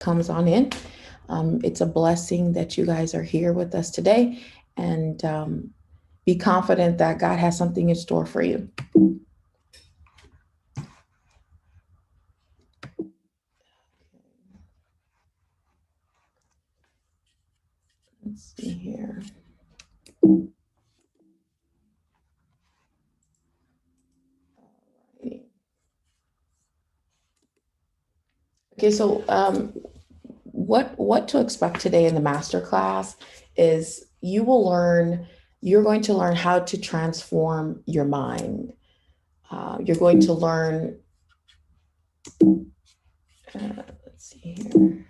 comes on in. It's a blessing that you guys are here with us today, and be confident that God has something in store for you. Let's see here. Okay, so what to expect today in the master class is you're going to learn how to transform your mind. You're going to learn, let's see here.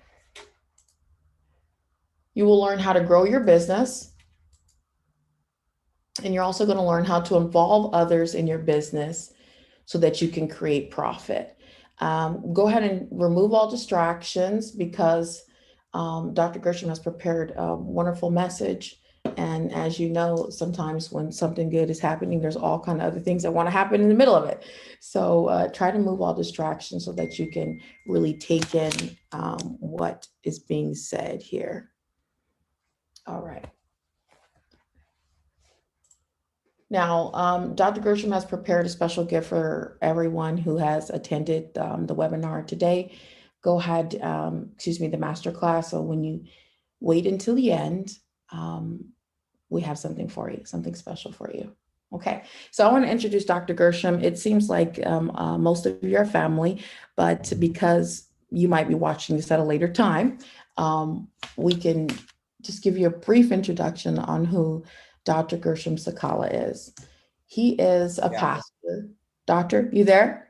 You will learn how to grow your business, and you're also going to learn how to involve others in your business so that you can create profit. Go ahead and remove all distractions because Dr. Gershom has prepared a wonderful message. And as you know, sometimes when something good is happening, there's all kind of other things that want to happen in the middle of it. So try to move all distractions so that you can really take in what is being said here. All right. Now, Dr. Gershom has prepared a special gift for everyone who has attended the webinar today. Go ahead, the masterclass. So when you wait until the end, we have something for you, something special for you. Okay, so I want to introduce Dr. Gershom. It seems like most of you are family, but because you might be watching this at a later time, we can just give you a brief introduction on who Dr. Gershom Sikaala is. He is a pastor. Doctor, you there?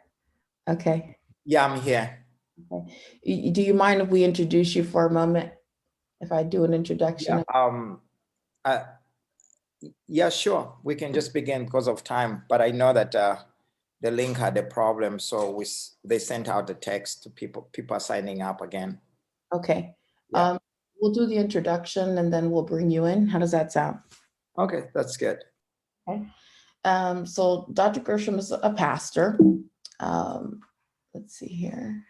Okay. Yeah, I'm here. Okay. Do you mind if we introduce you for a moment? If I do an introduction? Yeah, sure. We can just begin because of time, but I know that the link had a problem, so they sent out the text to people are signing up again. Okay. Yeah. We'll do the introduction and then we'll bring you in. How does that sound? Okay, that's good. Okay. So Dr. Gershom is a pastor. Let's see here.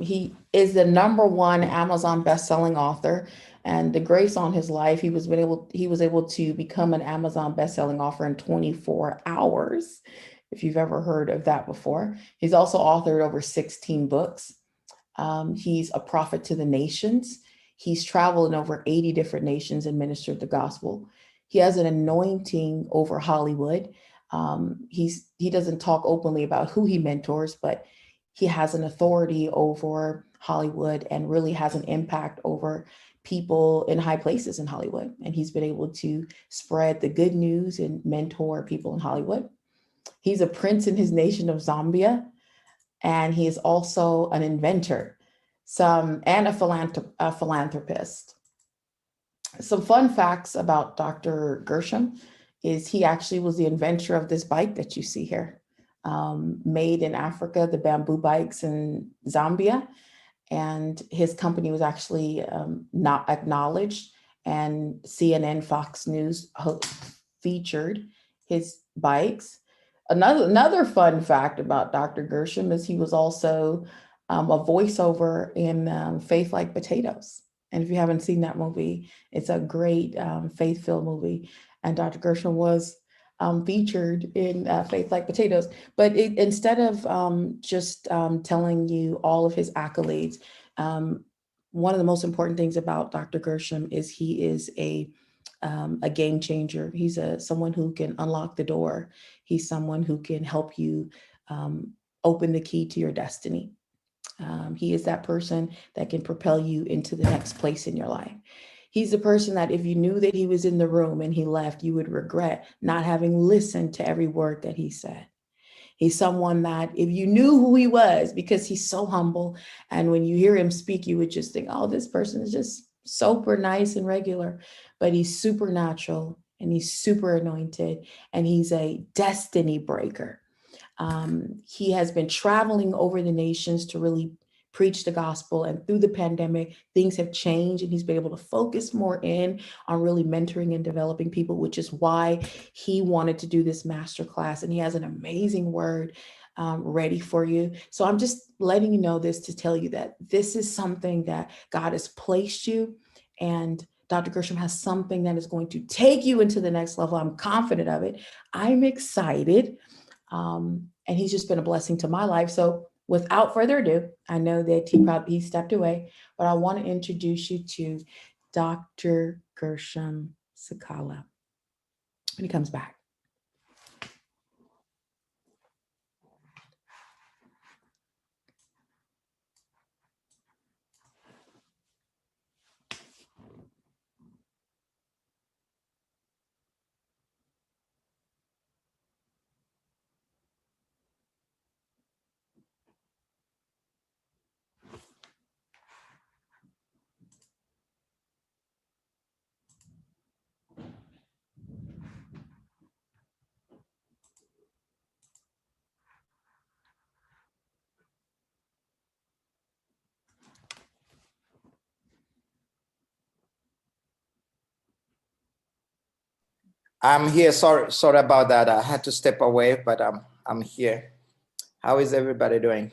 He is the #1 Amazon best-selling author, and the grace on his life, he was able to become an Amazon best-selling author in 24 hours, if you've ever heard of that before. He's also authored over 16 books. He's a prophet to the nations. He's traveled in over 80 different nations and ministered the gospel. He has an anointing over Hollywood. He doesn't talk openly about who he mentors, but he has an authority over Hollywood and really has an impact over people in high places in Hollywood. And he's been able to spread the good news and mentor people in Hollywood. He's a prince in his nation of Zambia, and he is also an inventor, and a philanthropist. Some fun facts about Dr. Gershom is he actually was the inventor of this bike that you see here. Made in Africa, the bamboo bikes in Zambia. And his company was actually not acknowledged, and CNN, Fox News featured his bikes. Another fun fact about Dr. Gershom is he was also a voiceover in Faith Like Potatoes. And if you haven't seen that movie, it's a great faith-filled movie. And Dr. Gershom was featured in Faith Like Potatoes. But instead of just telling you all of his accolades, one of the most important things about Dr. Gershom is he is a game changer. He's someone who can unlock the door. He's someone who can help you open the key to your destiny. He is that person that can propel you into the next place in your life. He's the person that if you knew that he was in the room and he left, you would regret not having listened to every word that he said. He's someone that if you knew who he was, because he's so humble, and when you hear him speak, you would just think, oh, this person is just super nice and regular, but he's supernatural and he's super anointed and he's a destiny breaker. He has been traveling over the nations to really preach the gospel. And through the pandemic, things have changed, and he's been able to focus more in on really mentoring and developing people, which is why he wanted to do this masterclass. And he has an amazing word ready for you. So I'm just letting you know this to tell you that this is something that God has placed you, and Dr. Gershom has something that is going to take you into the next level. I'm confident of it. I'm excited. And he's just been a blessing to my life. So without further ado, I know that he stepped away, but I want to introduce you to Dr. Gershom Sikaala when he comes back. I'm here. Sorry about that. I had to step away, but I'm here. How is everybody doing?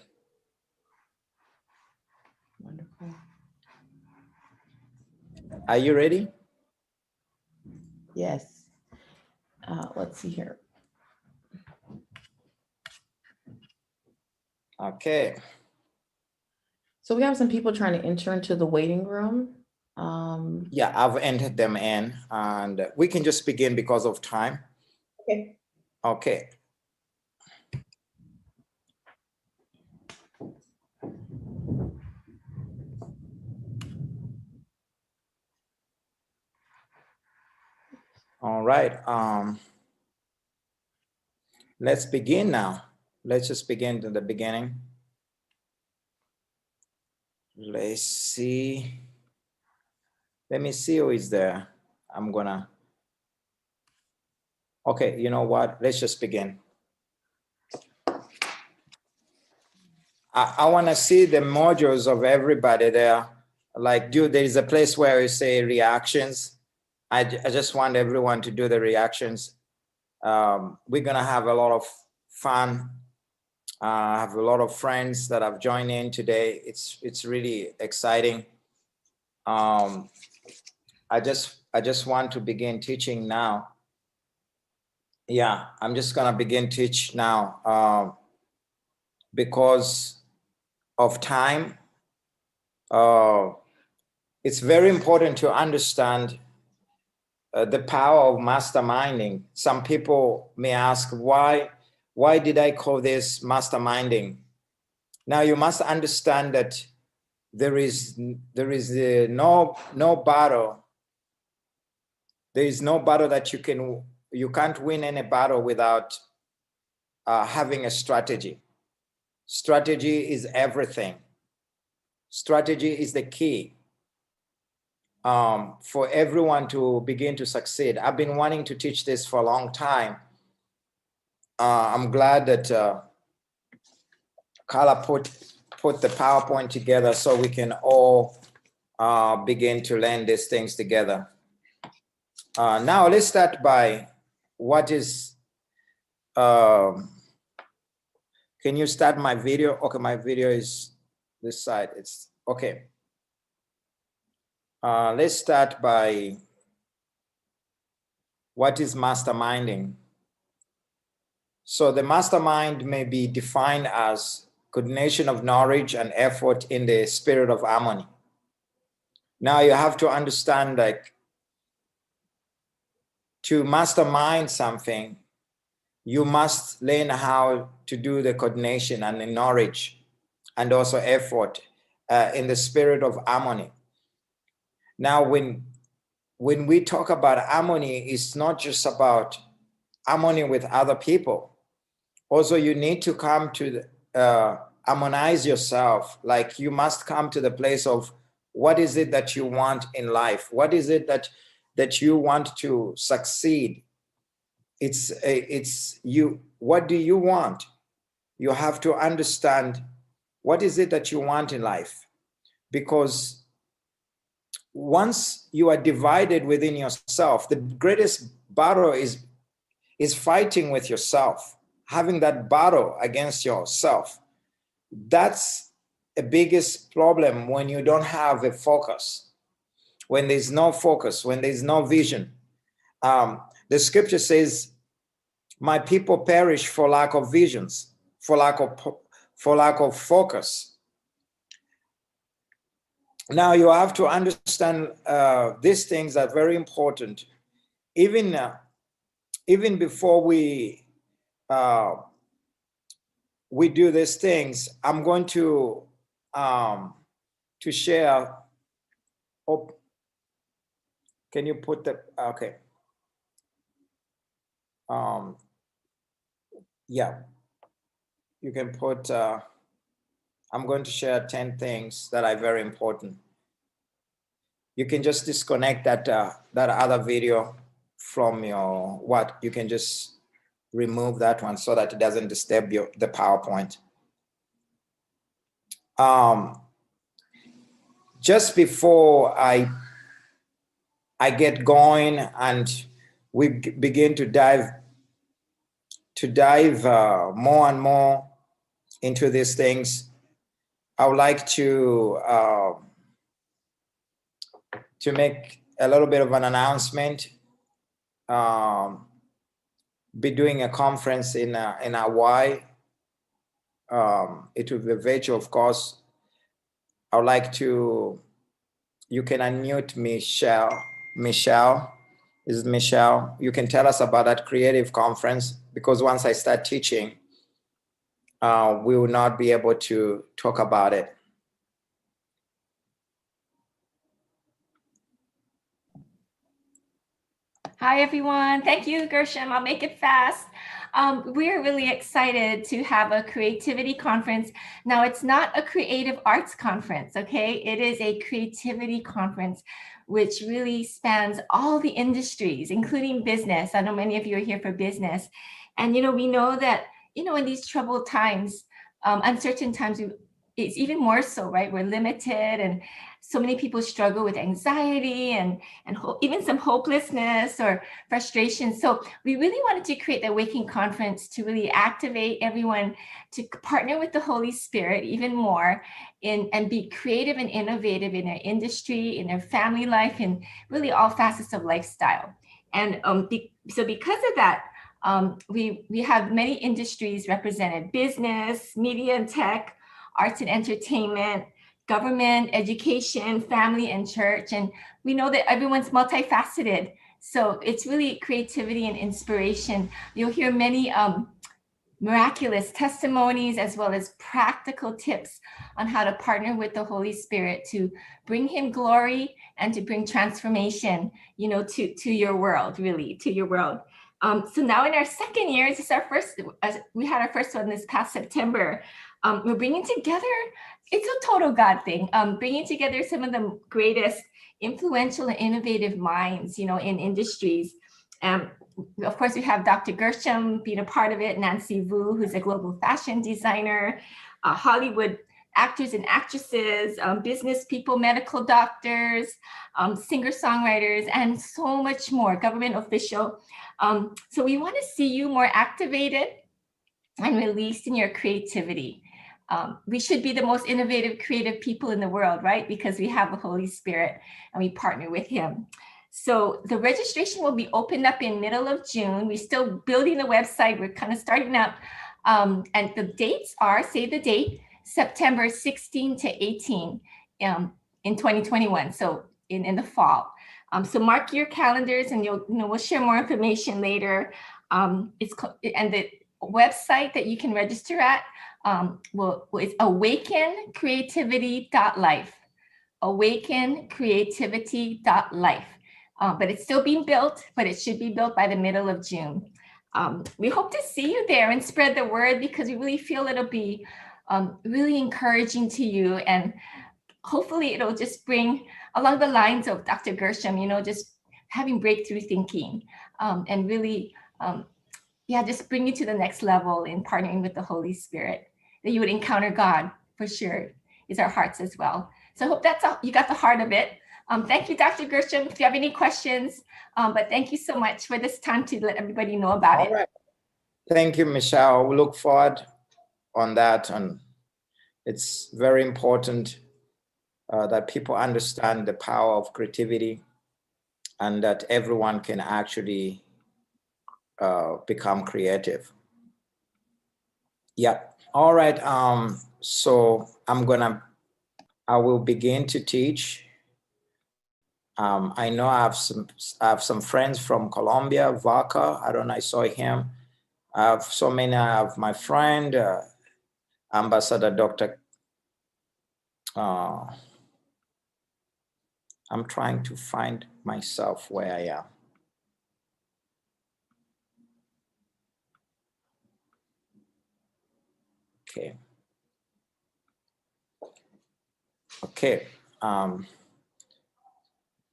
Wonderful. Are you ready? Yes. Let's see here. Okay. So we have some people trying to enter into the waiting room. Yeah, I've entered them in, and we can just begin because of time. Okay. Okay. All right. Let's begin now. Let's just begin to the beginning. Let's see. Let me see who is there. Okay, you know what? Let's just begin. I want to see the modules of everybody there. Like, there is a place where you say reactions. I just want everyone to do the reactions. We're going to have a lot of fun. I have a lot of friends that have joined in today. It's really exciting. I just want to begin teaching now. Yeah, I'm just going to begin teach now because of time. It's very important to understand the power of masterminding. Some people may ask, why did I call this masterminding? Now you must understand that there is no battle. There is no battle that you can't win any battle without having a strategy. Strategy is everything. Strategy is the key for everyone to begin to succeed. I've been wanting to teach this for a long time. I'm glad that Carla put the PowerPoint together so we can all begin to learn these things together. Now let's start by what is, can you start my video? Okay, my video is this side. It's okay. Let's start by what is masterminding. So the mastermind may be defined as coordination of knowledge and effort in the spirit of harmony. Now you have to understand, like, to mastermind something, you must learn how to do the coordination and the knowledge and also effort in the spirit of harmony. Now, when we talk about harmony, it's not just about harmony with other people. Also, you need to come to harmonize yourself. Like, you must come to the place of what is it that you want in life? What is it that you want to succeed? It's you. What do you want? You have to understand What is it that you want in life? Because once you are divided within yourself, the greatest battle is fighting with yourself, having that battle against yourself. That's the biggest problem when you don't have a focus, when there's no focus, when there's no vision. The scripture says, my people perish for lack of visions, for lack of focus. Now you have to understand these things are very important. Even before we do these things, I'm going to share. Oh, can you put the okay? Yeah, you can put. I'm going to share 10 things that are very important. You can just disconnect that other video from your what. You can just remove that one so that it doesn't disturb the PowerPoint. Just before I get going and we begin to dive more and more into these things, I would like to make a little bit of an announcement. Be doing a conference in Hawaii. It will be virtual, of course. I would like to. You can unmute Michelle. Michelle, is it Michelle? You can tell us about that creative conference, because once I start teaching, we will not be able to talk about it. Hi, everyone. Thank you, Gershom. I'll make it fast. We're really excited to have a creativity conference. Now, it's not a creative arts conference, okay? It is a creativity conference, which really spans all the industries, including business. I know many of you are here for business. And, we know that, in these troubled times, uncertain times, it's even more so, right? We're limited, and so many people struggle with anxiety and even some hopelessness or frustration. So we really wanted to create the Awakening Conference to really activate everyone to partner with the Holy Spirit even more and be creative and innovative in their industry, in their family life, and really all facets of lifestyle. And so because of that, we have many industries represented: business, media and tech, arts and entertainment, government, education, family, and church. And we know that everyone's multifaceted. So it's really creativity and inspiration. You'll hear many miraculous testimonies, as well as practical tips on how to partner with the Holy Spirit to bring him glory and to bring transformation, to your world, really, to your world. So now in our second year, this is our first, we had our first one this past September. We're bringing together, it's a total God thing, bringing together some of the greatest influential and innovative minds, in industries. Of course, we have Dr. Gershom being a part of it, Nancy Vu, who's a global fashion designer, Hollywood actors and actresses, business people, medical doctors, singer-songwriters, and so much more, government official. So we want to see you more activated and released in your creativity. We should be the most innovative, creative people in the world, right? Because we have the Holy Spirit and we partner with him. So the registration will be opened up in middle of June. We're still building the website. We're kind of starting up. And the dates are, say the date, September 16 to 18 in 2021. So in the fall. So mark your calendars, and we'll share more information later. And the website that you can register at is awakencreativity.life. Awakencreativity.life. But it's still being built, but it should be built by the middle of June. We hope to see you there and spread the word, because we really feel it'll be really encouraging to you. And hopefully it'll just bring, along the lines of Dr. Gershom, just having breakthrough thinking and really, just bring you to the next level in partnering with the Holy Spirit, that you would encounter God for sure is our hearts as well. So I hope that's all, you got the heart of it. Thank you, Dr. Gershom. If you have any questions, but thank you so much for this time to let everybody know about All it. right. Thank you, Michelle. We look forward on that. And it's very important that people understand the power of creativity and that everyone can actually become creative. Yeah. All right. So I will begin to teach. I know I have some friends from Colombia, Vaca. I don't know, I saw him. I have so many. I have my friend, Ambassador Dr. I'm trying to find myself where I am. Okay. Okay.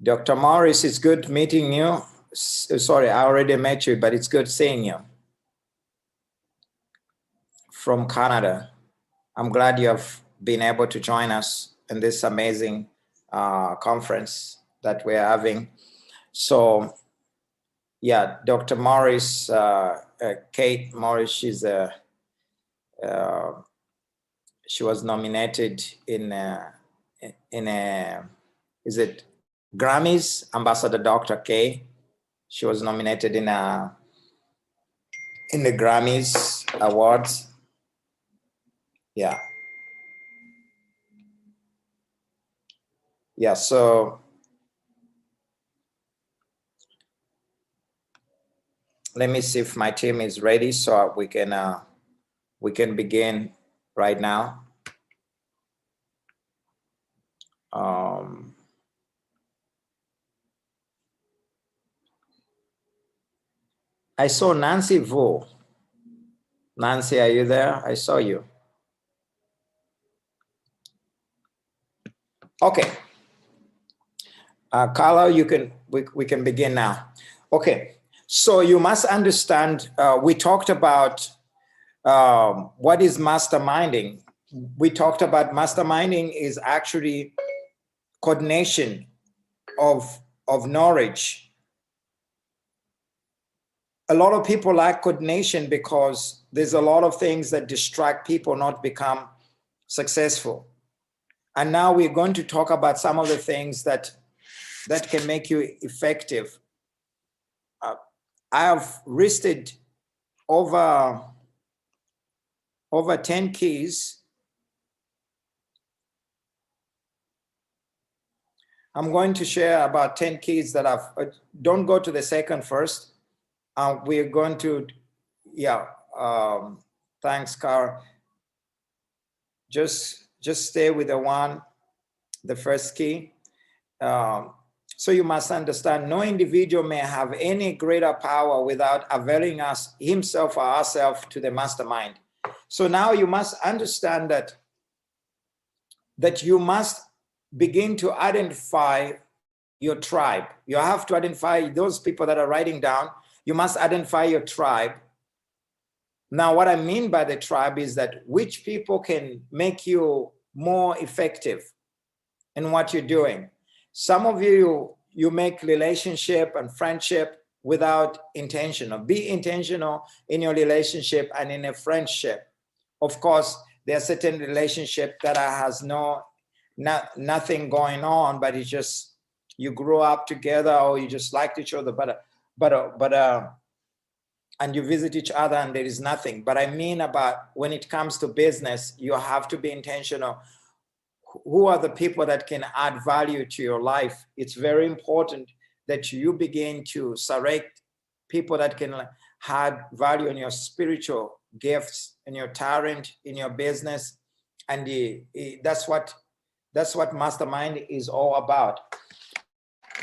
Dr. Morris, it's good meeting you. Sorry, I already met you, but it's good seeing you from Canada. I'm glad you have been able to join us in this amazing conference that we're having. So, yeah, Dr. Morris, Kate Morris, she was nominated in is it Grammys? Ambassador Dr. K. She was nominated in the Grammys Awards. Yeah. Yeah. So let me see if my team is ready so we can begin right now. I saw Nancy Vo. Nancy, are you there? I saw you. Okay. Carla, we can begin now. Okay. So you must understand, we talked about what is masterminding. We talked about masterminding is actually coordination of knowledge. A lot of people lack coordination because there's a lot of things that distract people not become successful. And now we're going to talk about some of the things that can make you effective. I have listed over 10 keys. I'm going to share about 10 keys that don't go to the second first. We're going to, thanks, Carl. Just stay with the first key. So you must understand, no individual may have any greater power without availing himself or herself to the mastermind. So now you must understand that you must begin to identify your tribe. You have to identify those people that are writing down. You must identify your tribe. Now, what I mean by the tribe is that which people can make you more effective in what you're doing. Some of you make relationship and friendship without intentional. Be intentional in your relationship and in a friendship. Of course, there are certain relationships that has nothing going on, but it's just you grew up together or you just liked each other, but and you visit each other and there is nothing. But I mean about when it comes to business, you have to be intentional. Who are the people that can add value to your life? It's very important that you begin to select people that can add value in your spiritual gifts, in your talent, in your business. And that's what mastermind is all about.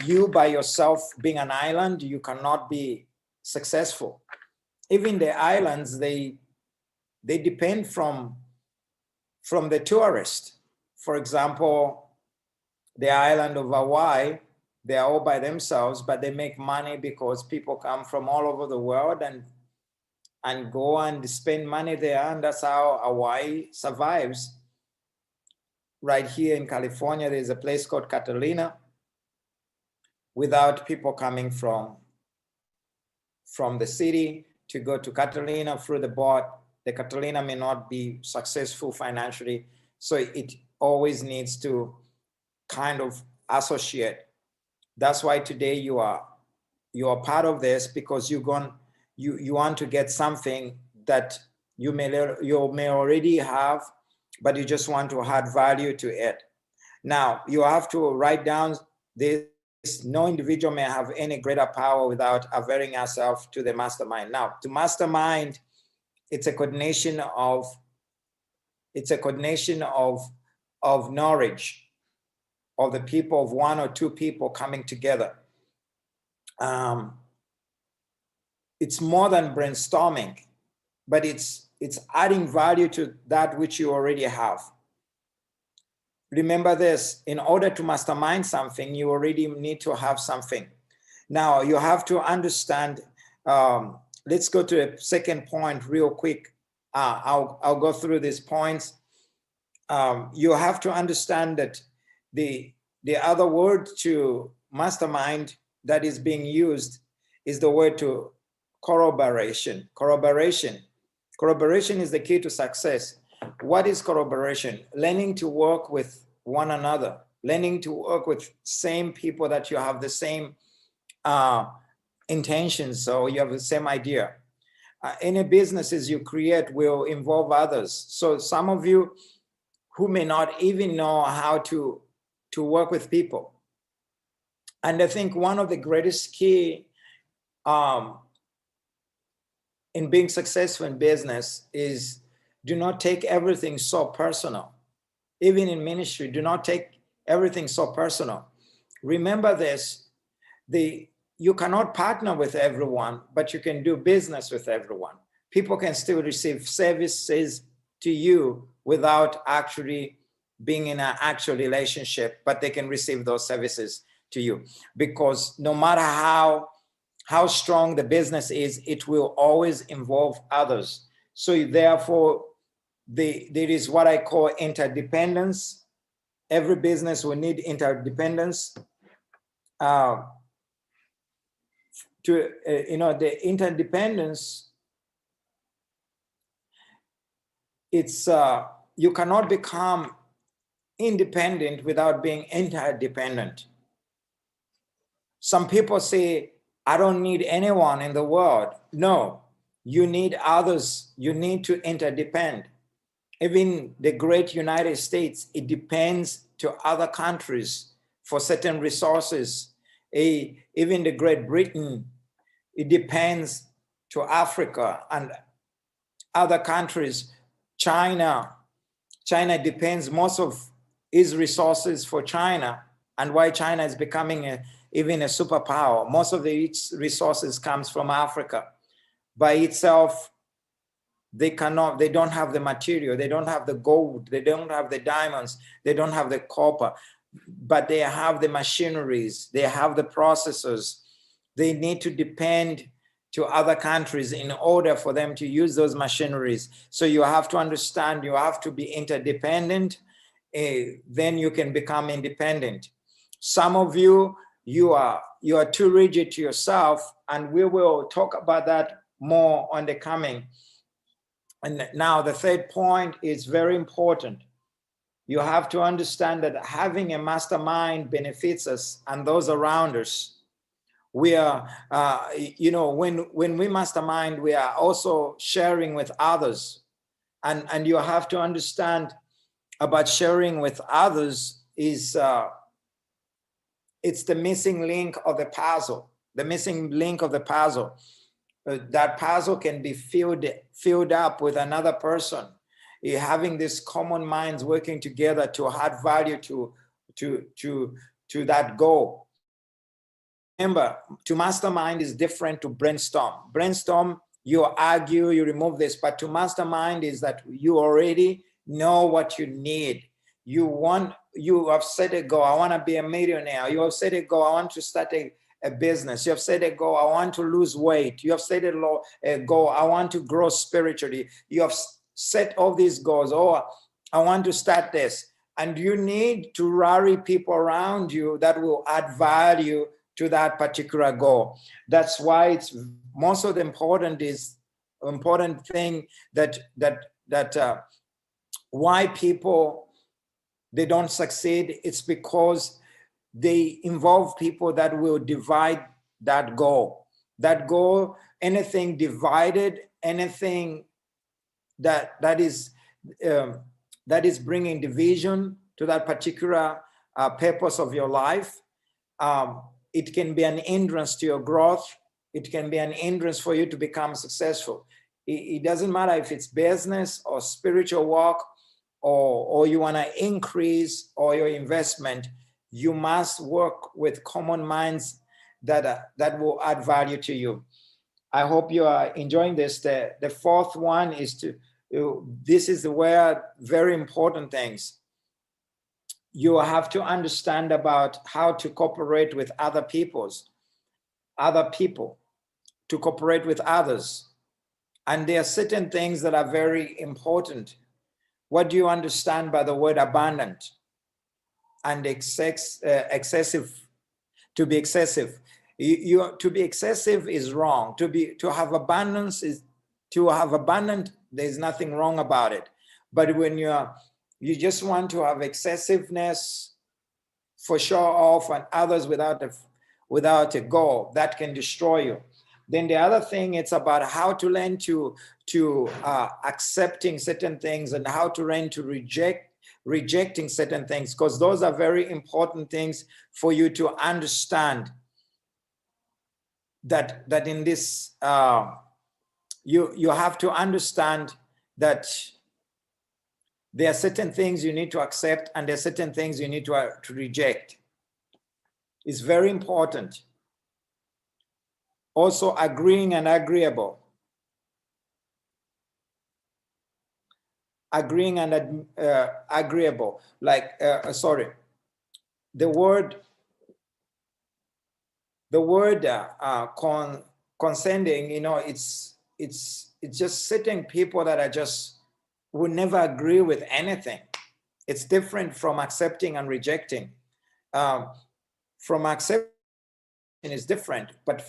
You by yourself being an island, you cannot be successful. Even the islands, they depend from the tourist. For example, the island of Hawaii, they are all by themselves, but they make money because people come from all over the world and go and spend money there, and that's how Hawaii survives. right here in California, there's a place called Catalina, without people coming from the city to go to Catalina through the boat. The Catalina may not be successful financially, so it always needs to kind of associate. That's why today you are part of this, because you want to get something that you may already have, but you just want to add value to it. Now you have to write down this. No individual may have any greater power without availing ourselves to the mastermind. Now, to mastermind, it's a coordination of knowledge of the people, of one or two people coming together. It's more than brainstorming, but it's adding value to that which you already have. Remember this, in order to mastermind something, you already need to have something. Now you have to understand, let's go to the second point real quick. I'll go through these points. You have to understand that the other word to mastermind that is being used is the word to corroboration. Corroboration is the key to success. What is corroboration? Learning to work with one another, learning to work with same people that you have the same intentions, so you have the same idea. Any businesses you create will involve others. So some of you who may not even know how to work with people. And I think one of the greatest key in being successful in business is do not take everything so personal. Even in ministry, do not take everything so personal. Remember this, you cannot partner with everyone, but you can do business with everyone. People can still receive services to you without actually being in an actual relationship, but they can receive those services to you. Because no matter how strong the business is, it will always involve others. So therefore, there is what I call interdependence. Every business will need interdependence. The interdependence, it's you cannot become independent without being interdependent. Some people say, I don't need anyone in the world. No, you need others. You need to interdepend. Even the great United States, it depends to other countries for certain resources. Even the Great Britain, it depends to Africa and other countries. China depends most of its resources for China, and why China is becoming even a superpower. Most of its resources comes from Africa. By itself, they don't have the material, they don't have the gold, they don't have the diamonds, they don't have the copper, but they have the machineries, they have the processors. They need to depend to other countries in order for them to use those machineries. So you have to understand, you have to be interdependent, then you can become independent. Some of you are too rigid to yourself, and we will talk about that more on the coming. And now the third point is very important. You have to understand that having a mastermind benefits us and those around us. We are, when we mastermind, we are also sharing with others. And you have to understand about sharing with others is, it's the missing link of the puzzle, that puzzle can be filled up with another person. You're having these common minds working together to add value to that goal. Remember, to mastermind is different to brainstorm. Brainstorm, you argue, you remove this, but to mastermind is that you already know what you need. You have set a goal, I want to be a millionaire. You have set a goal, I want to start a business. You have set a goal, I want to lose weight. You have set a goal, I want to grow spiritually. You have set all these goals. Oh, I want to start this. And you need to rally people around you that will add value to that particular goal. That's why it's most of the important thing that why people, they don't succeed. It's because they involve people that will divide that goal. That goal, anything divided, anything that is bringing division to that particular purpose of your life, it can be an hindrance to your growth. It can be an hindrance for you to become successful. It doesn't matter if it's business or spiritual work, or you want to increase or your investment. You must work with common minds that will add value to you. I hope you are enjoying this. The fourth one is this is where very important things. You have to understand about how to cooperate with other people, to cooperate with others. And there are certain things that are very important. What do you understand by the word abundant and excessive? To be excessive, to be excessive is wrong. To have abundance is to have abundant. There's nothing wrong about it. But when you just want to have excessiveness for show off and others without a goal, that can destroy you. Then the other thing, it's about how to learn to accepting certain things and how to learn to rejecting certain things, because those are very important things for you to understand that in this you have to understand that there are certain things you need to accept and there are certain things you need to reject. It's very important. Also, agreeing and agreeable. Agreeing and agreeable. Like, the word consenting, it's just certain people that are just would never agree with anything. It's different from accepting and rejecting. From accepting is different, but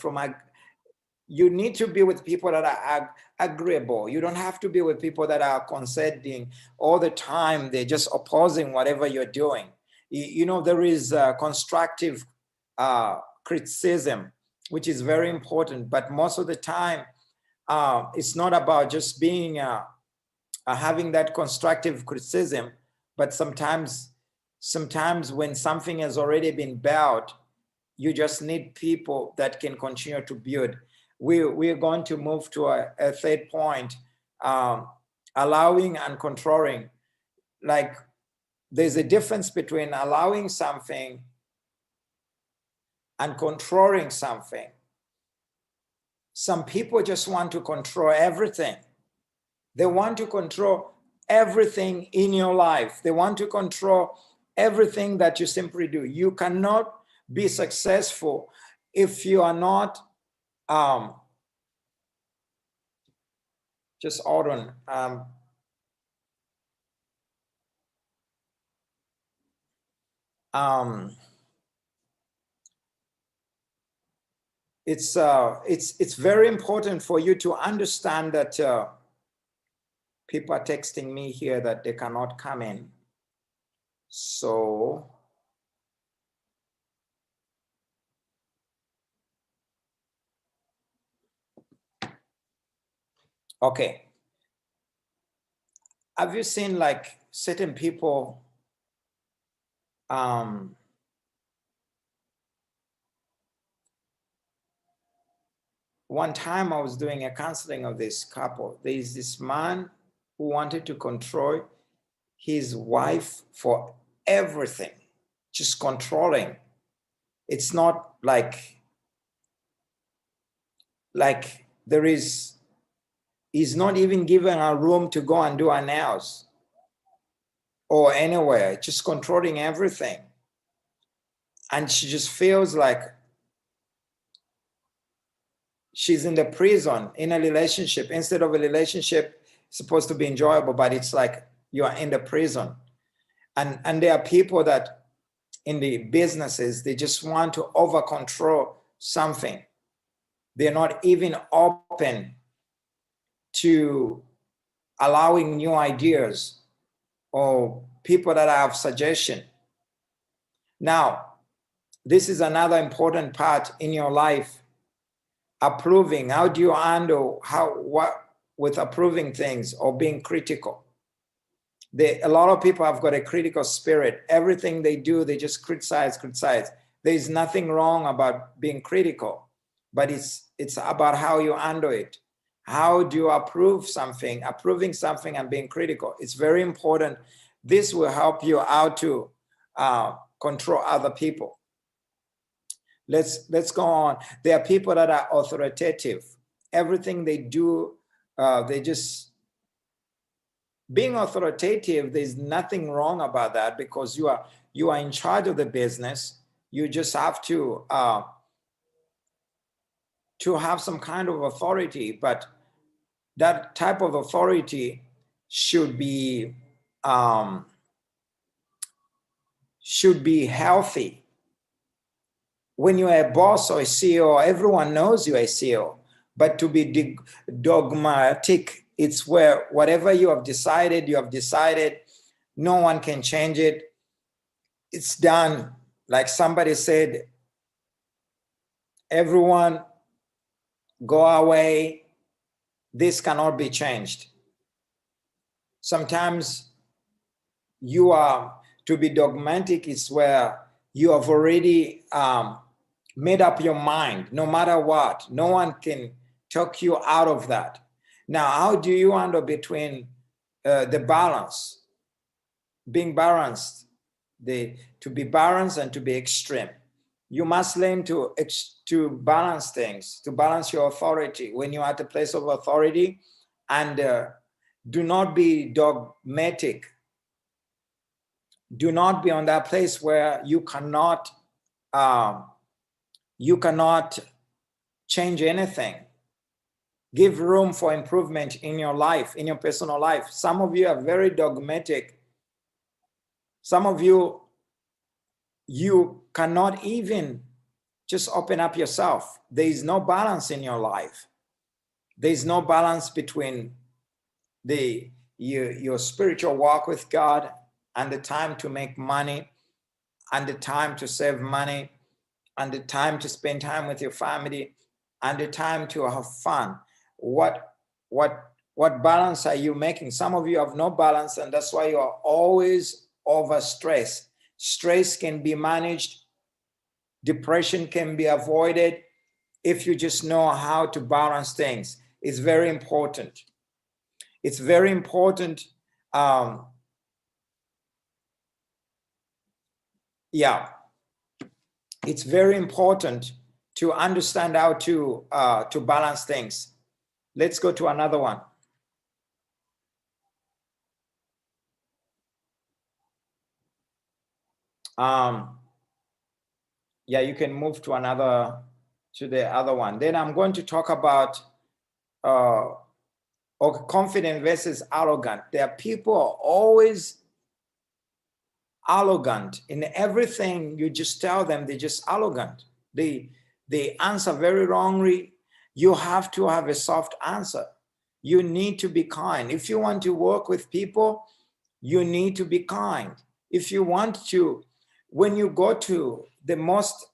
you need to be with people that are agreeable. You don't have to be with people that are consenting all the time. They're just opposing whatever you're doing. There is constructive criticism, which is very important, but most of the time, it's not about just being having that constructive criticism, but sometimes when something has already been built, you just need people that can continue to build. We're going to move to a third point, allowing and controlling. Like, there's a difference between allowing something and controlling something. Some people just want to control everything. They want to control everything in your life. They want to control everything that you simply do. You cannot be successful if you are not, just hold on. It's very important for you to understand that people are texting me here that they cannot come in. So okay. Have you seen like certain people one time I was doing a counseling of this couple. There is this man who wanted to control his wife for everything, just controlling. It's not like he's not even given her room to go and do her nails or anywhere, just controlling everything. And she just feels like she's in the prison in a relationship. Instead of a relationship supposed to be enjoyable, but it's like you are in the prison. And there are people that in the businesses, they just want to over control something. They're not even open to allowing new ideas or people that have suggestion. Now, this is another important part in your life. Approving. How do you handle with approving things or being critical? A lot of people have got a critical spirit. Everything they do, they just criticize. There's nothing wrong about being critical, but it's about how you handle it. How do you approve something, approving something and being critical? It's very important. This will help you how to control other people. Let's go on. There are people that are authoritative. Everything they do, they just being authoritative. There's nothing wrong about that because you are in charge of the business. You just have to have some kind of authority, but that type of authority should be healthy. When you're a boss or a CEO, everyone knows you're a CEO. But to be dogmatic, it's where whatever you have decided. No one can change it. It's done. Like somebody said, everyone go away. This cannot be changed. Sometimes to be dogmatic is where you have already made up your mind, no matter what. No one can talk you out of that. Now, how do you handle between the balance, being balanced, to be balanced and to be extreme? You must learn to balance things, to balance your authority when you're at a place of authority, and do not be dogmatic. Do not be on that place where you cannot change anything. Give room for improvement in your life, in your personal life. Some of you are very dogmatic. Some of you cannot even just open up yourself. There is no balance in your life. There is no balance between your spiritual walk with God and the time to make money and the time to save money and the time to spend time with your family and the time to have fun. What balance are you making? Some of you have no balance, and that's why you are always overstressed. Stress can be managed. Depression can be avoided if you just know how to balance things. It's very important. It's very important. It's very important to understand how to balance things. Let's go to another one. You can move to the other one. Then I'm going to talk about confident versus arrogant. There are people who are always arrogant in everything you just tell them. They're just arrogant. They answer very wrongly. You have to have a soft answer. You need to be kind. If you want to work with people, you need to be kind. If you want to, when you go to the most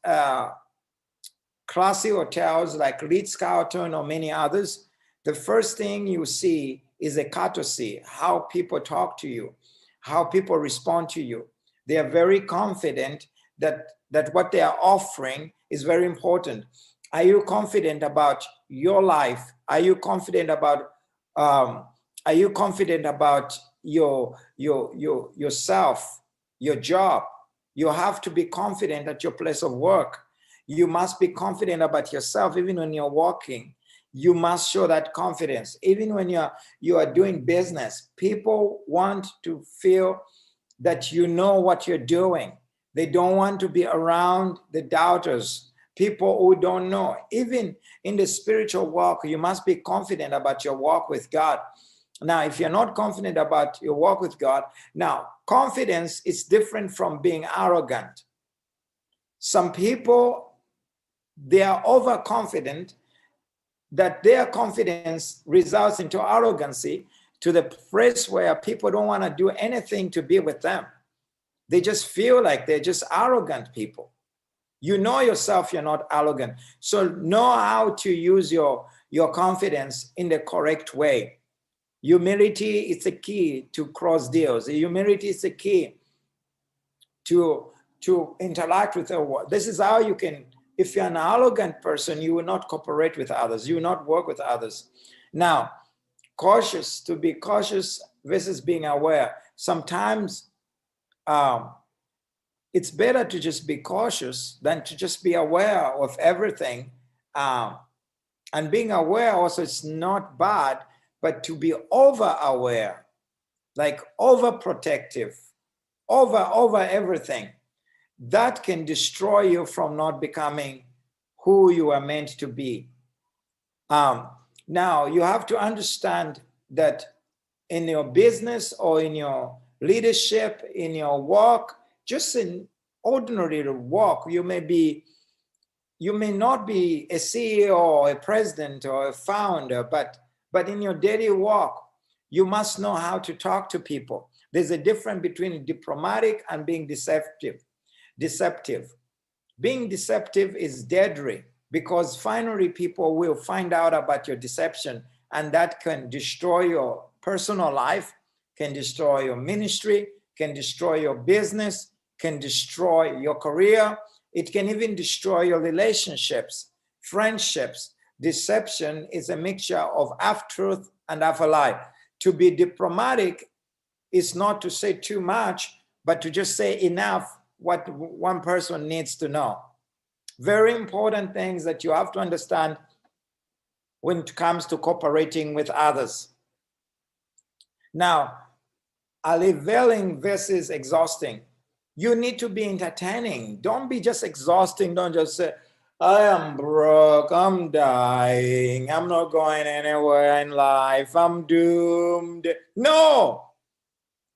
classy hotels like Ritz-Carlton or many others, the first thing you see is a courtesy, how people talk to you, how people respond to you. They are very confident that what they are offering is very important. Are you confident about your life? Are you confident about yourself, your job? You have to be confident at your place of work. You must be confident about yourself. Even when you're walking, you must show that confidence. Even when you are doing business, people want to feel that you know what you're doing. They don't want to be around the doubters, people who don't know. Even in the spiritual walk, you must be confident about your walk with God. Now, if you're not confident about your walk with God, now confidence is different from being arrogant. Some people, they are overconfident, that their confidence results into arrogancy to the place where people don't want to do anything to be with them. They just feel like they're just arrogant people. You know yourself, you're not arrogant. So know how to use your confidence in the correct way. Humility is the key to cross deals. Humility is the key to interact with the world. This is how you can, if you're an arrogant person, you will not cooperate with others. You will not work with others. Now, to be cautious versus being aware. Sometimes it's better to just be cautious than to just be aware of everything. And being aware also is not bad, but to be over aware, like overprotective, over everything, that can destroy you from not becoming who you are meant to be. Now, you have to understand that in your business or in your leadership, in your work, just in ordinary work, you may not be a CEO or a president or a founder, but in your daily work, you must know how to talk to people. There's a difference between diplomatic and being deceptive. Being deceptive is deadly, because finally people will find out about your deception, and that can destroy your personal life, can destroy your ministry, can destroy your business, can destroy your career. It can even destroy your relationships, friendships. Deception is a mixture of half truth and half a lie. To be diplomatic is not to say too much, but to just say enough what one person needs to know. Very important things that you have to understand when it comes to cooperating with others. Now, alleviating versus exhausting. You need to be entertaining. Don't be just exhausting. Don't just say, I am broke, I'm dying, I'm not going anywhere in life, I'm doomed. No,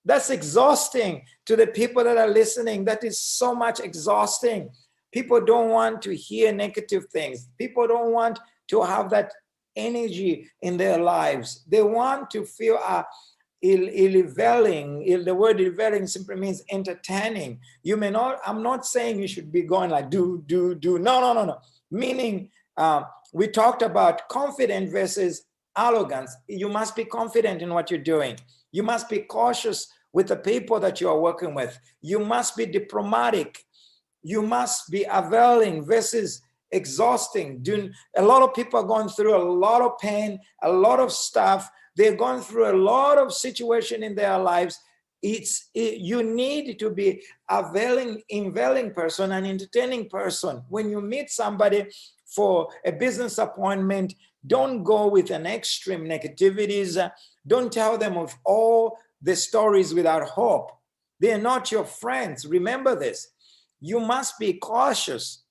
that's exhausting to the people that are listening. That is so much exhausting. People don't want to hear negative things. People don't want to have that energy in their lives. They want to feel elevating. The word elevating simply means entertaining. You may not, I'm not saying you should be going like do. No. Meaning, we talked about confident versus arrogance. You must be confident in what you're doing. You must be cautious with the people that you are working with. You must be diplomatic. You must be availing versus exhausting. A lot of people are going through a lot of pain, a lot of stuff. They're going through a lot of situation in their lives. You need to be availing person, an entertaining person. When you meet somebody for a business appointment, don't go with an extreme negativities. Don't tell them of all the stories without hope. They're not your friends. Remember this. You must be cautious.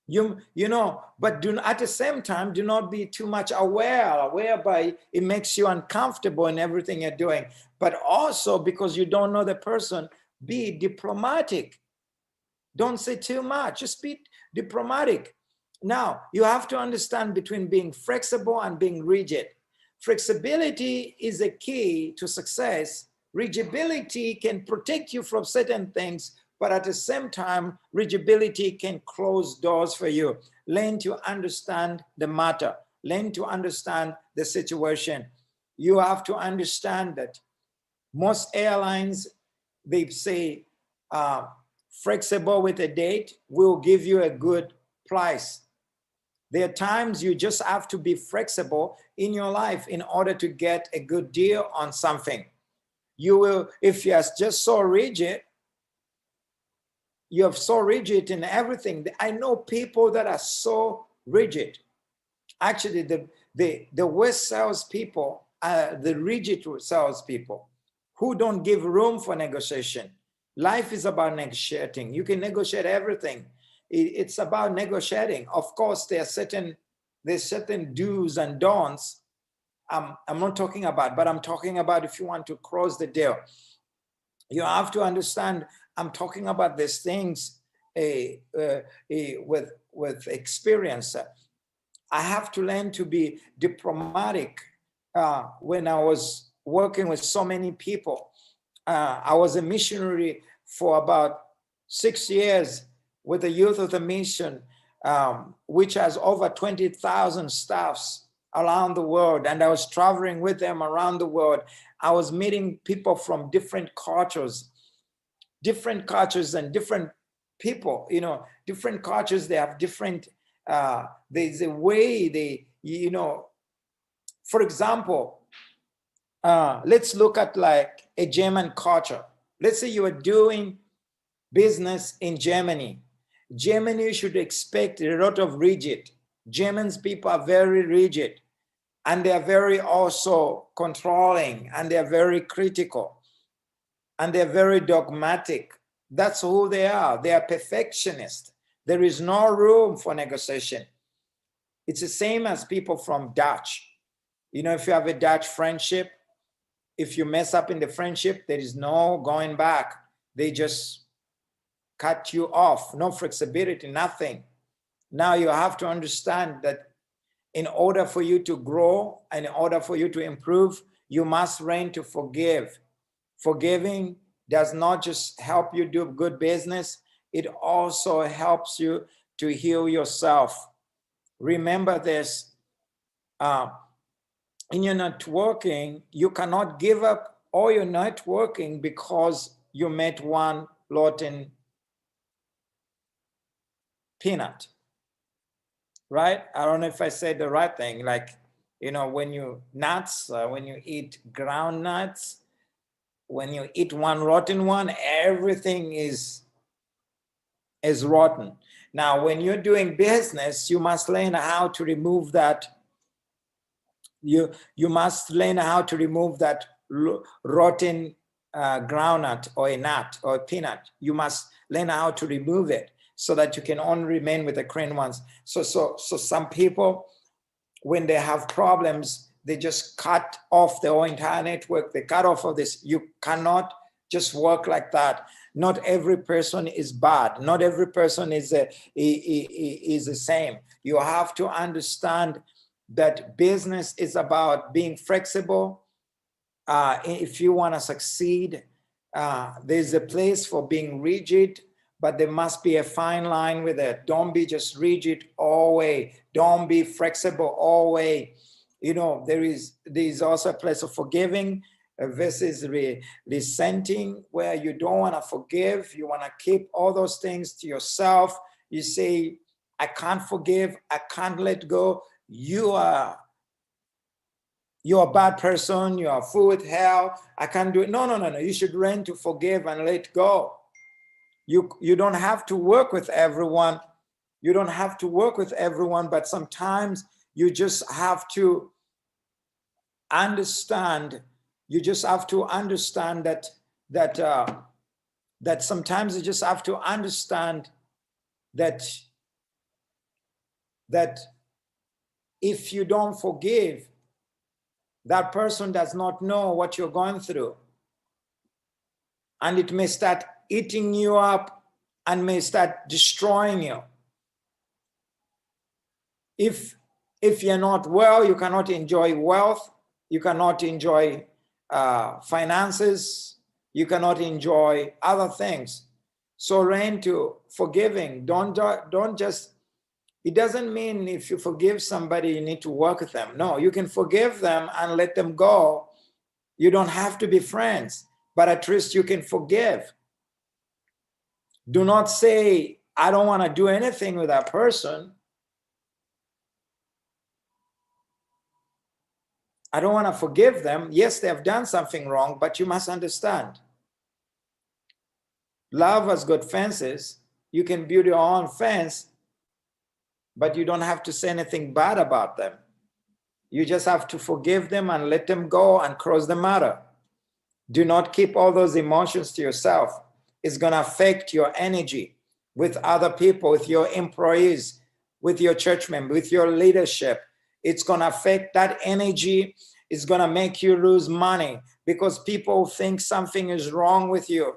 You know, but at the same time, do not be too much aware, whereby it makes you uncomfortable in everything you're doing. But also, because you don't know the person, be diplomatic. Don't say too much, just be diplomatic. Now, you have to understand between being flexible and being rigid. Flexibility is a key to success. Rigidity can protect you from certain things, but at the same time, rigidity can close doors for you. Learn to understand the matter. Learn to understand the situation. You have to understand that most airlines, they say, flexible with a date will give you a good price. There are times you just have to be flexible in your life in order to get a good deal on something. You will, if you're just so rigid, you're so rigid in everything. I know people that are so rigid. Actually, the worst salespeople are the rigid salespeople who don't give room for negotiation. Life is about negotiating. You can negotiate everything. It's about negotiating. Of course, there's certain do's and don'ts I'm not talking about, but I'm talking about if you want to close the deal. You have to understand, I'm talking about these things with experience. I have to learn to be diplomatic. When I was working with so many people, I was a missionary for about 6 years with the Youth of the Mission, which has over 20,000 staffs around the world. And I was traveling with them around the world. I was meeting people from different cultures and different people, different cultures. They have different, there's a way they, for example, let's look at like a German culture. Let's say you are doing business in Germany. Germany should expect a lot of rigid. Germans people are very rigid, and they are very also controlling, and they are very critical, and they're very dogmatic. That's who they are. They are perfectionists. There is no room for negotiation. It's the same as people from Dutch. If you have a Dutch friendship, if you mess up in the friendship, there is no going back. They just cut you off, no flexibility, nothing. Now you have to understand that in order for you to grow and in order for you to improve, you must learn to forgive. Forgiving does not just help you do good business, it also helps you to heal yourself. Remember this, in your networking, you cannot give up all your networking because you met one rotten peanut, right? I don't know if I said the right thing. Like, when you eat ground nuts, when you eat one rotten one, everything is rotten. Now, when you're doing business, you must learn how to remove that. You must learn how to remove that rotten groundnut or a nut or a peanut. You must learn how to remove it so that you can only remain with the clean ones. So some people, when they have problems, they just cut off the whole entire network. They cut off of this. You cannot just work like that. Not every person is bad. Not every person is the same. You have to understand that business is about being flexible. If you want to succeed, there's a place for being rigid, but there must be a fine line with it. Don't be just rigid all way. Don't be flexible all way. There is also a place of forgiving versus resenting, where you don't want to forgive. You want to keep all those things to yourself. You say, I can't forgive. I can't let go. You're a bad person. You are full with hell. I can't do it. No. You should learn to forgive and let go. You don't have to work with everyone. You don't have to work with everyone, but sometimes you just have to understand. You just have to understand that sometimes you just have to understand that if you don't forgive, that person does not know what you're going through. And it may start eating you up and may start destroying you. If you're not well, you cannot enjoy wealth. You cannot enjoy finances. You cannot enjoy other things. So learn to forgiving. Don't just, it doesn't mean if you forgive somebody, you need to work with them. No, you can forgive them and let them go. You don't have to be friends, but at least you can forgive. Do not say, I don't want to do anything with that person. I don't want to forgive them. Yes, they have done something wrong, but you must understand. Love has got fences. You can build your own fence, but you don't have to say anything bad about them. You just have to forgive them and let them go and cross the matter. Do not keep all those emotions to yourself. It's going to affect your energy with other people, with your employees, with your church members, with your leadership. It's going to affect that energy. It's going to make you lose money because people think something is wrong with you.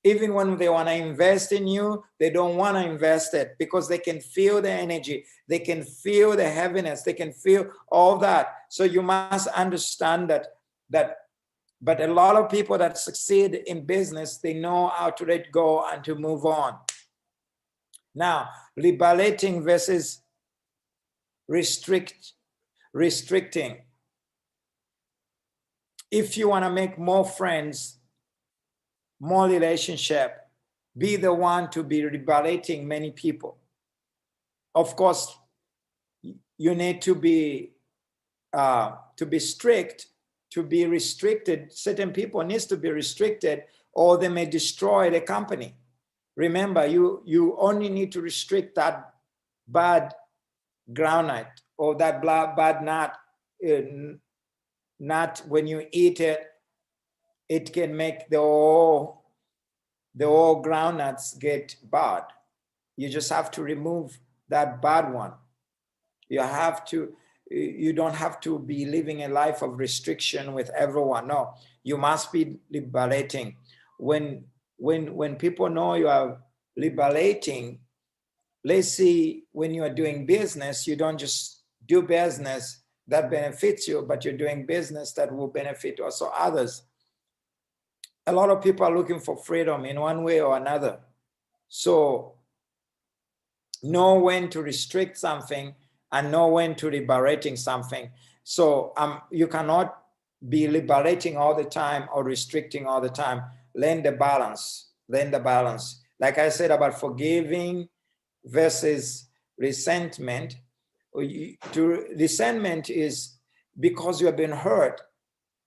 Even when they want to invest in you, they don't want to invest it because they can feel the energy. They can feel the heaviness. They can feel all that. So you must understand that but a lot of people that succeed in business, they know how to let go and to move on. Now, liberating versus restricting. If you want to make more friends, more relationship, be the one to be liberating many people. Of course, you need to be strict, to be restricted. Certain people needs to be restricted, or they may destroy the company. Remember, you only need to restrict that bad groundnut or that bad nut. Nut, when you eat it, it can make the whole groundnuts get bad. You just have to remove that bad one. You don't have to be living a life of restriction with everyone. No, you must be liberating. When people know you are liberating, let's see, when you are doing business, you don't just do business that benefits you, but you're doing business that will benefit also others. A lot of people are looking for freedom in one way or another. So know when to restrict something and know when to liberating something. So you cannot be liberating all the time or restricting all the time. Learn the balance. Learn the balance. Like I said about forgiving versus resentment. Resentment is because you have been hurt,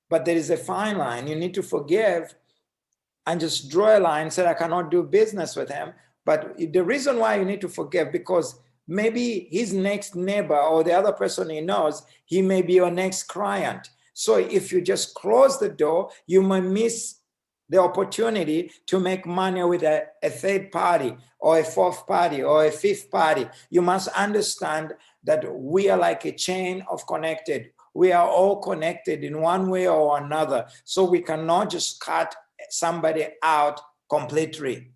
but there is a fine line. You need to forgive and just draw a line, say, I cannot do business with him. But the reason why you need to forgive, because maybe his next neighbor or the other person he knows, he may be your next client. So if you just close the door, you might miss the opportunity to make money with a third party or a fourth party or a fifth party. You must understand that we are like a chain of connected. We are all connected in one way or another. So we cannot just cut somebody out completely.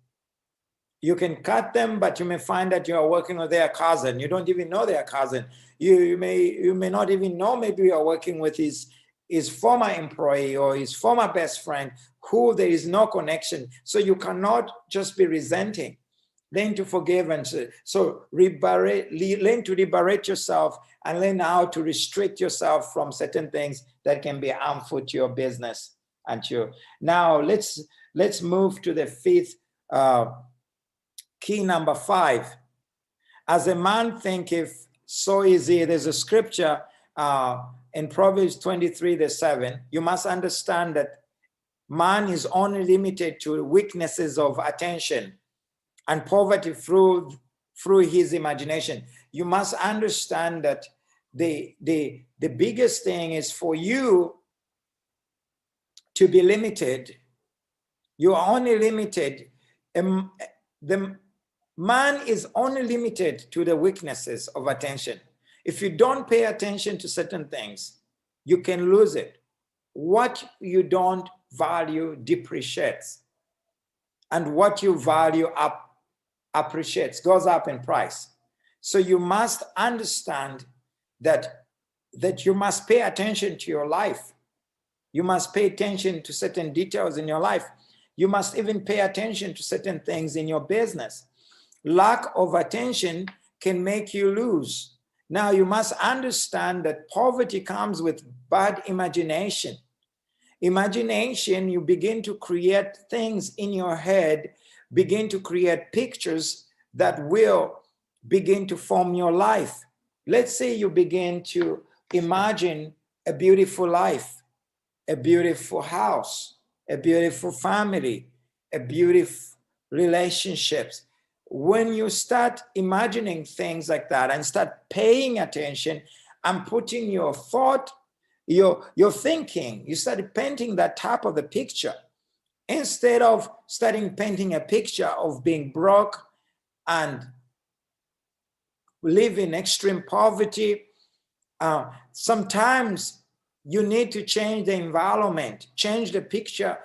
You can cut them, but you may find that you are working with their cousin. You don't even know their cousin. You may not even know, maybe you are working with his former employee or his former best friend who there is no connection. So you cannot just be resenting. Learn to forgive and so learn to liberate yourself and learn how to restrict yourself from certain things that can be harmful to your business. Now let's move to the fifth key, number 5. As a man thinketh, so is he. There's a scripture in Proverbs 23:7. You must understand that man is only limited to weaknesses of attention and poverty through his imagination. You must understand that the biggest thing is for you to be limited. You are only limited. The man is only limited to the weaknesses of attention. If you don't pay attention to certain things, you can lose it. What you don't value depreciates, and what you value appreciates, goes up in price. So you must understand that you must pay attention to your life. You must pay attention to certain details in your life. You must even pay attention to certain things in your business. Lack of attention can make you lose. Now, you must understand that poverty comes with bad imagination. Imagination, you begin to create things in your head, begin to create pictures that will begin to form your life. Let's say you begin to imagine a beautiful life, a beautiful house, a beautiful family, a beautiful relationships. When you start imagining things like that and start paying attention and putting your thought, your thinking, you start painting that type of a picture instead of starting painting a picture of being broke and live in extreme poverty. Sometimes You need to change the environment, change the picture.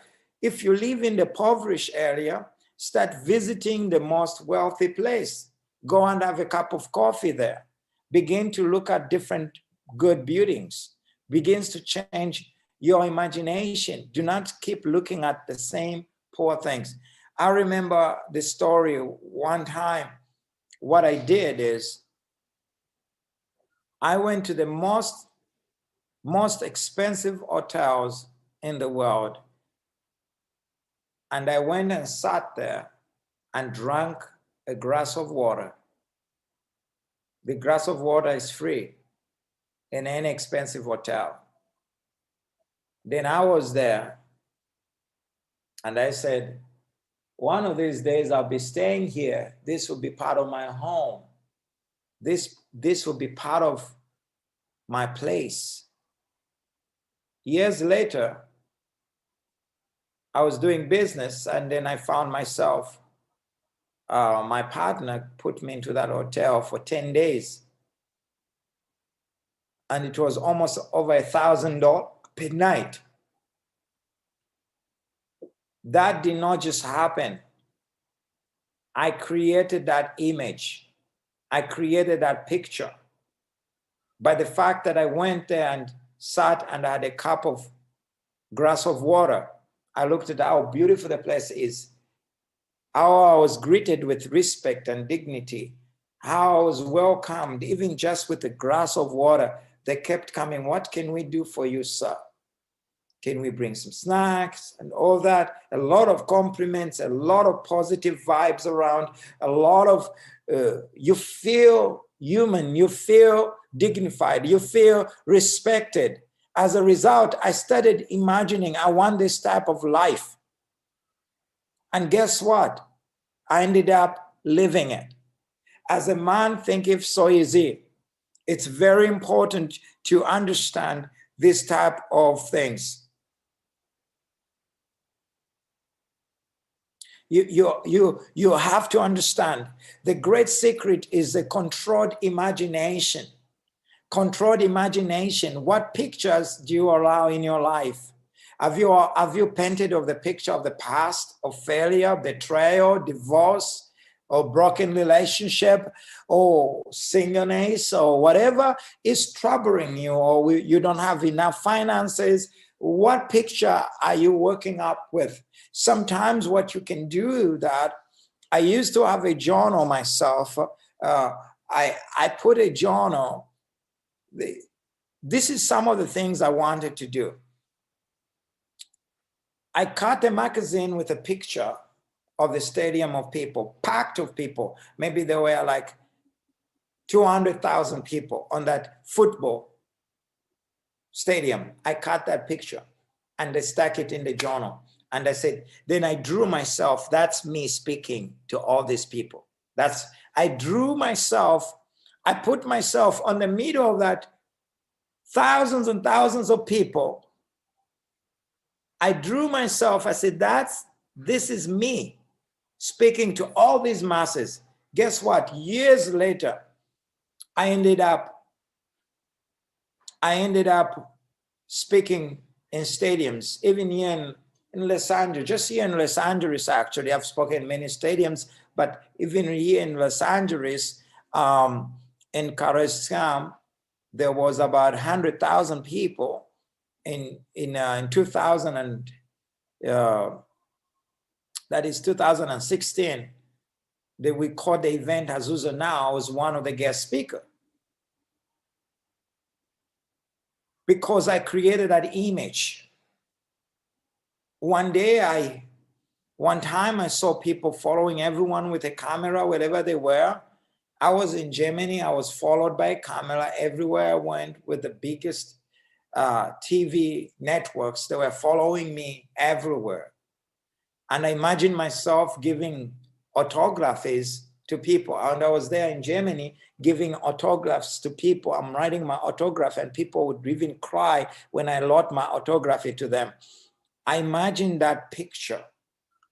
If you live in the impoverished area, start visiting the most wealthy place. Go and have a cup of coffee there. Begin to look at different good buildings. Begins to change your imagination. Do not keep looking at the same poor things. I remember the story one time. What I did is I went to the most expensive hotels in the world. And I went and sat there and drank a glass of water. The glass of water is free in any expensive hotel. Then I was there and I said, one of these days I'll be staying here. This will be part of my home. This will be part of my place. Years later, I was doing business and then I found myself, my partner put me into that hotel for 10 days. And it was almost over $1,000 per night. That did not just happen. I created that image. I created that picture. By the fact that I went there and sat and had a cup of glass of water, I looked at how beautiful the place is, how I was greeted with respect and dignity, how I was welcomed, even just with a glass of water. They kept coming, what can we do for you, sir? Can we bring some snacks and all that? A lot of compliments, a lot of positive vibes around, a lot of, you feel human, you feel dignified, you feel respected. As a result, I started imagining, I want this type of life. And guess what? I ended up living it. As a man thinketh, so is he. It's very important to understand this type of things. You have to understand the great secret is the controlled imagination. Controlled imagination. What pictures do you allow in your life? Have you painted of the picture of the past, of failure, betrayal, divorce, or broken relationship, or singleness, or whatever is troubling you, or you don't have enough finances? What picture are you working up with? Sometimes what you can do that, I used to have a journal myself. I put a journal. This is some of the things I wanted to do. I cut a magazine with a picture of the stadium of people, packed of people. Maybe there were like 200,000 people on that football stadium. I cut that picture and I stuck it in the journal. And I said, then I drew myself, that's me speaking to all these people. I drew myself, I put myself on the middle of that thousands and thousands of people. I drew myself, I said, this is me speaking to all these masses. Guess what? Years later, I ended up speaking in stadiums, even here in Los Angeles, just here in Los Angeles, actually. I've spoken in many stadiums, but even here in Los Angeles, in Gershom, there was about 100,000 people in 2000 and that is 2016. That we called the event Azusa Now. I was one of the guest speakers. Because I created that image. One time I saw people following everyone with a camera, wherever they were. I was in Germany, I was followed by a camera everywhere I went with the biggest TV networks. They were following me everywhere. And I imagined myself giving autographs to people. And I was there in Germany giving autographs to people. I'm writing my autograph and people would even cry when I wrote my autograph to them. I imagined that picture.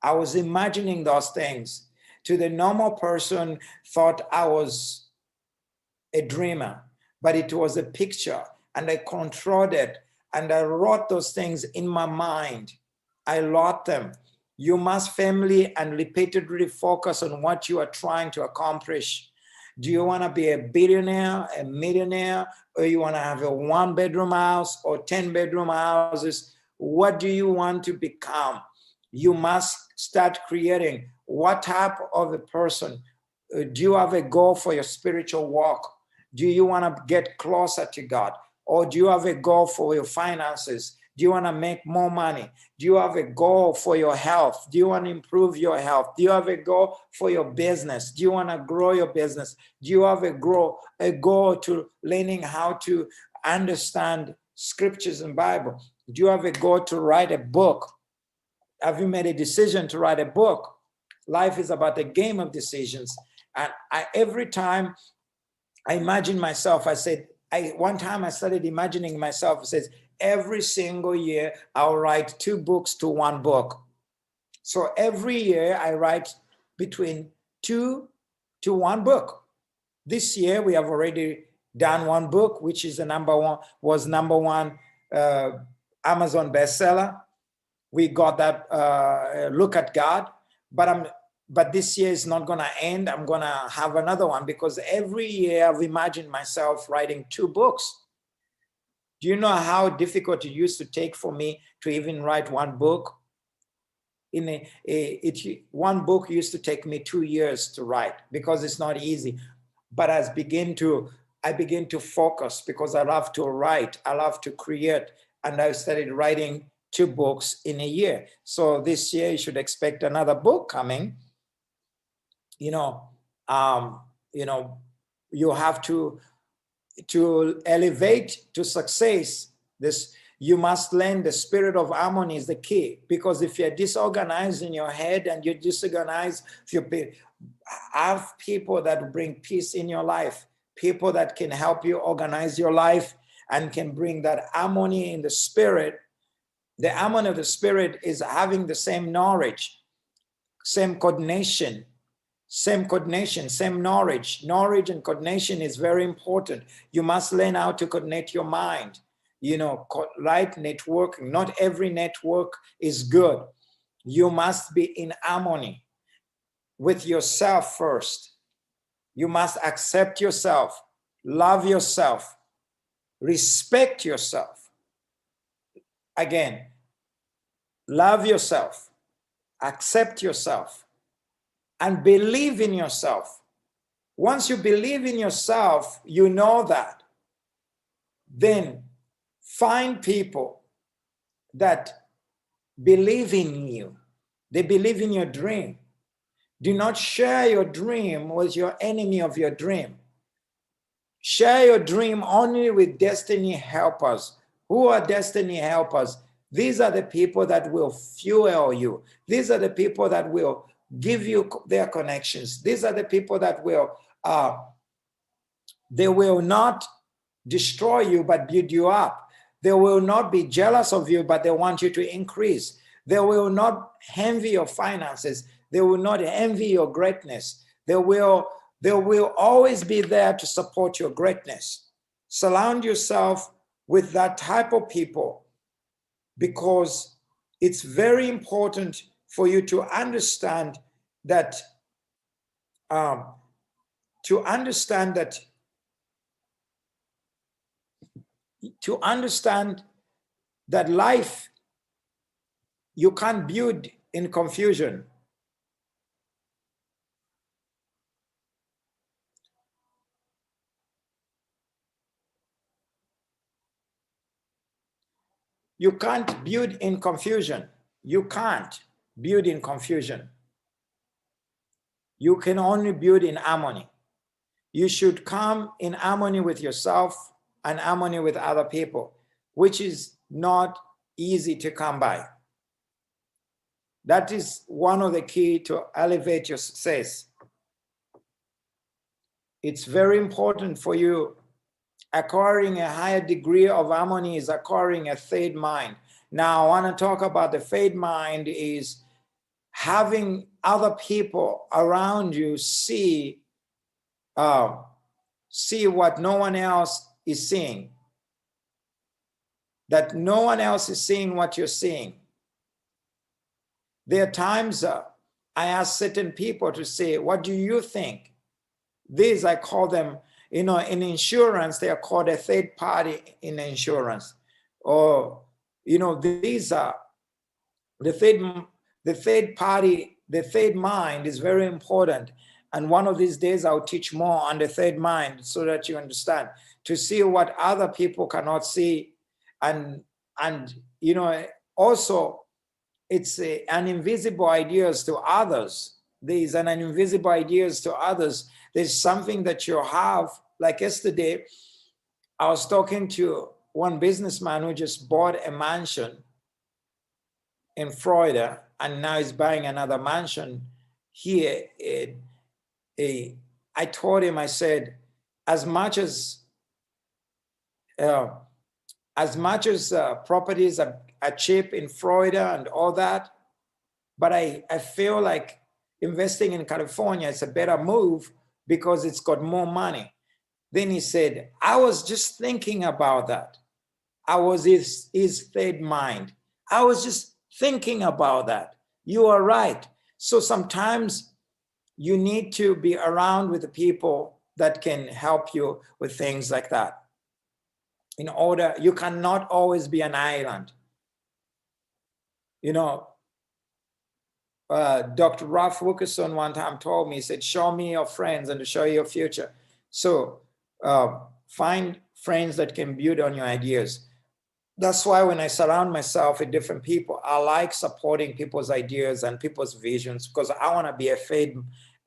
I was imagining those things. To the normal person, thought I was a dreamer, but it was a picture and I controlled it. And I wrote those things in my mind. I wrote them. You must firmly and repeatedly focus on what you are trying to accomplish. Do you want to be a billionaire, a millionaire, or you want to have a 1-bedroom house or 10-bedroom houses? What do you want to become? You must start creating. What type of a person? Do you have a goal for your spiritual walk? Do you want to get closer to God? Or do you have a goal for your finances? Do you want to make more money? Do you have a goal for your health? Do you want to improve your health? Do you have a goal for your business? Do you want to grow your business? Do you have a goal to learning how to understand scriptures and Bible? Do you have a goal to write a book? Have you made a decision to write a book? Life is about a game of decisions. And every time I imagine myself, one time I started imagining myself, it says, every single year I'll write 2 books to 1 book. So every year I write between 2 to 1 book. This year we have already done 1 book, which is number one Amazon bestseller. We got that Look at God, but this year is not going to end. I'm going to have another one because every year I've imagined myself writing 2 books. Do you know how difficult it used to take for me to even write 1 book? One book used to take me 2 years to write because it's not easy. But I begin to focus because I love to write, I love to create, and I started writing 2 books in a year. So this year you should expect another book coming. You have to elevate to success. You must learn the spirit of harmony is the key, because if you're disorganized in your head and you're disorganized, have people that bring peace in your life, people that can help you organize your life and can bring that harmony in the spirit. The harmony of the spirit is having the same knowledge, same coordination, same knowledge. Knowledge and coordination is very important. You must learn how to coordinate your mind. Right networking. Not every network is good. You must be in harmony with yourself first. You must accept yourself, love yourself, respect yourself. Again, love yourself, accept yourself, and believe in yourself. Once you believe in yourself, you know that. Then find people that believe in you. They believe in your dream. Do not share your dream with your enemy of your dream. Share your dream only with destiny helpers. Who are destiny helpers? These are the people that will fuel you. These are the people that will give you their connections. These are the people that they will not destroy you, but build you up. They will not be jealous of you, but they want you to increase. They will not envy your finances. They will not envy your greatness. They will always be there to support your greatness. Surround yourself with that type of people, because it's very important for you to understand that life you can't build in confusion. You can't build in confusion. You can't build in confusion. You can only build in harmony. You should come in harmony with yourself and harmony with other people, which is not easy to come by. That is one of the key to elevate your success. It's very important for you. Acquiring a higher degree of harmony is acquiring a third mind. Now, I want to talk about the third mind is having other people around you see what no one else is seeing. that no one else is seeing what you're seeing. There are times I ask certain people to say, what do you think? These, I call them, in insurance, they are called a third party in insurance. Or, these are the third party, the third mind is very important. And one of these days I'll teach more on the third mind so that you understand, to see what other people cannot see. And also it's an invisible ideas to others. There is an invisible ideas to others. There's something that you have. Like yesterday, I was talking to one businessman who just bought a mansion in Florida, and now he's buying another mansion here. I told him, I said, as much as properties are cheap in Florida and all that, but I feel like investing in California is a better move because it's got more money. Then he said, I was just thinking about that. I was his third mind. I was just thinking about that. You are right. So sometimes you need to be around with the people that can help you with things like that. You cannot always be an island. Dr. Ralph Wilkerson one time told me, he said, show me your friends and to show you your future. So find friends that can build on your ideas. That's why when I surround myself with different people, I like supporting people's ideas and people's visions, because I want to be a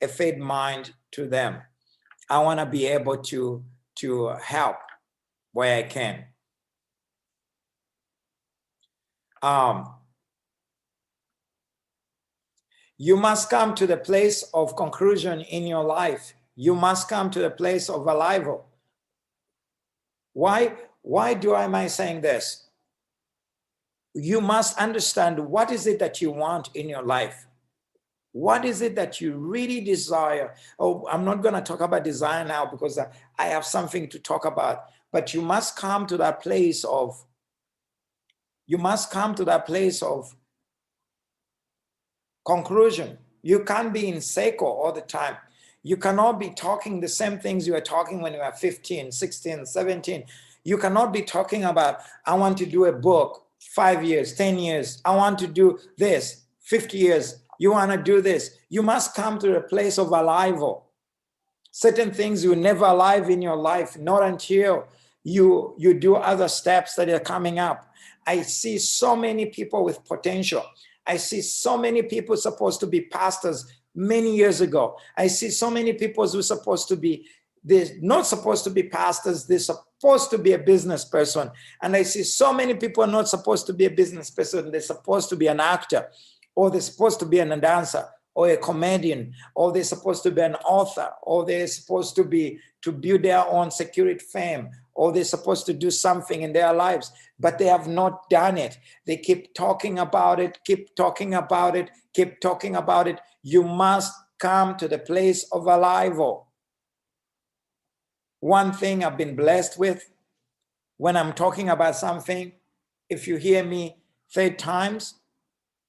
fed mind to them. I want to be able to help where I can. You must come to the place of conclusion in your life. You must come to the place of arrival. Why am I saying this? You must understand, what is it that you want in your life? What is it that you really desire? Oh, I'm not going to talk about desire now because I have something to talk about. But you must come to that place of, conclusion. You can't be in cycle all the time. You cannot be talking the same things you were talking when you were 15, 16, 17. You cannot be talking about, I want to do a book, 5 years, 10 years. I want to do this, 50 years. You want to do this. You must come to a place of arrival. Certain things you never alive in your life, not until you do other steps that are coming up. I see so many people with potential. I see so many people supposed to be pastors many years ago. I see so many people who are supposed to be, they're not supposed to be pastors, they're supposed to be a business person. And I see so many people not supposed to be a business person, they're supposed to be an actor, or they're supposed to be a dancer, or a comedian, or they're supposed to be an author, or they're supposed to build their own security firm, or they're supposed to do something in their lives, but they have not done it. They keep talking about it, keep talking about it, keep talking about it. You must come to the place of arrival. One thing I've been blessed with, when I'm talking about something, if you hear me 3 times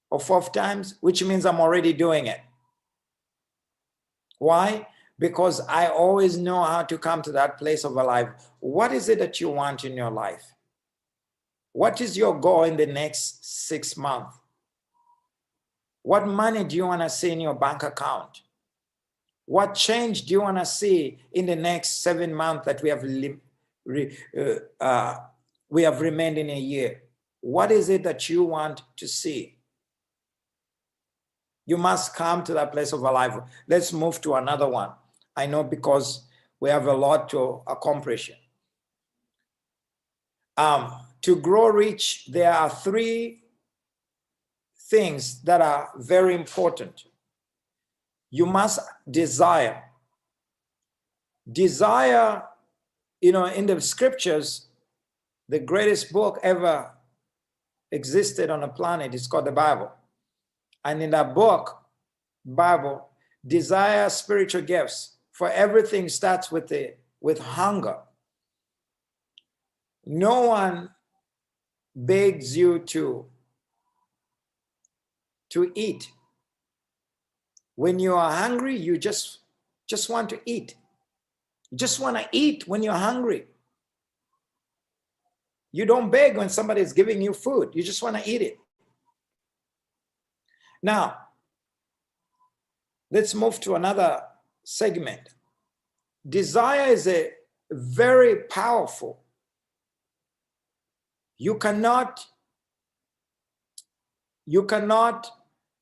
or 4 times, which means I'm already doing it. Why? Because I always know how to come to that place of life. What is it that you want in your life? What is your goal in the next 6 months? What money do you want to see in your bank account? What change do you want to see in the next 7 months that we have remained in a year? What is it that you want to see? You must come to that place of life. Let's move to another one. I know, because we have a lot to accomplish. To grow rich, there are 3 things that are very important. You must desire. Desire, in the scriptures, the greatest book ever existed on the planet is called the Bible. And in that book, Bible, desire spiritual gifts. For everything starts with hunger. No one begs you to eat. When you are hungry, you just want to eat. You just want to eat when you're hungry. You don't beg when somebody is giving you food. You just want to eat it. Now, let's move to another segment. Desire is a very powerful. You cannot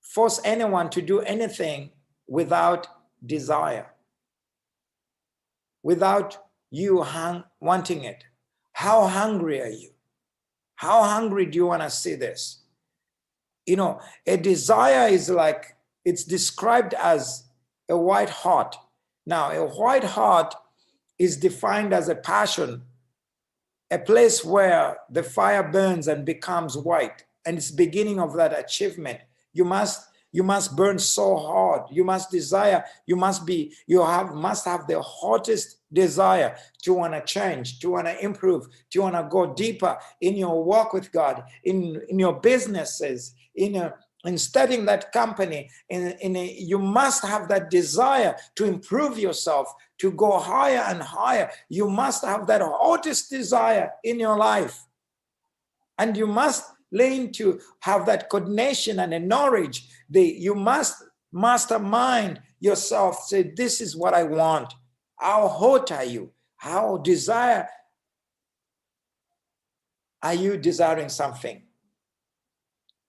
force anyone to do anything without desire, without you wanting it. How hungry are you? How hungry do you want to see this? You know, a desire is like, it's described as a white hot. Now, a white hot is defined as a passion, a place where the fire burns and becomes white, and it's beginning of that achievement. You must burn so hard. You must desire. Must have the hottest desire to want to change, to want to improve, to want to go deeper in your walk with God, in your businesses, in studying that company. You must have that desire to improve yourself, to go higher and higher. You must have that hottest desire in your life, and you must learn to have that coordination and a knowledge. You must mastermind yourself. Say, this is what I want. How hot are you? How are you desiring something?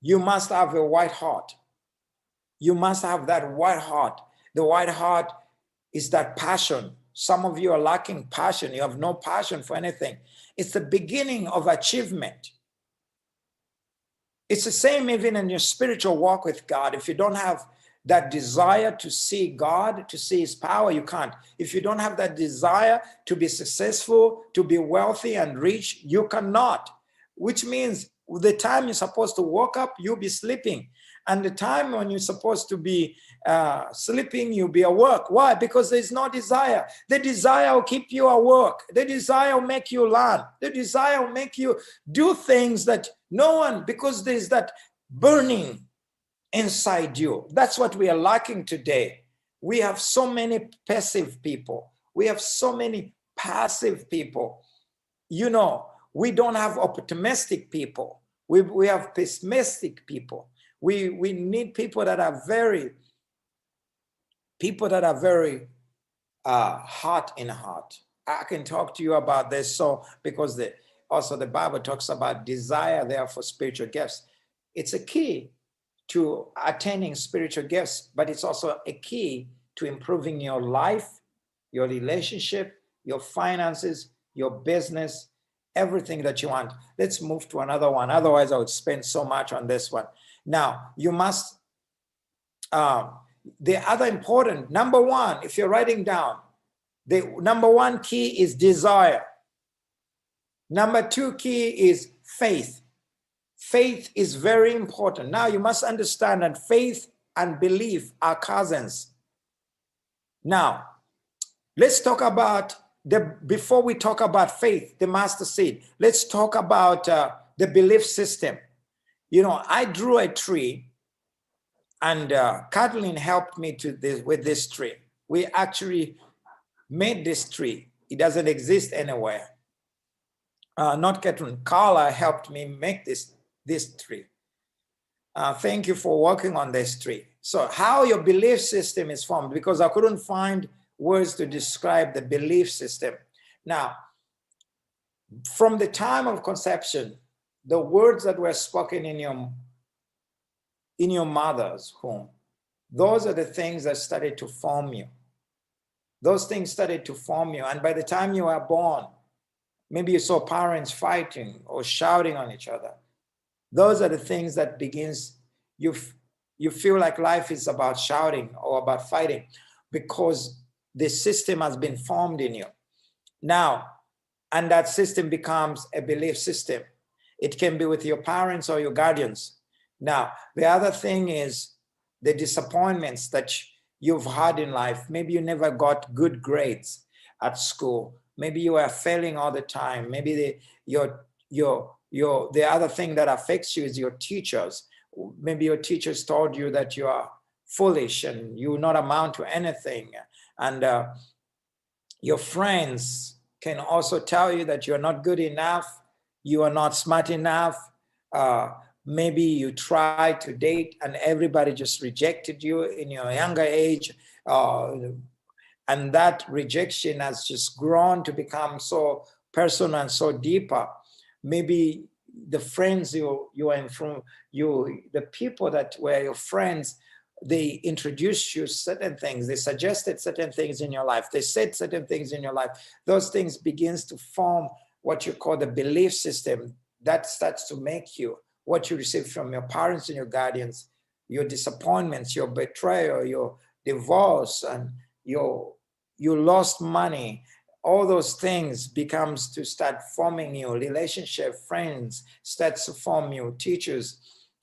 You must have a white heart. You must have that white heart. The white heart is that passion. Some of you are lacking passion. You have no passion for anything. It's the beginning of achievement. It's the same even in your spiritual walk with God. If you don't have that desire to see God, to see his power, you can't. If you don't have that desire to be successful, to be wealthy and rich, you cannot. Which means the time you're supposed to wake up, you'll be sleeping. And the time when you're supposed to be sleeping, you'll be at work. Why? Because there's no desire. The desire will keep you at work. The desire will make you learn. The desire will make you do things that no one, because there's that burning inside you. That's what we are lacking today. We have so many passive people. We have so many passive people. You know, we don't have optimistic people. We have pessimistic people. We need people that are very hot in heart. I can talk to you about this, so because also the Bible talks about desire there for spiritual gifts. It's a key to attaining spiritual gifts, but it's also a key to improving your life, your relationship, your finances, your business, everything that you want. Let's move to another one. Otherwise, I would spend so much on this one. Now, you must, the other important, number one, if you're writing down, the number one key is desire. Number two key is faith. Faith is very important. Now, you must understand that faith and belief are cousins. Now, let's talk about before we talk about faith, the master seed, let's talk about the belief system. You know, I drew a tree, and Kathleen helped me with this tree. We actually made this tree. It doesn't exist anywhere. Not Kathleen, Carla helped me make this tree. Thank you for working on this tree. So how your belief system is formed, because I couldn't find words to describe the belief system. Now, from the time of conception, the words that were spoken in your mother's womb, those are the things that started to form you. Those things started to form you. And by the time you were born, maybe you saw parents fighting or shouting on each other. Those are the things that begins, you feel like life is about shouting or about fighting, because the system has been formed in you. Now, and that system becomes a belief system. It can be with your parents or your guardians. Now, the other thing is the disappointments that you've had in life. Maybe you never got good grades at school. Maybe you are failing all the time. Maybe your The other thing that affects you is your teachers. Maybe your teachers told you that you are foolish and you not amount to anything. And your friends can also tell you that you're not good enough, you are not smart enough. Maybe you tried to date and everybody just rejected you in your younger age. And that rejection has just grown to become so personal and so deeper. Maybe the friends you are in from, the people that were your friends, they introduced you certain things, they suggested certain things in your life, they said certain things in your life. Those things begins to form what you call the belief system that starts to make you what you receive from your parents and your guardians, your disappointments, your betrayal, your divorce, and you lost money. All those things becomes to start forming you. Relationship, friends starts to form you. Teachers,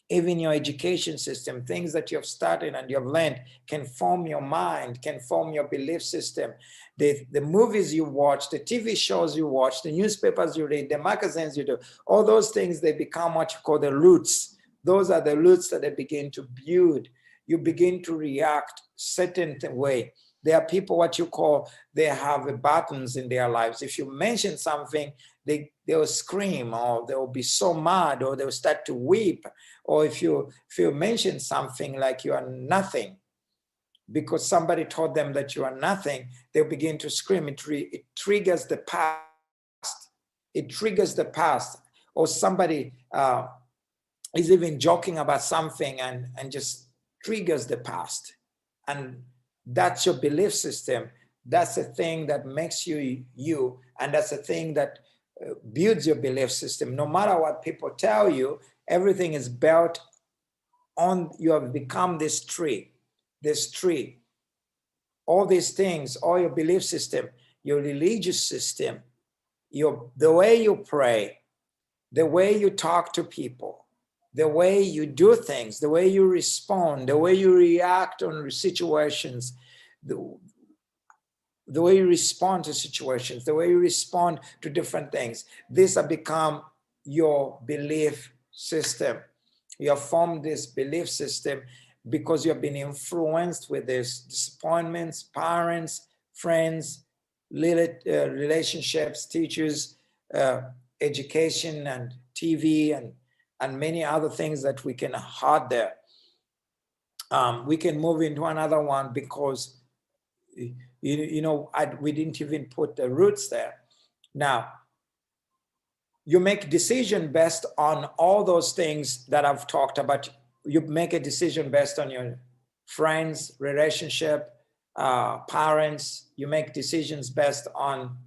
even your education system, things that you have started and you have learned can form your mind, can form your belief system. The movies you watch, the TV shows you watch, the newspapers you read, the magazines you do, all those things, they become what you call the roots. Those are the roots that they begin to build. You begin to react certain way. There are people, what you call, they have buttons in their lives. If you mention something, they'll scream, or they'll be so mad, or they'll start to weep. Or if you mention something like you are nothing, because somebody told them that you are nothing, they'll begin to scream. It triggers the past. It triggers the past. Or somebody is even joking about something and just triggers the past. And that's your belief system. That's the thing that makes you you, and that's the thing that builds your belief system. No matter what people tell you, everything is built on, you have become this tree. All these things, all your belief system, your religious system, the way you pray, the way you talk to people, the way you do things, the way you respond, the way you react on situations, the way you respond to situations, the way you respond to different things. These have become your belief system. You have formed this belief system because you have been influenced with this disappointments, parents, friends, relationships, teachers, education, and TV, and many other things that we can add there. We can move into another one because we didn't even put the roots there. Now, you make decision based on all those things that I've talked about. You make a decision based on your friends, relationship, parents. You make decisions based on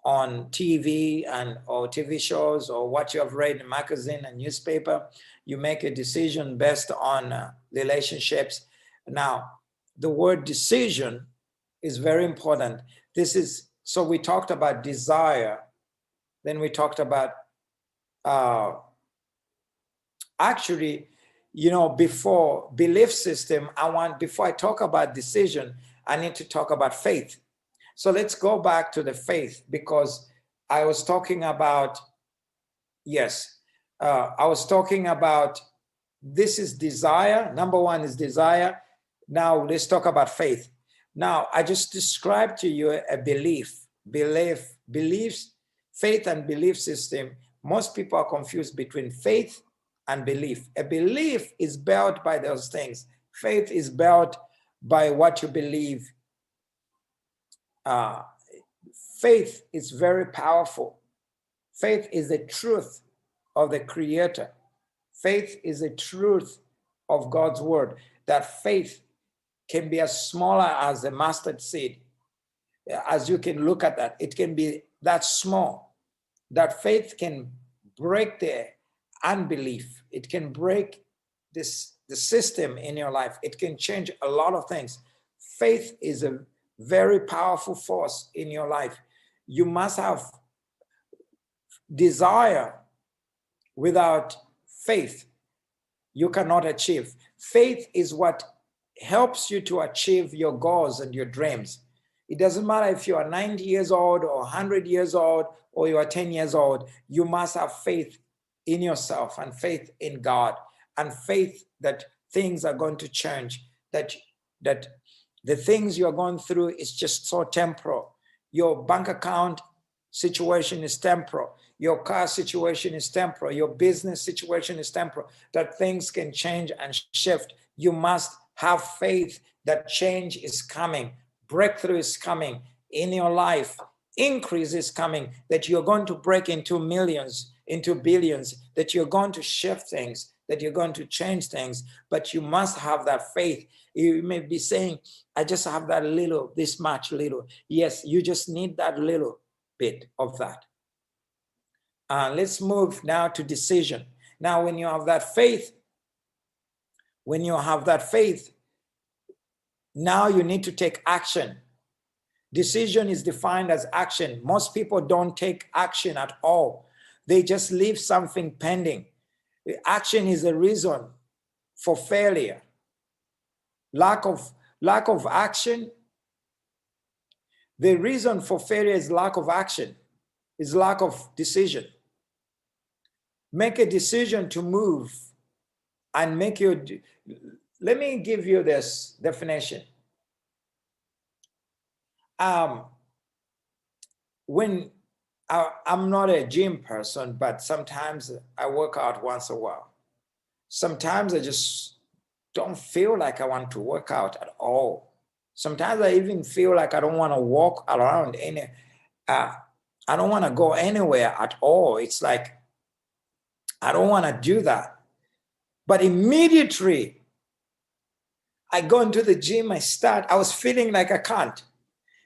TV or TV shows, or what you have read in magazine and newspaper. You make a decision based on relationships. Now, the word decision is very important. So we talked about desire. Then we talked about, before belief system, before I talk about decision, I need to talk about faith. So let's go back to the faith, because I was talking about, this is desire. Number one is desire. Now let's talk about faith. Now, I just described to you a beliefs, faith and belief system. Most people are confused between faith and belief. A belief is built by those things. Faith is built by what you believe. Faith is very powerful. Faith is the truth of the Creator. Faith is the truth of God's word. That faith can be as smaller as a mustard seed. As you can look at that, it can be that small. That faith can break the unbelief. It can break the system in your life. It can change a lot of things. Faith is a very powerful force in your life. You must have desire. Without faith, you cannot achieve. Faith is what helps you to achieve your goals and your dreams. It doesn't matter if you are 90 years old or 100 years old or you are 10 years old, you must have faith in yourself and faith in God and faith that things are going to change, that the things you're going through is just so temporal. Your bank account situation is temporal. Your car situation is temporal. Your business situation is temporal, that things can change and shift. You must have faith that change is coming, breakthrough is coming in your life, increase is coming, that you're going to break into millions, into billions, that you're going to shift things, that you're going to change things, but you must have that faith. You may be saying, I just have that little, this much little. Yes, you just need that little bit of that. Let's move now to decision. Now, when you have that faith, now you need to take action. Decision is defined as action. Most people don't take action at all. They just leave something pending. Action is a reason for failure. Lack of action. The reason for failure is lack of action, is lack of decision. Make a decision to move and make your, let me give you this definition. When I'm not a gym person, but sometimes I work out once a while. Sometimes I just don't feel like I want to work out at all. Sometimes I even feel like I don't want to walk around I don't want to go anywhere at all. It's like, I don't want to do that. But immediately I go into the gym, I was feeling like I can't.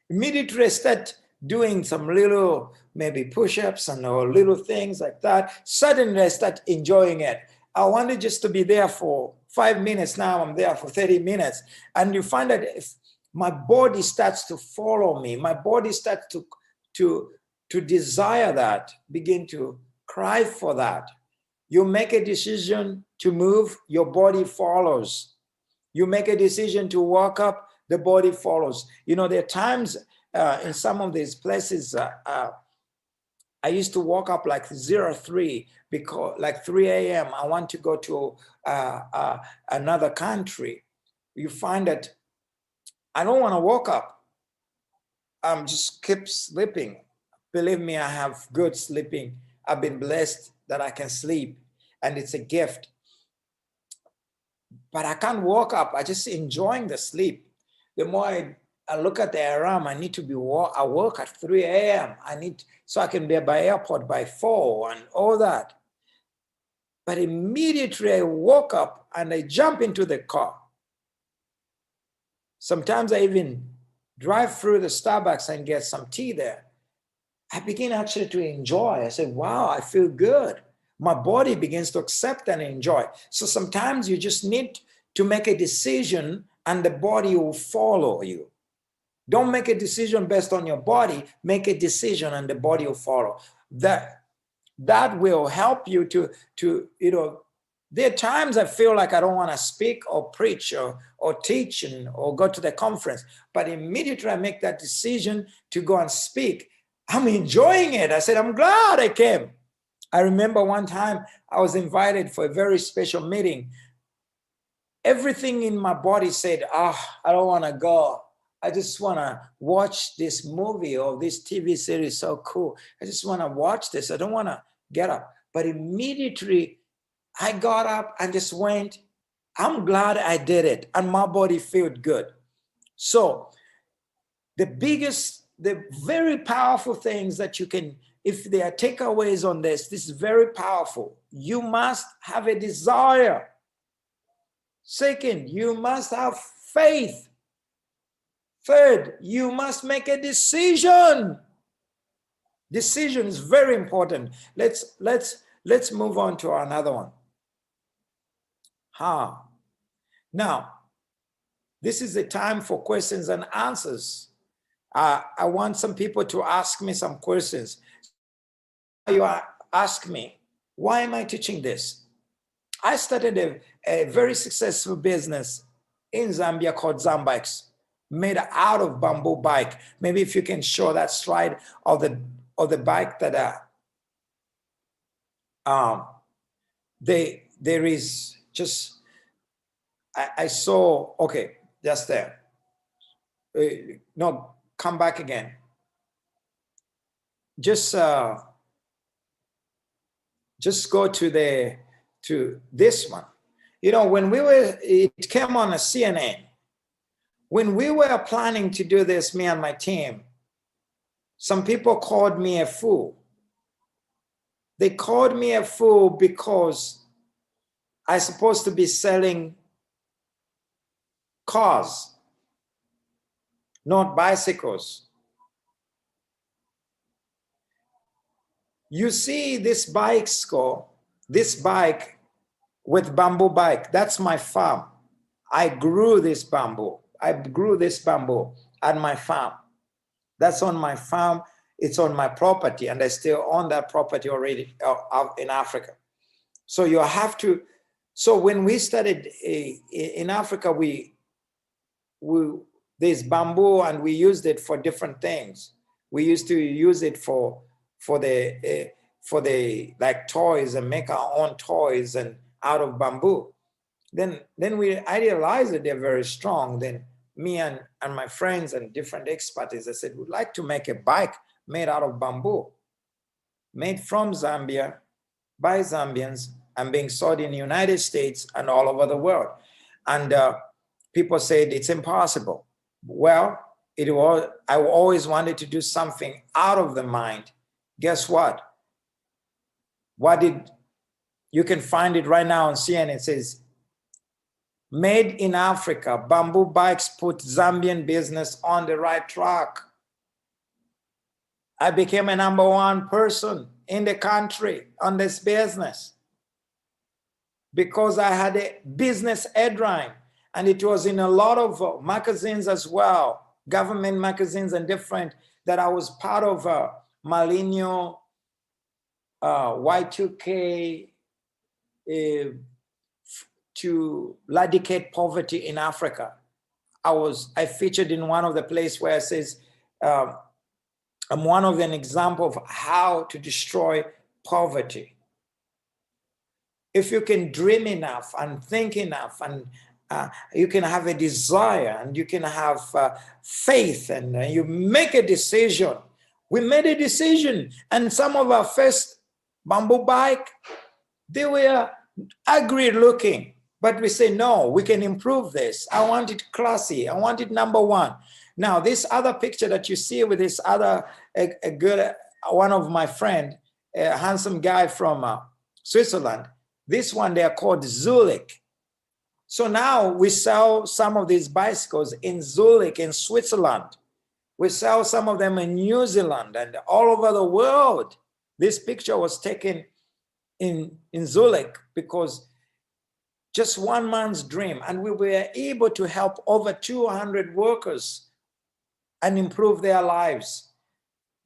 Immediately I start doing some little, maybe push-ups and or little things like that. Suddenly I start enjoying it. I wanted just to be there for 5 minutes. Now I'm there for 30 minutes. And you find that if my body starts to follow me, my body starts to desire that, begin to cry for that. You make a decision to move, your body follows. You make a decision to walk up, the body follows. You know, there are times in some of these places, I used to walk up like 03 because like 3 a.m. I want to go to another country. You find that I don't want to walk up. I'm just keep sleeping. Believe me, I have good sleeping. I've been blessed that I can sleep, and it's a gift. But I can't walk up. I just enjoying the sleep. The more I look at the alarm, I need to be I work at 3 a.m. So I can be by airport by 4 and all that. But immediately I woke up and I jump into the car. Sometimes I even drive through the Starbucks and get some tea there. I begin actually to enjoy. I say, wow, I feel good. My body begins to accept and enjoy. So sometimes you just need to make a decision and the body will follow you. Don't make a decision based on your body. Make a decision and the body will follow. That will help you to there are times I feel like I don't want to speak or preach or teach or go to the conference, but immediately I make that decision to go and speak. I'm enjoying it. I said, I'm glad I came. I remember one time I was invited for a very special meeting. Everything in my body said, I don't want to go. I just want to watch this movie or this TV series, so cool. I just want to watch this. I don't want to get up. But immediately I got up and just went. I'm glad I did it. And my body felt good. So the very powerful things that you can, if there are takeaways on this is very powerful. You must have a desire. Second, you must have faith. Third, you must make a decision. Decision is very important. Let's move on to another one. Now, this is the time for questions and answers. I want some people to ask me some questions. You ask me, why am I teaching this? I started a very successful business in Zambia called Zambikes, made out of bamboo bike. Maybe if you can show that slide of the bike that there is just, I saw, okay, just there. No, come back again. Just go to this one. You know, when it came on a CNN, when we were planning to do this, me and my team, some people called me a fool. They called me a fool because I'm supposed to be selling cars, not bicycles. You see this bike score, this bike with bamboo bike, that's my farm. I grew this bamboo. I grew this bamboo at my farm. That's on my farm. It's on my property, and I still own that property already out in Africa. So you have to, so when we started in Africa, there's bamboo and we used it for different things. We used to use it for the like toys and make our own toys and out of bamboo. Then I realized that they're very strong. Then me and my friends and different experts, I said, we'd like to make a bike made out of bamboo, made from Zambia by Zambians and being sold in the United States and all over the world. And people said it's impossible. Well, I always wanted to do something out of the mind. Guess what? You can find it right now on CNN. It says, made in Africa, bamboo bikes put Zambian business on the right track. I became a #1 person in the country on this business because I had a business headline, and it was in a lot of magazines as well, government magazines and different, that I was part of Malinho, Y2K, to eradicate poverty in Africa. I featured in one of the places where it says, I'm one of an example of how to destroy poverty. If you can dream enough and think enough, and you can have a desire, and you can have faith, and you make a decision. We made a decision, and some of our first bamboo bike, they were ugly looking, but we say, no, we can improve this. I want it classy. I want it #1. Now, this other picture that you see with this other, one of my friend, a handsome guy from Switzerland, this one, they are called Zulik. So now we sell some of these bicycles in Zulik in Switzerland. We sell some of them in New Zealand and all over the world. This picture was taken in Zulik because just one man's dream, and we were able to help over 200 workers and improve their lives.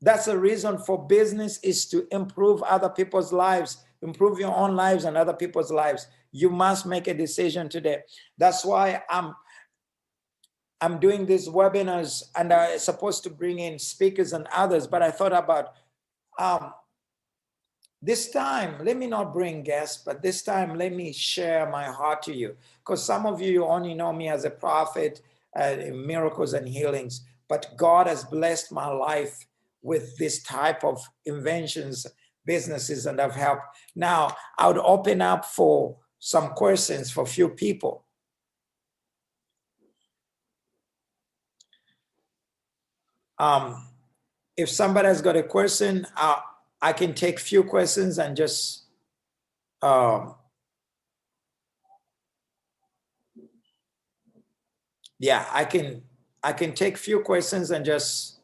That's the reason for business, is to improve other people's lives, improve your own lives and other people's lives. You must make a decision today. That's why I'm doing these webinars, and I'm supposed to bring in speakers and others, but I thought about this time, let me not bring guests, but this time, let me share my heart to you. Because some of you only know me as a prophet, miracles and healings, but God has blessed my life with this type of inventions, businesses, and I've helped. Now, I would open up for some questions for a few people. If somebody has got a question, I can take few questions and just yeah, I can take few questions and just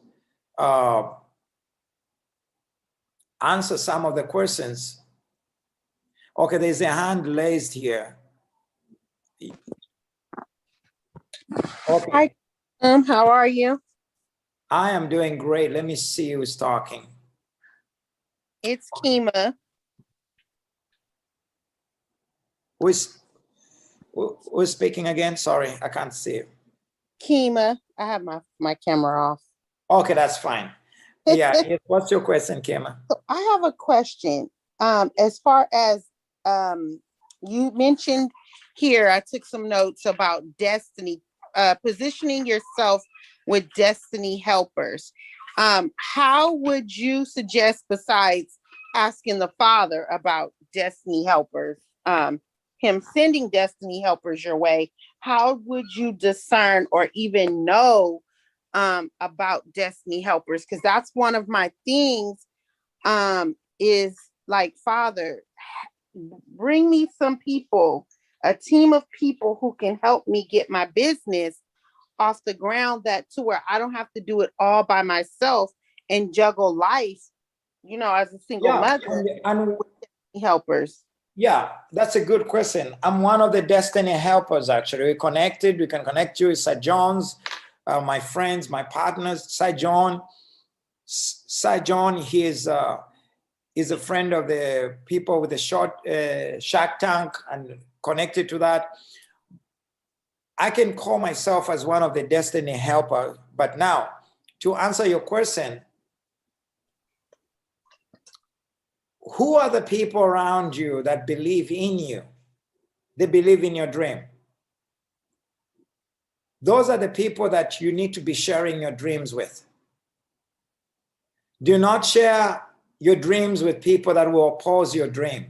answer some of the questions. Okay, there's a hand raised here. Okay. Hi, how are you? I am doing great. Let me see who's talking. It's Kima. Who's speaking again? Sorry, I can't see it. Kima. I have my camera off. Okay, that's fine. Yeah, what's your question, Kima? So I have a question. As far as you mentioned here, I took some notes about destiny, positioning yourself with destiny helpers. How would you suggest, besides asking the Father about destiny helpers, him sending destiny helpers your way, how would you discern or even know about destiny helpers? Because that's one of my things, is like, Father, bring me some people, a team of people who can help me get my business off the ground, that to where I don't have to do it all by myself and juggle life, as a single Yeah, mother. and Helpers. yeah, that's a good question. I'm one of the destiny helpers, actually. We're connected. We can connect you with Sir John's, my friends, my partners. Sir John, he is a friend of the people with the short Shark Tank and connected to that. I can call myself as one of the destiny helpers. But now, to answer your question, who are the people around you that believe in you? They believe in your dream. Those are the people that you need to be sharing your dreams with. Do not share your dreams with people that will oppose your dream.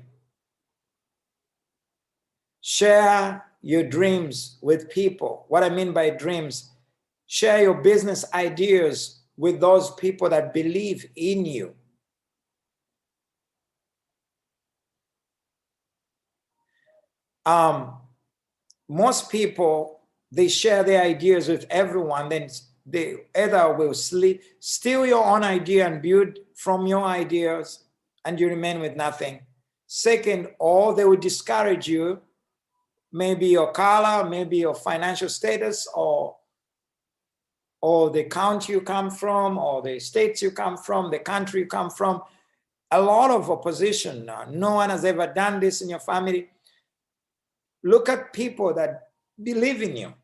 Share your dreams with people. What I mean by dreams, share your business ideas with those people that believe in you. Most people, they share their ideas with everyone, then they either will steal your own idea and build from your ideas, and you remain with nothing. Second, or they will discourage you, maybe your color, maybe your financial status, or the county you come from, or the states you come from, the country you come from. A lot of opposition. No one has ever done this in your family. Look at people that believe in you.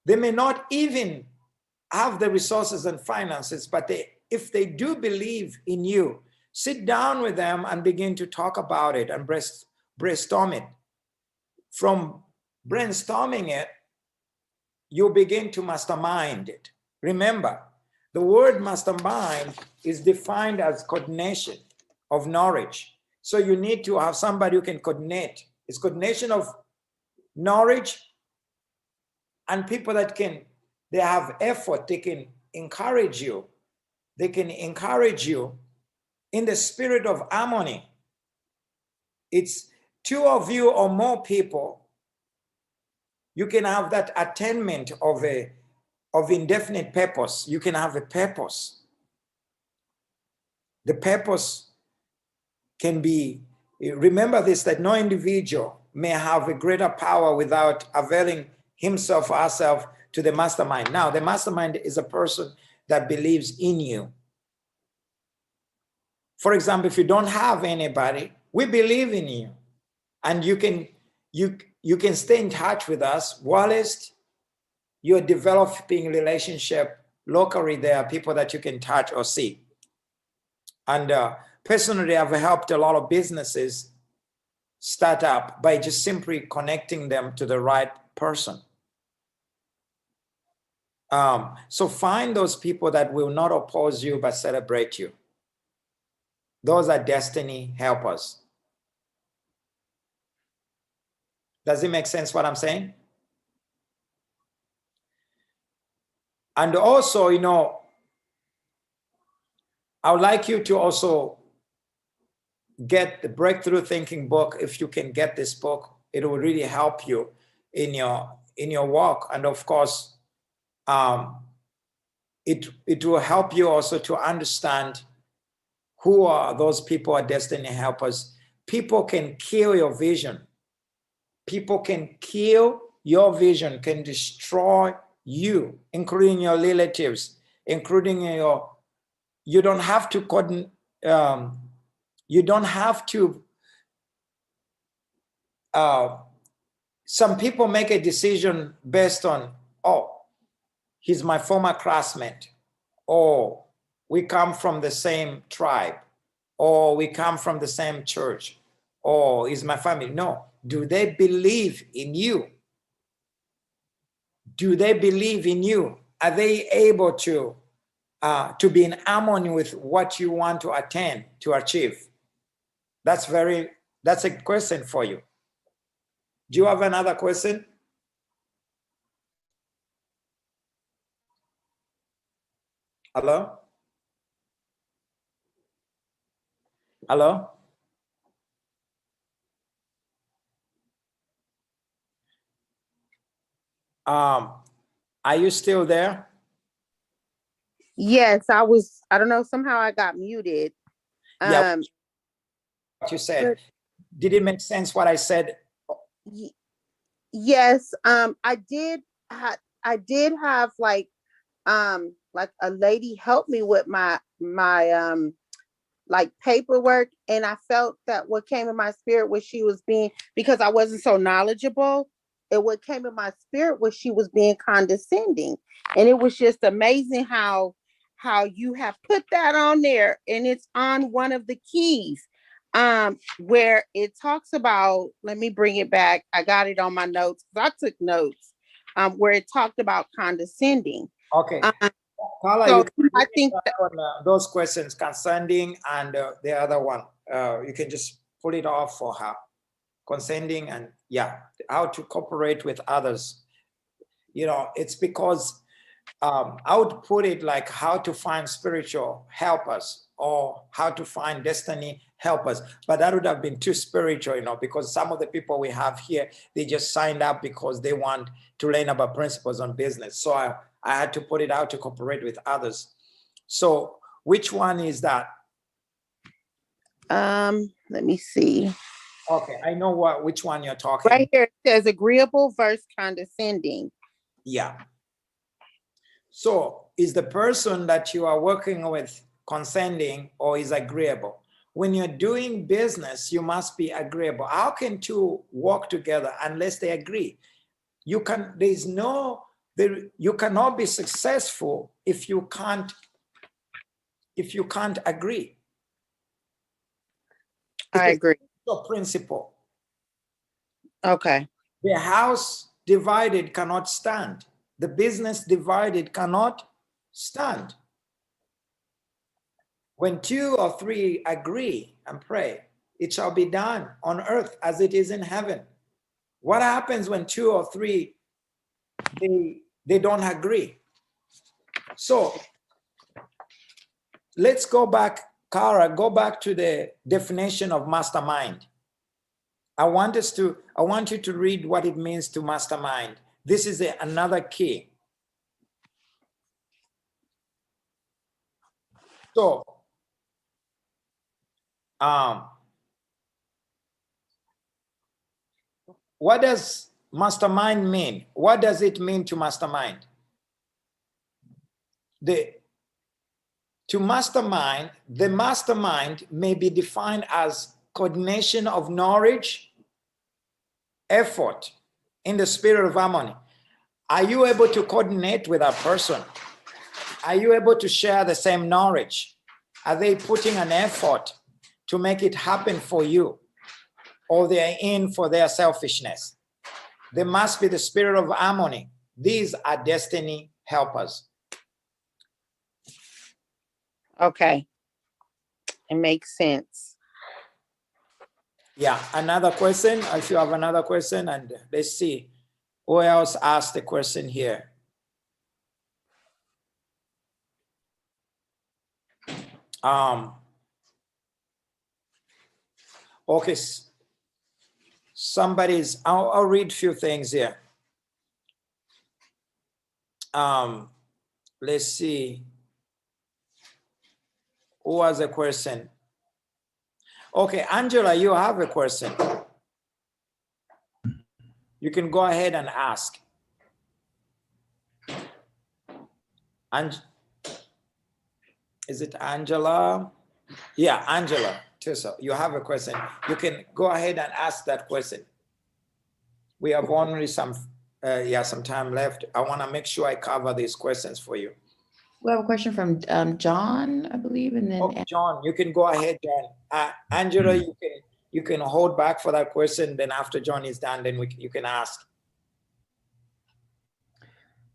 They may not even have the resources and finances, but if they do believe in you, sit down with them and begin to talk about it and brainstorm it. From brainstorming it, you begin to mastermind it. Remember, the word mastermind is defined as coordination of knowledge. So you need to have somebody who can coordinate. It's coordination of knowledge and people that they have effort, they can encourage you. They can encourage you in the spirit of harmony. It's two of you or more people. You can have that attainment of indefinite purpose. You can have a purpose. The purpose can be, remember this, that no individual may have a greater power without availing himself or herself to the mastermind. Now, the mastermind is a person that believes in you. For example, if you don't have anybody, we believe in you. And you can stay in touch with us whilst you're developing relationship locally. There are people that you can touch or see. And personally, I've helped a lot of businesses start up by just simply connecting them to the right person. So find those people that will not oppose you but celebrate you. Those are destiny helpers. Does it make sense what I'm saying? And also, I would like you to also get the Breakthrough Thinking book. If you can get this book, it will really help you in your work. And of course, it will help you also to understand who are those people are destiny helpers. People can kill your vision. People can kill your vision, can destroy you, including your relatives, including you don't have to some people make a decision based on, oh, he's my former classmate, or we come from the same tribe, or we come from the same church, or is my family. No, do they believe in you? Do they believe in you? Are they able to be in harmony with what you want to attain, to achieve? That's a question for you. Do you have another question? Hello? Hello? Are you still there? Yes, I don't know, somehow I got muted. Yeah. What you said. Did it make sense what I said? Yes, I did have like a lady help me with my like paperwork, and I felt that what came in my spirit was she was being, because I wasn't so knowledgeable, and what came in my spirit was she was being condescending. And it was just amazing how you have put that on there, and it's on one of the keys where it talks about, let me bring it back, I got it on my notes because I took notes, where it talked about condescending. Okay. Carla, So you I think that, on those questions concerning and the other one, you can just pull it off for her. Consenting and how to cooperate with others. You know, it's because I would put it like how to find spiritual helpers or how to find destiny helpers, but that would have been too spiritual, you know, because some of the people we have here, they just signed up because they want to learn about principles on business. So I had to put it out to cooperate with others. So which one is that? let me see. Okay, I know which one you're talking. Right here it says agreeable versus condescending. Yeah. So is the person that you are working with consenting or is agreeable? When you're doing business, you must be agreeable. How can two work together unless they agree? You cannot be successful if you can't agree. I agree. It's a principle. Okay. The house divided cannot stand. The business divided cannot stand. When 2 or 3 agree and pray, it shall be done on earth as it is in heaven. What happens when 2 or 3, they don't agree? So let's go back, Kara, go back to the definition of mastermind. I want you to read what it means to mastermind. This is another key. So, what does mastermind mean? What does it mean to mastermind? To mastermind, the mastermind may be defined as coordination of knowledge, effort in the spirit of harmony. Are you able to coordinate with a person? Are you able to share the same knowledge? Are they putting an effort to make it happen for you? Or they're in for their selfishness? There must be the spirit of harmony. These are destiny helpers. Okay. It makes sense. Yeah, another question. If you have another question, and let's see who else asked the question here. Okay, I'll read a few things here. Let's see. Who has a question? Okay, Angela, you have a question. You can go ahead and ask. Is it Angela? Yeah, Angela. Tessa, you have a question. You can go ahead and ask that question. We have only some time left. I want to make sure I cover these questions for you. We have a question from John, I believe, and then John, you can go ahead, John. Angela, you can hold back for that question. Then after John is done, then you can ask.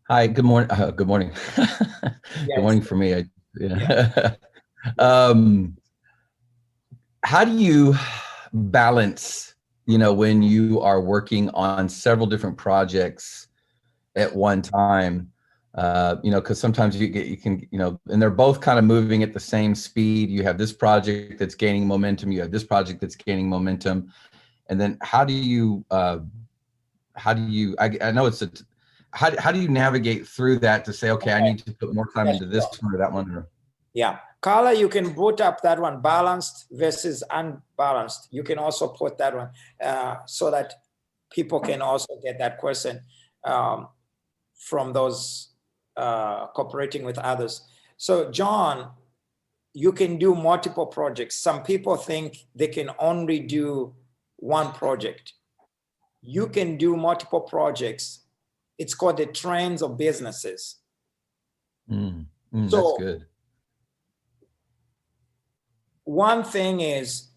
Hi, good morning. Good morning. Yes. Good morning for me. How do you balance, when you are working on several different projects at one time? Because sometimes you can, and they're both kind of moving at the same speed. You have this project that's gaining momentum. You have this project that's gaining momentum. And then how do you, I know how do you navigate through that to say, okay, I need to put more time into this one or that one? Or... Yeah. Carla, you can put up that one, balanced versus unbalanced. You can also put that one so that people can also get that question from those cooperating with others. So John, you can do multiple projects. Some people think they can only do one project. You can do multiple projects. It's called the trends of businesses. So that's good. One thing is,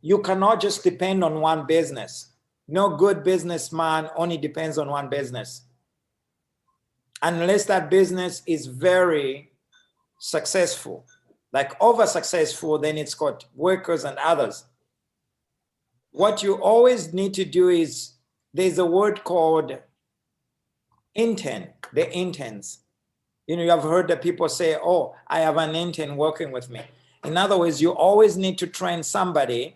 you cannot just depend on one business. No good businessman only depends on one business. Unless that business is very successful, like over successful, then it's got workers and others. What you always need to do is, there's a word called intern, the interns. You have heard that people say, oh, I have an intern working with me. In other words, you always need to train somebody.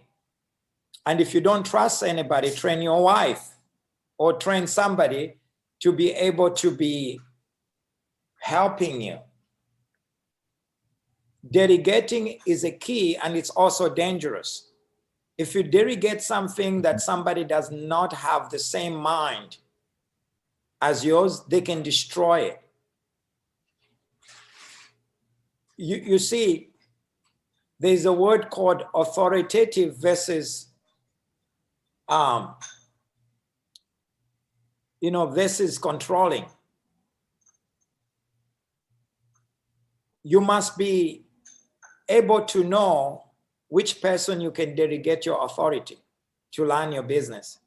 And if you don't trust anybody, train your wife or train somebody to be able to be helping you. Delegating is a key, and it's also dangerous. If you delegate something that somebody does not have the same mind as yours, they can destroy it. You see, there's a word called authoritative versus versus controlling. You must be able to know which person you can delegate your authority to learn your business.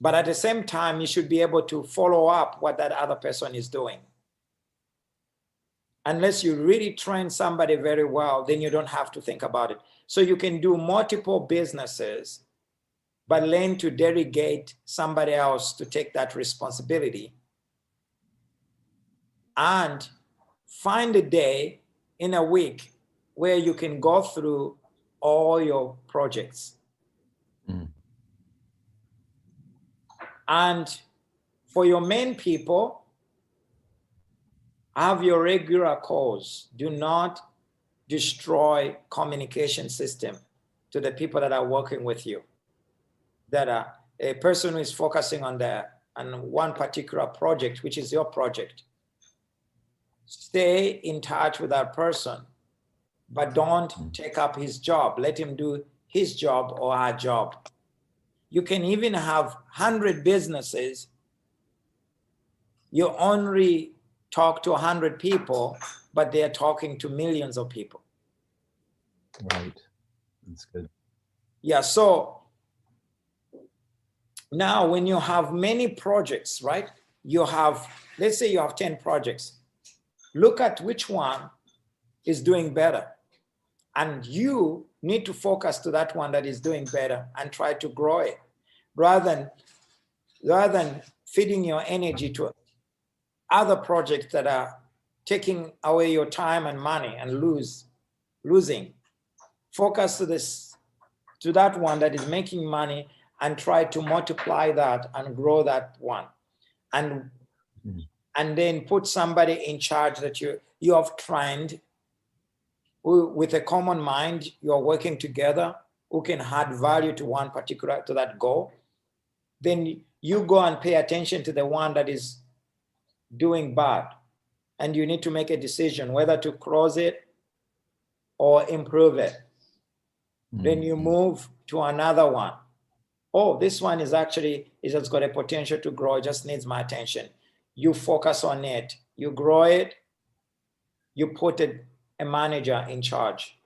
But at the same time, you should be able to follow up what that other person is doing. Unless you really train somebody very well, then you don't have to think about it. So you can do multiple businesses, but learn to delegate somebody else to take that responsibility. And find a day in a week where you can go through all your projects. And for your main people, have your regular calls. Do not destroy communication system to the people that are working with you. That are a person who is focusing on one particular project, which is your project. Stay in touch with that person, but don't take up his job. Let him do his job or her job. You can even have 100 businesses. You only talk to 100 people, but they're talking to millions of people. Right. That's good. Yeah. So now when you have many projects, right? Let's say you have 10 projects. Look at which one is doing better. And you need to focus to that one that is doing better and try to grow it rather than feeding your energy to other projects that are taking away your time and money and losing. Focus to that one that is making money and try to multiply that and grow that one. And then put somebody in charge that you have trained with a common mind. You're working together, who can add value to that goal. Then you go and pay attention to the one that is doing bad, and you need to make a decision whether to close it or improve it. Then you move to another one. Oh, this one has got a potential to grow. It just needs my attention. You focus on it. You grow it. You put a manager in charge.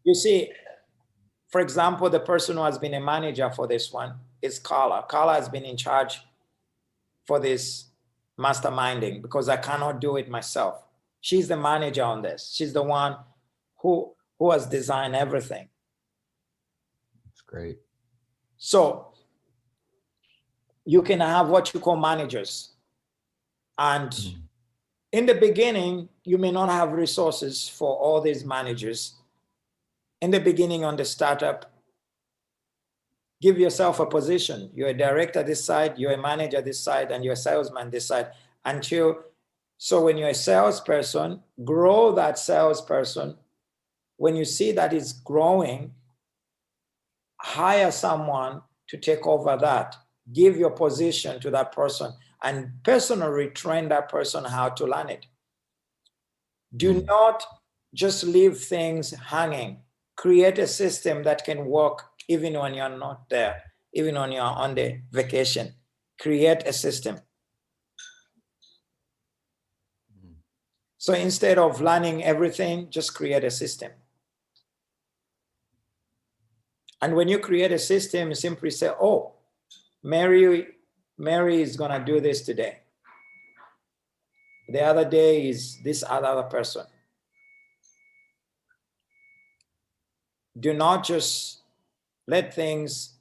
You see, for example, the person who has been a manager for this one is Carla. Carla has been in charge for this masterminding because I cannot do it myself. She's the manager on this. She's the one who has designed everything. That's great. So you can have what you call managers. And in the beginning, you may not have resources for all these managers. In the beginning on the startup, give yourself a position. You're a director this side, you're a manager this side, and you're a salesman this side. So when you're a salesperson, grow that salesperson. When you see that it's growing, hire someone to take over that. Give your position to that person and personally train that person how to learn it. Do not just leave things hanging. Create a system that can work even when you're not there, even when you're on the vacation. Create a system. So instead of learning everything, just create a system. And when you create a system, you simply say, oh, Mary is going to do this today. The other day is this other person. Do not just let things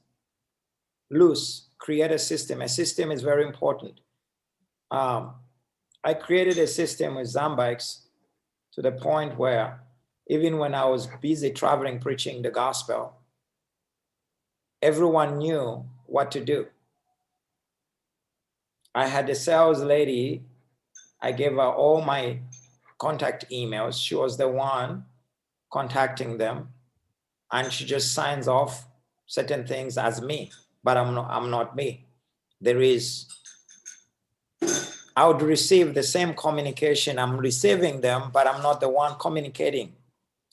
loose. Create a system. A system is very important. I created a system with Zambikes to the point where even when I was busy traveling, preaching the gospel, everyone knew what to do. I had a sales lady. I gave her all my contact emails. She was the one contacting them. And she just signs off certain things as me, but I'm not me. I would receive the same communication. I'm receiving them, but I'm not the one communicating.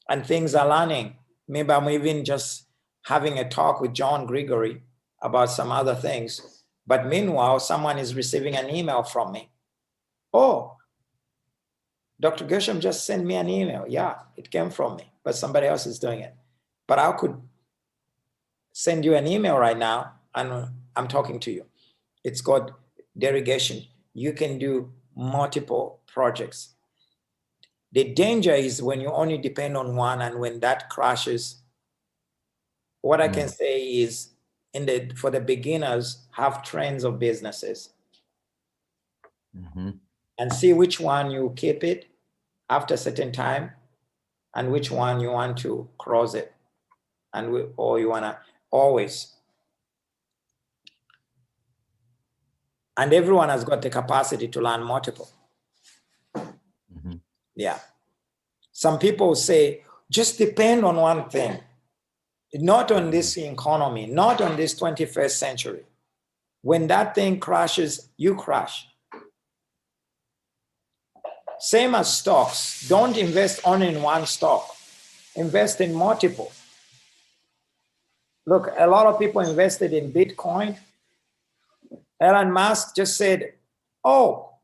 And things are learning. Maybe I'm even just having a talk with John Gregory about some other things. But meanwhile, someone is receiving an email from me. Oh, Dr. Gershom just sent me an email. Yeah, it came from me, but somebody else is doing it. But I could send you an email right now and I'm talking to you. It's called delegation. You can do multiple projects. The danger is when you only depend on one, and when that crashes, what I can say is for the beginners, have trends of businesses and see which one you keep it after a certain time and which one you want to cross it. Or you want to always. And everyone has got the capacity to learn multiple. Yeah. Some people say, just depend on one thing. Not on this economy, not on this 21st century. When that thing crashes, you crash. Same as stocks. Don't invest only in one stock. Invest in multiple. Look, a lot of people invested in Bitcoin. Elon Musk just said, oh,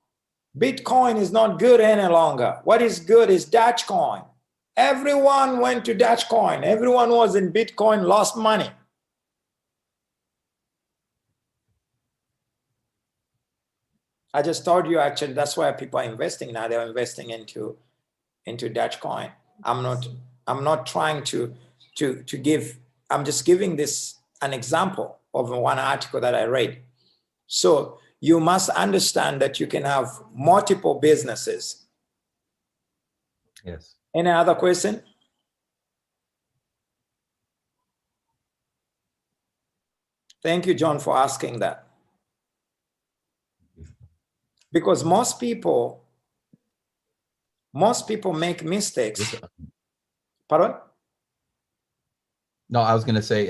Bitcoin is not good any longer. What is good is Dogecoin. Everyone went to Dogecoin. Everyone who was in Bitcoin lost money. I just told you, actually, that's why people are investing now. They're investing into Dogecoin. I'm not trying to give, I'm just giving this an example of one article that I read. So you must understand that you can have multiple businesses. Yes. Any other question? Thank you, John, for asking that. Because most people make mistakes. Pardon? No, I was going to say,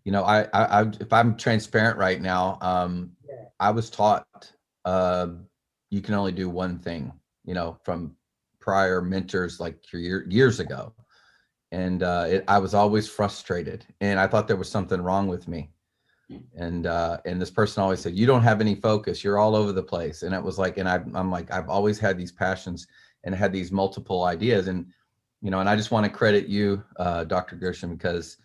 you know, if I'm transparent right now, I was taught you can only do one thing, you know, from prior mentors like years ago. And I was always frustrated, and I thought there was something wrong with me. And this person always said, you don't have any focus. You're all over the place. And it was like, and I'm like, I've always had these passions and had these multiple ideas. And you know, and I just want to credit you, Dr. Gershom, because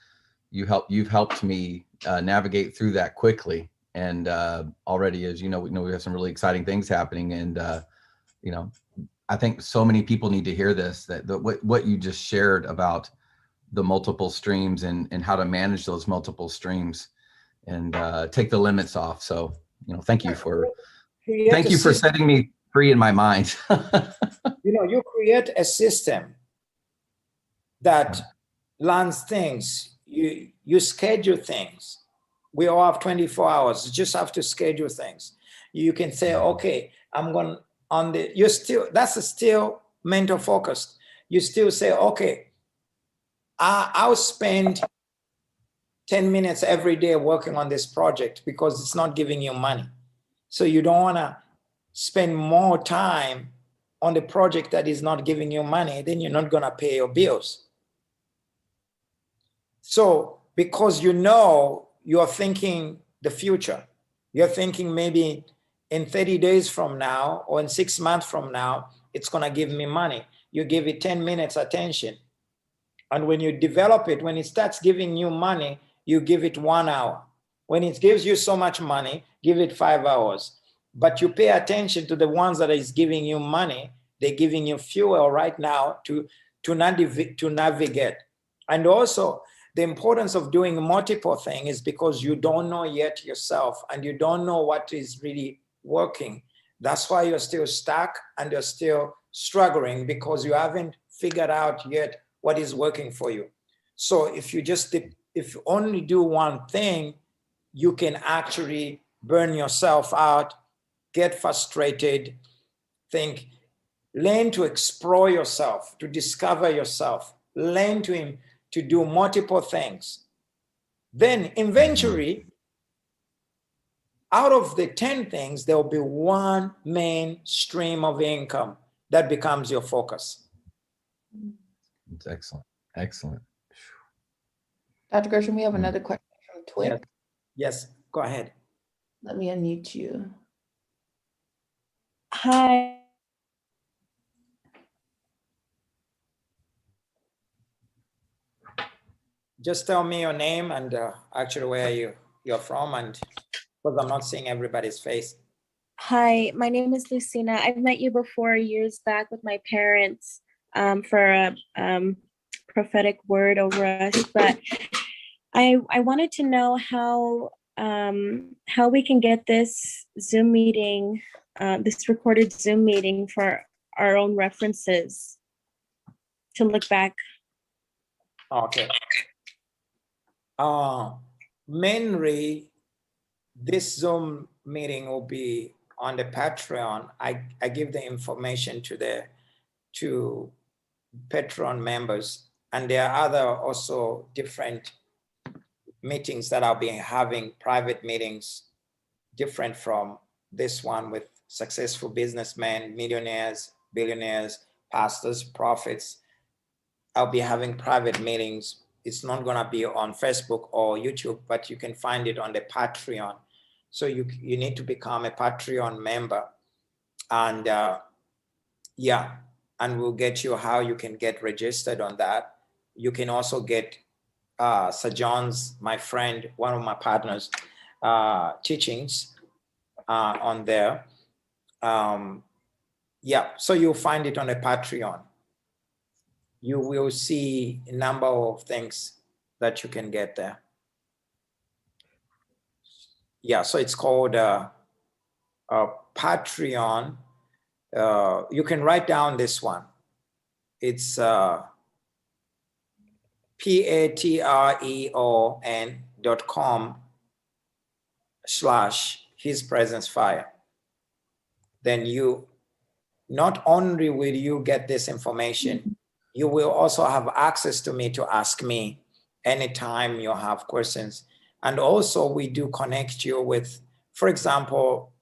you've helped me navigate through that quickly. And already, as you know, we have some really exciting things happening. And you know, I think so many people need to hear this, that what you just shared about the multiple streams and how to manage those multiple streams and take the limits off. So, you know, thank you for setting me free in my mind. You know, you create a system that learns things. You schedule things. We all have 24 hours. You just have to schedule things. You can say, okay, I'm going on the, you're still, that's still mental focused. You still say, okay, I'll spend 10 minutes every day working on this project because it's not giving you money. So you don't want to spend more time on the project that is not giving you money, then you're not going to pay your bills. So because you know you're thinking the future, you're thinking maybe in 30 days from now or in 6 months from now, it's going to give me money. You give it 10 minutes attention. And when you develop it, when it starts giving you money, you give it 1 hour. When it gives you so much money, give it 5 hours. But you pay attention to the ones that is giving you money. They're giving you fuel right now to navigate. And also, the importance of doing multiple things is because you don't know yet yourself and you don't know what is really working. That's why you're still stuck and you're still struggling, because you haven't figured out yet what is working for you. So if you only do one thing, you can actually burn yourself out, get frustrated, learn to explore yourself, to discover yourself, learn to do multiple things. Then eventually, out of the 10 things, there will be one main stream of income that becomes your focus. It's excellent. Excellent. Dr. Gershom, we have another question from Twitter. Yes, go ahead. Let me unmute you. Hi. Just tell me your name and actually where you're from, and because I'm not seeing everybody's face. Hi, my name is Lucina. I've met you before years back with my parents for a prophetic word over us, but I wanted to know how we can get this Zoom meeting, this recorded Zoom meeting for our own references to look back. Okay. Mainly, this Zoom meeting will be on the Patreon. I give the information to Patreon members, and there are other also different meetings that I'll be having, private meetings, different from this one, with successful businessmen, millionaires, billionaires, pastors, prophets. I'll be having private meetings. It's not going to be on Facebook or YouTube, but you can find it on the Patreon. So you need to become a Patreon member. And yeah, and we'll get you how you can get registered on that. You can also get Sir John's, my friend, one of my partners, teachings on there. Yeah, so you'll find it on the Patreon. You will see a number of things that you can get there. Yeah, so it's called Patreon. You can write down this one. It's patreon.com/HisPresenceFire. Then you, not only will you get this information, you will also have access to me to ask me anytime you have questions. And also we do connect you with, for example,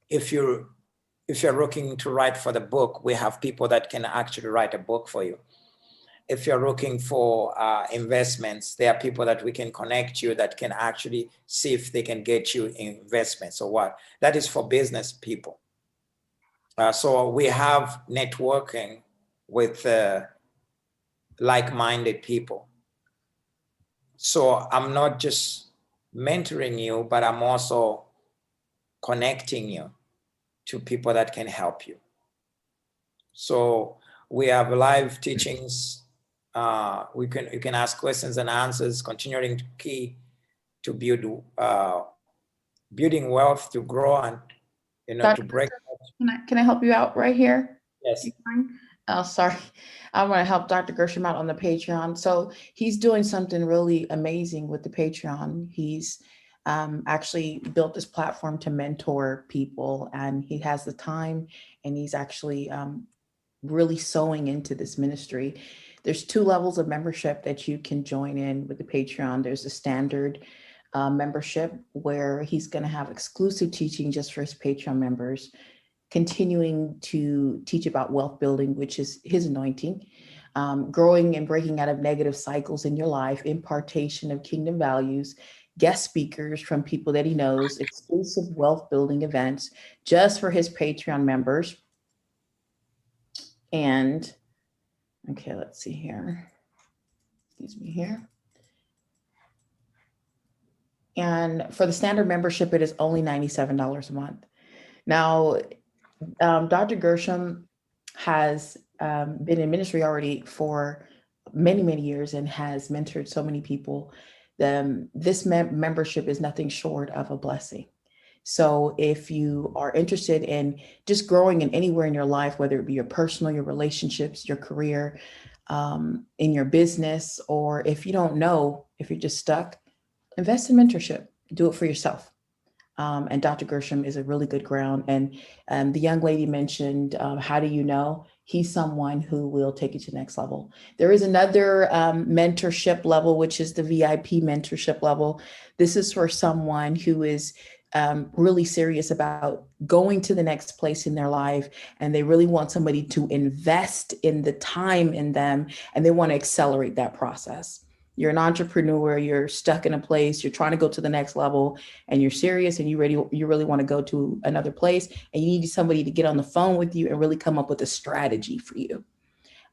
if you're looking to write for the book, we have people that can actually write a book for you. If you're looking for investments, there are people that we can connect you that can actually see if they can get you investments or what. That is for business people. So we have networking with like-minded people. So I'm not just mentoring you, but I'm also connecting you to people that can help you. So we have live teachings. You can ask questions and answers, continuing to key to build building wealth, to grow, and to break. Can I help you out right here? Yes. Oh, sorry. I want to help Dr. Gershom out on the Patreon. So he's doing something really amazing with the Patreon. He's actually built this platform to mentor people, and he has the time, and he's actually really sewing into this ministry. There's 2 levels of membership that you can join in with the Patreon. There's the standard membership, where he's going to have exclusive teaching just for his Patreon members, continuing to teach about wealth building, which is his anointing, growing and breaking out of negative cycles in your life, impartation of kingdom values, guest speakers from people that he knows, exclusive wealth building events just for his Patreon members. And okay, let's see here. Excuse me here. And for the standard membership, it is only $97 a month. Now, Dr. Gershom has been in ministry already for many, many years and has mentored so many people. This membership is nothing short of a blessing. So if you are interested in just growing in anywhere in your life, whether it be your personal, your relationships, your career, in your business, or if you don't know, if you're just stuck, invest in mentorship, do it for yourself. And Dr. Gershom is a really good ground. And the young lady mentioned, how do you know? He's someone who will take you to the next level. There is another mentorship level, which is the VIP mentorship level. This is for someone who is really serious about going to the next place in their life, and they really want somebody to invest in the time in them, and they want to accelerate that process. You're an entrepreneur, you're stuck in a place, you're trying to go to the next level, and you're serious and you really want to go to another place, and you need somebody to get on the phone with you and really come up with a strategy for you.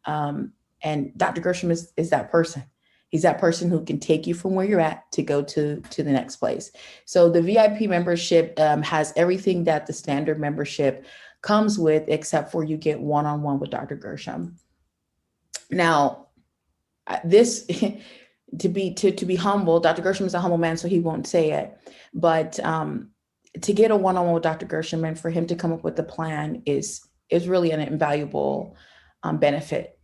And Dr. Gershom is that person. He's that person who can take you from where you're at to go to the next place. So the VIP membership has everything that the standard membership comes with, except for you get one-on-one with Dr. Gershom. Now, this to be humble, Dr. Gershom is a humble man, so he won't say it. But to get a one-on-one with Dr. Gershom and for him to come up with a plan is really an invaluable benefit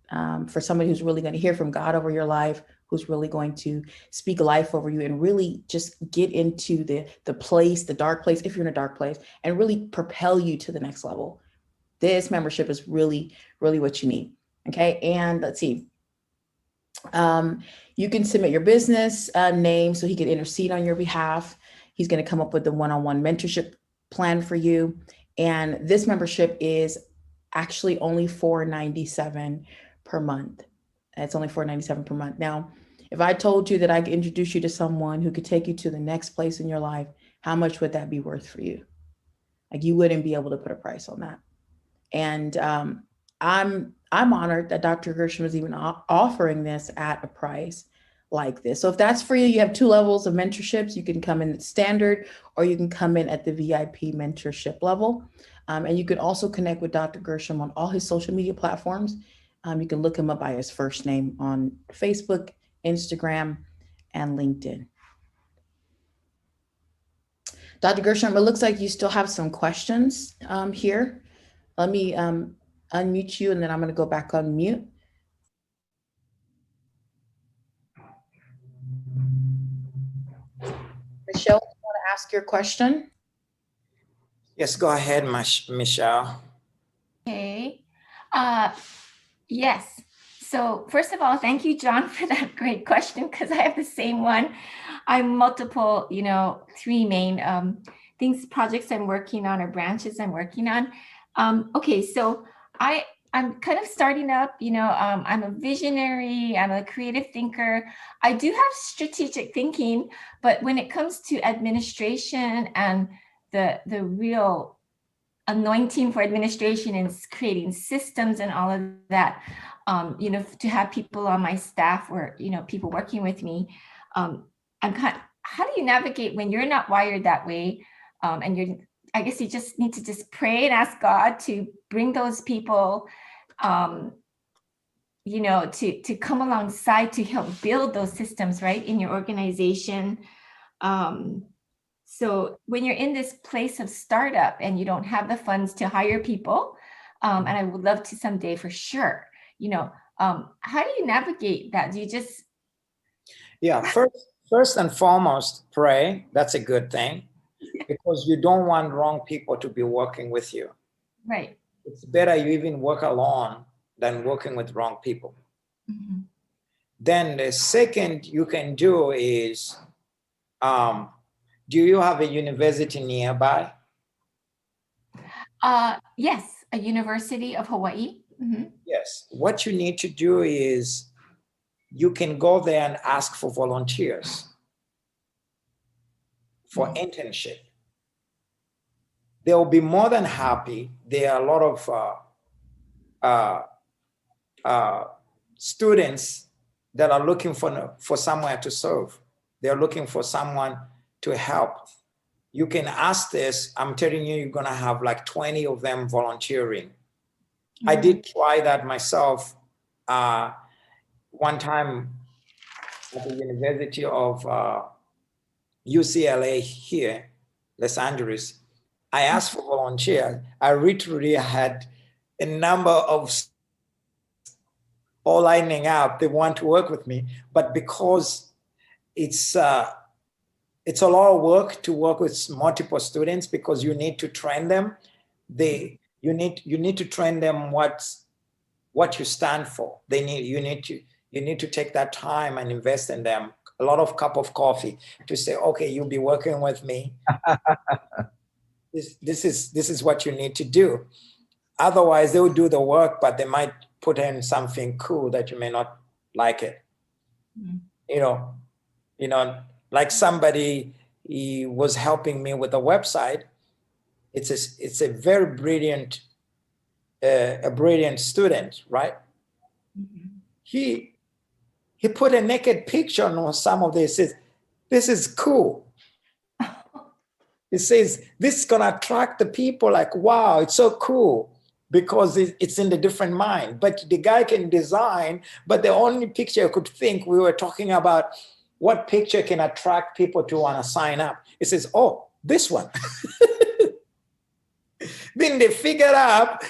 for somebody who's really going to hear from God over your life, who's really going to speak life over you and really just get into the place, the dark place, if you're in a dark place, and really propel you to the next level. This membership is really, really what you need. Okay, and let's see. You can submit your business name so he can intercede on your behalf. He's going to come up with the one-on-one mentorship plan for you. And this membership is actually only $497 per month. It's only $497 per month. Now, if I told you that I could introduce you to someone who could take you to the next place in your life, how much would that be worth for you? Like, you wouldn't be able to put a price on that. And I'm honored that Dr. Gershom is even offering this at a price like this. So if that's for you, you have 2 levels of mentorships. You can come in at standard, or you can come in at the VIP mentorship level. And you can also connect with Dr. Gershom on all his social media platforms. You can look him up by his first name on Facebook, Instagram, and LinkedIn. Dr. Gershom, it looks like you still have some questions here. Let me unmute you, and then I'm going to go back on mute. Michelle, you want to ask your question? Yes, go ahead, Michelle. Okay. Yes. So first of all, thank you, John, for that great question, because I have the same one. I'm multiple, 3 main projects I'm working on, or branches I'm working on. Okay, so I'm kind of starting up, I'm a visionary, I'm a creative thinker. I do have strategic thinking, but when it comes to administration and the real anointing for administration and creating systems and all of that. You know, to have people on my staff or, you know, people working with me, how do you navigate when you're not wired that way? And you're, I guess you just need to just pray and ask God to bring those people, you know, to come alongside to help build those systems, right, in your organization. So when you're in this place of startup and you don't have the funds to hire people, and I would love to someday for sure, you know, how do you navigate that? Do you just... Yeah, first and foremost, pray. That's a good thing, because you don't want wrong people to be working with you. Right. It's better you even work alone than working with wrong people. Mm-hmm. Then the second you can do is, do you have a university nearby? Yes, a University of Hawaii. Mm-hmm. Yes. What you need to do is you can go there and ask for volunteers for internship. They'll be more than happy. There are a lot of students that are looking for somewhere to serve. They're looking for someone to help. You can ask this. I'm telling you, you're going to have like 20 of them volunteering. Mm-hmm. I did try that myself one time at the University of UCLA here, Los Angeles. I asked for volunteers. I literally had a number of all lining up. They want to work with me, but because it's a lot of work to work with multiple students, because you need to train them. You need to train them what you stand for. You need to take that time and invest in them. A lot of cup of coffee to say, okay, you'll be working with me. This is what you need to do. Otherwise, they will do the work, but they might put in something cool that you may not like it. Mm-hmm. You know, like somebody, he was helping me with a website. It's a very brilliant, a brilliant student, right? Mm-hmm. He put a naked picture on some of this. He says, this is cool. He says, this is gonna attract the people, like, wow, it's so cool, because it's in the different mind. But the guy can design, but the only picture I could think, we were talking about what picture can attract people to want to sign up. He says, oh, this one. Then they figure out,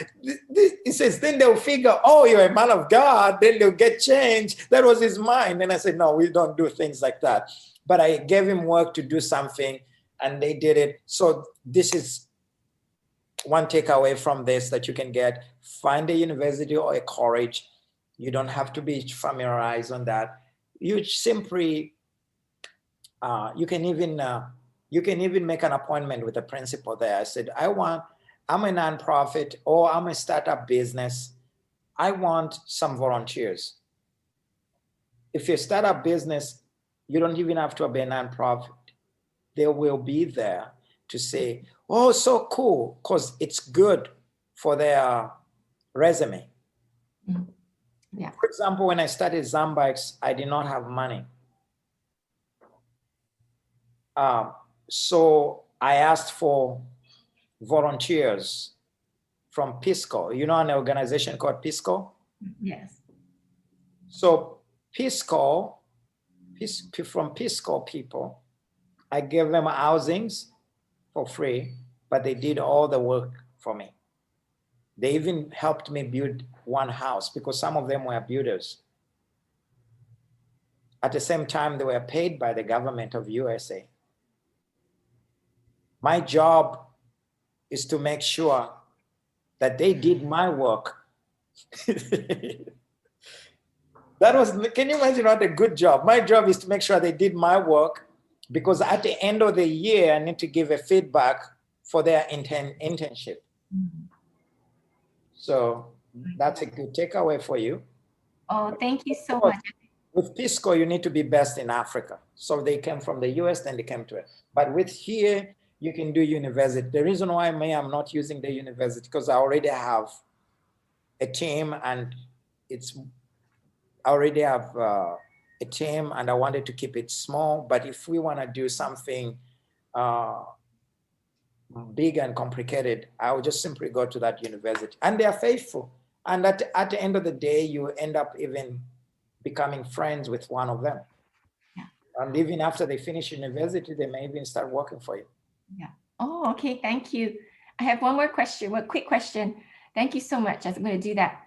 he says, then they'll figure, oh, you're a man of God, then they'll get changed. That was his mind. And I said, no, we don't do things like that. But I gave him work to do something, and they did it. So this is one takeaway from this that you can get. Find a university or a college. You don't have to be familiarized on that. You simply, you can even make an appointment with the principal there. I said, I'm a nonprofit or I'm a startup business. I want some volunteers. If you're a startup business, you don't even have to be a nonprofit. They will be there to say, oh, so cool, because it's good for their resume. Mm-hmm. Yeah. For example, when I started Zambikes, I did not have money. So I asked for volunteers from Pisco. You know an organization called Pisco? Yes. So from Pisco people, I gave them housings for free, but they did all the work for me. They even helped me build one house, because some of them were builders. At the same time, they were paid by the government of USA. My job is to make sure that they did my work. Can you imagine what a good job? My job is to make sure they did my work, because at the end of the year, I need to give a feedback for their internship. Mm-hmm. So that's a good takeaway for you. Oh, thank you so much. With Pisco, you need to be best in Africa. So they came from the US, then they came to it. But with here, you can do university. The reason why I'm not using the university, because I already have a team, and I already have a team, and I wanted to keep it small. But if we want to do something big and complicated, I will just simply go to that university, and they are faithful. And at the end of the day, you end up even becoming friends with one of them. Yeah. And even after they finish university, they may even start working for you. Yeah. Oh, okay. Thank you. I have one more question, one quick question. Thank you so much. I'm going to do that.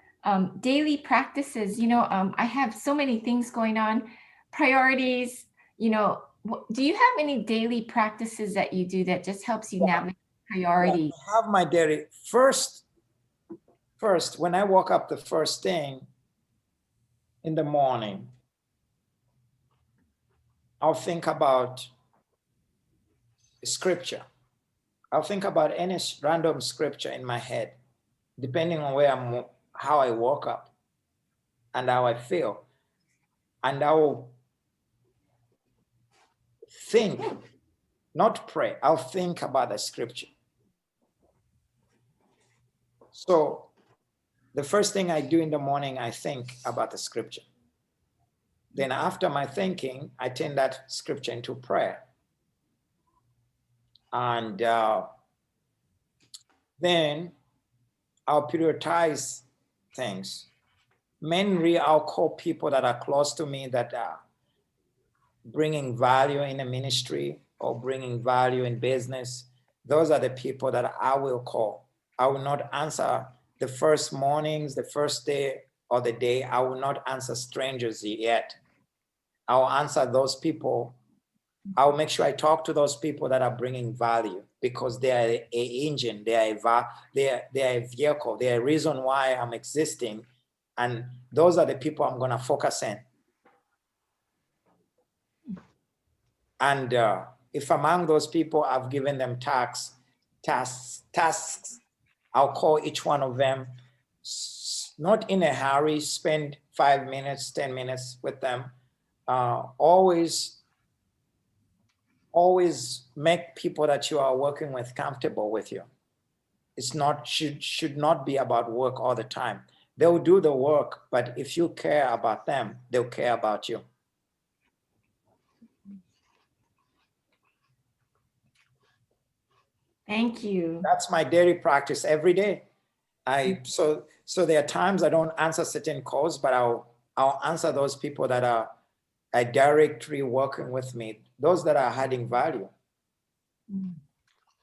Daily practices, I have so many things going on, priorities, do you have any daily practices that you do that just helps you navigate priorities? I have my daily first, when I woke up the first thing in the morning, I'll think about scripture. I'll think about any random scripture in my head, depending on how I woke up and how I feel. And I will think, not pray, I'll think about the scripture. So the first thing I do in the morning, I think about the scripture. Then after my thinking, I turn that scripture into prayer. And then I'll prioritize things. Mainly, I'll call people that are close to me that are bringing value in the ministry or bringing value in business. Those are the people that I will call. I will not answer the first mornings, the first day or the day. I will not answer strangers yet. I'll answer those people. I'll make sure I talk to those people that are bringing value, because they are an engine, they are a vehicle, they are a reason why I'm existing. And those are the people I'm going to focus in. And if among those people I've given them tasks, I'll call each one of them, not in a hurry, spend 5 minutes, 10 minutes with them. Always make people that you are working with comfortable with you. It's not, should not be about work all the time. They'll do the work, but if you care about them, they'll care about you. Thank you. That's my daily practice every day. So there are times I don't answer certain calls, but I'll answer those people that are directly working with me, those that are adding value.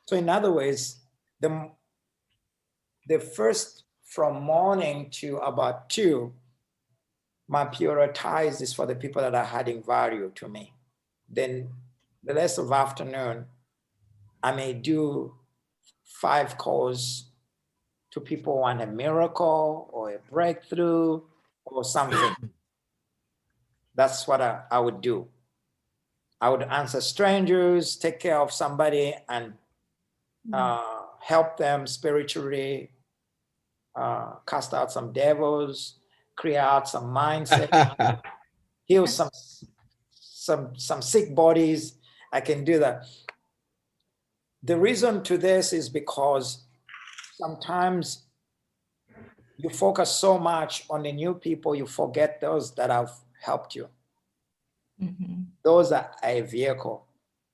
So in other ways, the first from morning to about 2, my prioritize is for the people that are adding value to me. Then the rest of afternoon, I may do 5 calls to people who want a miracle or a breakthrough or something. That's what I would do. I would answer strangers, take care of somebody, and help them spiritually, cast out some devils, clear out some mindset, heal some sick bodies. I can do that. The reason to this is because sometimes you focus so much on the new people, you forget those that have helped you. Mm-hmm. Those are a vehicle.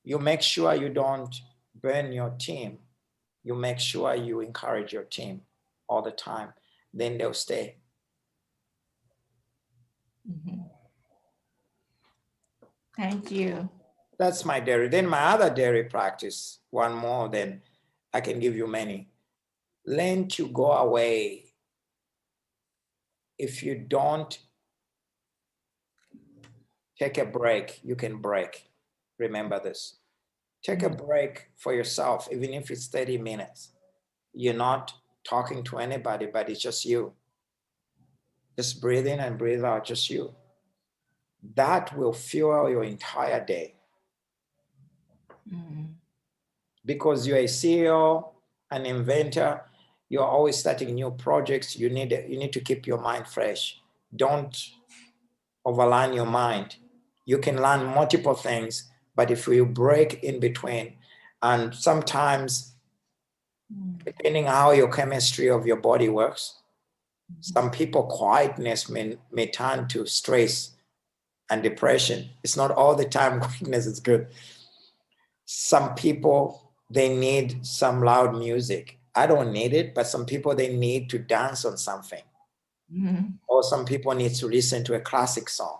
You make sure you don't burn your team. You make sure you encourage your team all the time. Then they'll stay. Mm-hmm. Thank you. That's my dairy. Then my other dairy practice, one more, then I can give you many. Learn to go away. If you don't take a break, you can break. Remember this. Take a break for yourself, even if it's 30 minutes. You're not talking to anybody, but it's just you. Just breathe in and breathe out, just you. That will fuel your entire day. Mm-hmm. Because you're a CEO, an inventor, you're always starting new projects. You need to keep your mind fresh. Don't overline your mind. You can learn multiple things, but if you break in between, And sometimes, depending on how your chemistry of your body works, some people quietness may turn to stress and depression. It's not all the time quietness is good. Some people, they need some loud music. I don't need it, but some people, they need to dance on something. Or some people need to listen to a classic song.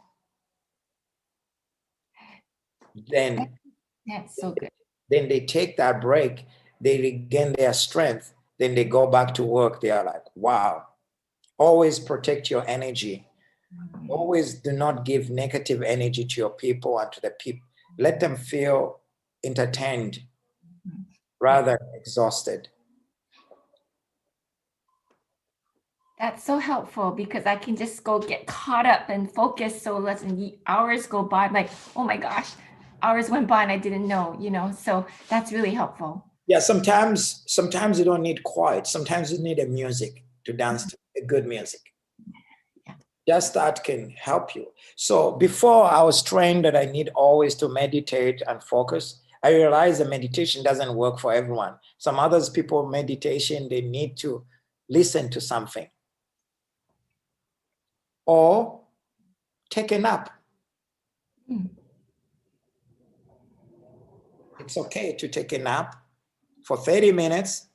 Then That's so good. Then they take that break, they regain their strength, then they go back to work. They are like, wow. Always protect your energy. Always do not give negative energy to your people and to the people. Let them feel entertained rather than exhausted. That's so helpful because I can just go get caught up and focus. So less than hours go by. I'm like, oh my gosh, hours went by and I didn't know, so that's really helpful. Yeah, sometimes you don't need quiet. Sometimes you need a music to dance to, a good music. Yeah. Just that can help you. So before I was trained that I need always to meditate and focus. I realized that meditation doesn't work for everyone. Some others people meditation, they need to listen to something. Or take a nap. It's okay to take a nap for 30 minutes.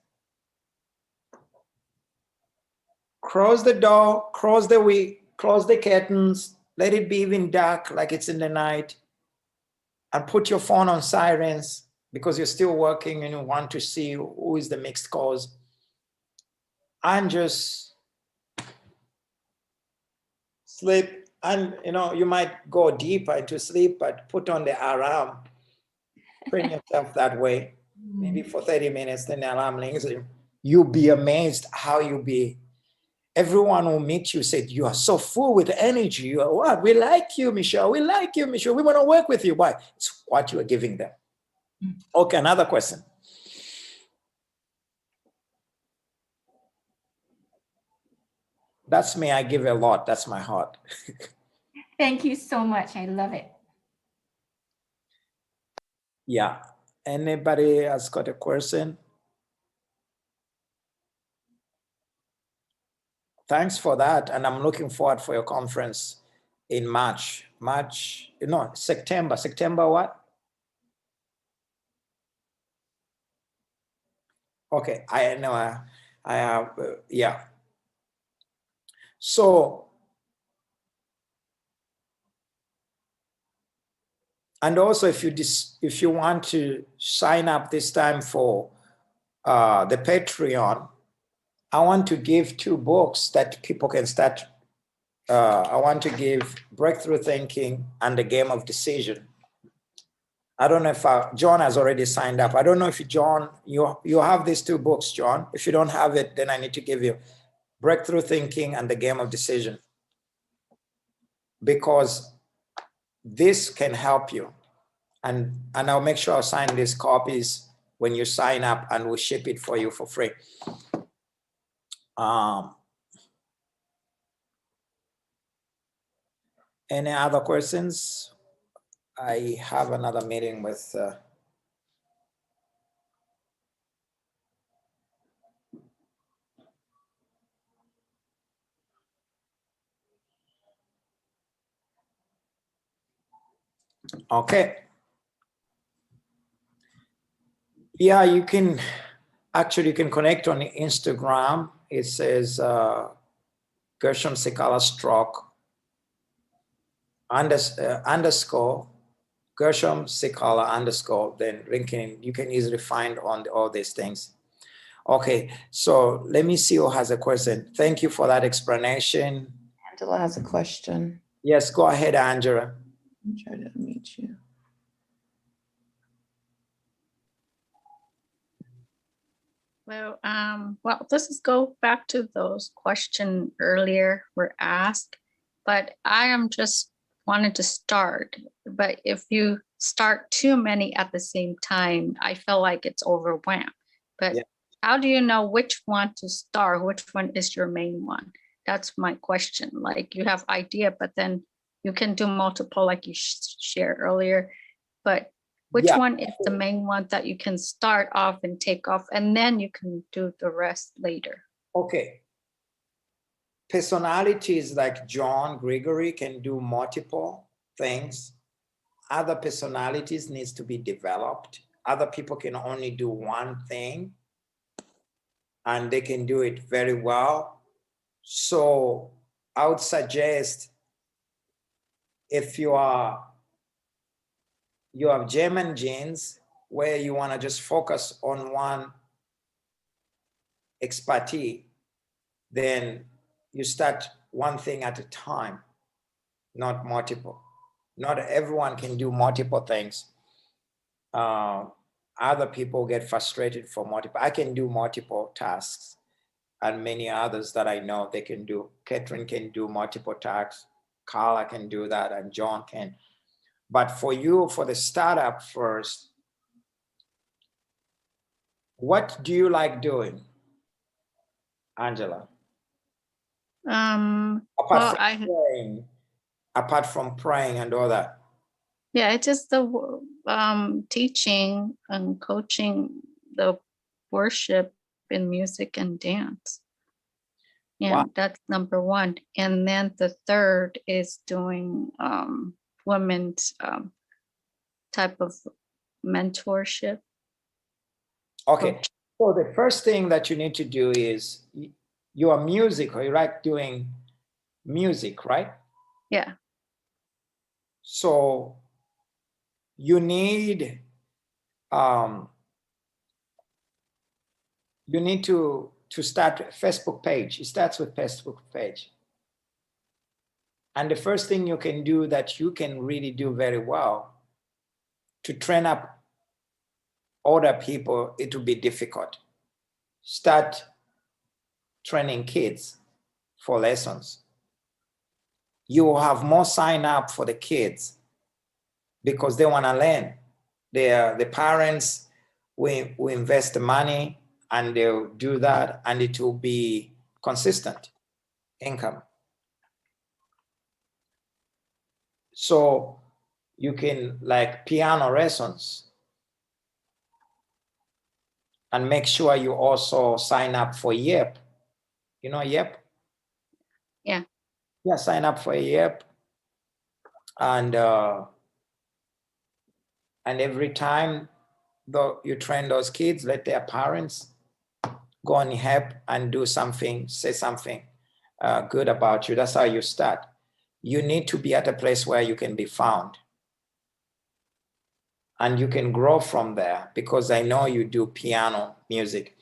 Close the door, close the curtains, let it be even dark like it's in the night, and put your phone on silence because you're still working and you want to see who is the mixed calls. And just sleep. And you might go deeper into sleep, but put on the alarm. Train yourself that way, maybe for 30 minutes, then the alarm rings. You'll be amazed how everyone who meet you said, you are so full with energy. You are what? We like you, Michelle. We like you, Michelle. We want to work with you. Why? It's what you are giving them. Okay, another question. That's me. I give a lot. That's my heart. Thank you so much. I love it. Yeah. Anybody has got a question? Thanks for that. And I'm looking forward for your conference in September. September what? Okay, I know. I have, yeah. So, and also if you want to sign up this time for the Patreon, I want to give 2 books that people can start. I want to give Breakthrough Thinking and The Game of Decision. I don't know if John has already signed up. I don't know if John, you have these 2 books, John. If you don't have it, then I need to give you Breakthrough Thinking and The Game of Decision, because this can help you. And I'll make sure I'll sign these copies when you sign up, and we'll ship it for you for free. Any other questions? I have another meeting with okay. Yeah, you can connect on Instagram. It says Gershom Sikaala stroke underscore Gershom Sikaala underscore, then LinkedIn. You can easily find on all these things. Okay, so let me see who has a question. Thank you for that explanation. Angela has a question. Yes, go ahead, Angela. I'm trying to meet you. Well, this is go back to those questions earlier were asked, but I am just wanted to start. But if you start too many at the same time, I feel like it's overwhelmed. But yeah. How do you know which one to start? Which one is your main one? That's my question. Like you have idea, but then you can do multiple, like you shared earlier. But Which Yeah. one is the main one that you can start off and take off, and then you can do the rest later? Okay. Personalities like John Gregory can do multiple things. Other personalities needs to be developed. Other people can only do one thing and they can do it very well. So I would suggest if you have German genes where you want to just focus on one expertise, then you start one thing at a time, not multiple. Not everyone can do multiple things. Other people get frustrated for multiple. I can do multiple tasks, and many others that I know they can do. Catherine can do multiple tasks. Carla can do that, and John can. But for you, for the startup first, what do you like doing, Angela? Well, Apart from praying and all that. yeah, it's just the teaching and coaching the worship in music and dance. Yeah, Wow. that's number one. And then the third is doing women's type of mentorship. Okay, so the first thing that you need to do is you are music, or you like doing music, right? Yeah. So you need to start a Facebook page. It starts with Facebook page. And the first thing you can do that you can really do very well to train up older people, it will be difficult. Start training kids for lessons. You will have more sign up for the kids because they want to learn. The parents will invest the money and they'll do that, and it will be consistent income. So you can like piano lessons, and make sure you also sign up for YEP. You know YEP? Yeah. Yeah, sign up for YEP. And every time though you train those kids, let their parents go and help and do something, say something good about you. That's how you start. You need to be at a place where you can be found. And you can grow from there, because I know you do piano music.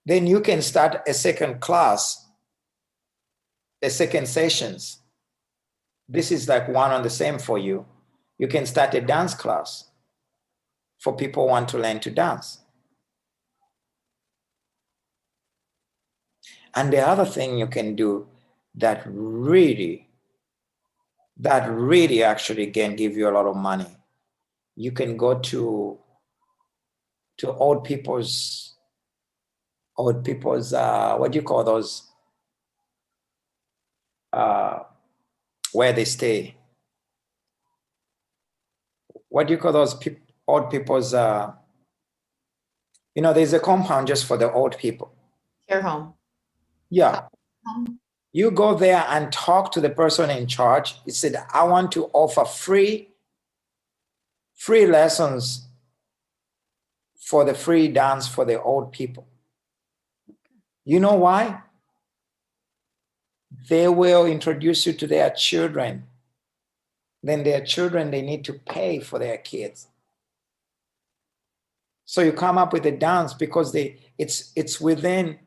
Then you can start a second class, a second sessions. This is like one on the same for you. You can start a dance class for people who want to learn to dance. And the other thing you can do that really actually can give you a lot of money, you can go to old people's what do you call those, where they stay, what do you call those old people's, there's a compound just for the old people. Care home. Yeah. You go there and talk to the person in charge. He said, I want to offer free lessons for the free dance for the old people. You know why? They will introduce you to their children. Then their children, they need to pay for their kids. So you come up with a dance because it's within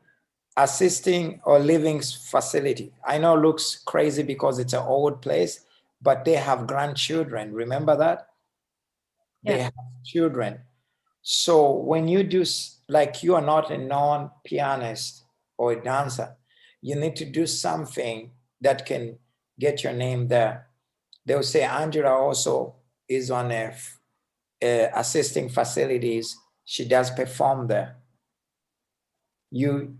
assisting or living facility. I know it looks crazy because it's an old place, but they have grandchildren. Remember that? Yeah. They have children. So when you do, like, you are not a non-pianist or a dancer, you need to do something that can get your name there. They'll say Angela also is on assisting facilities. She does perform there. You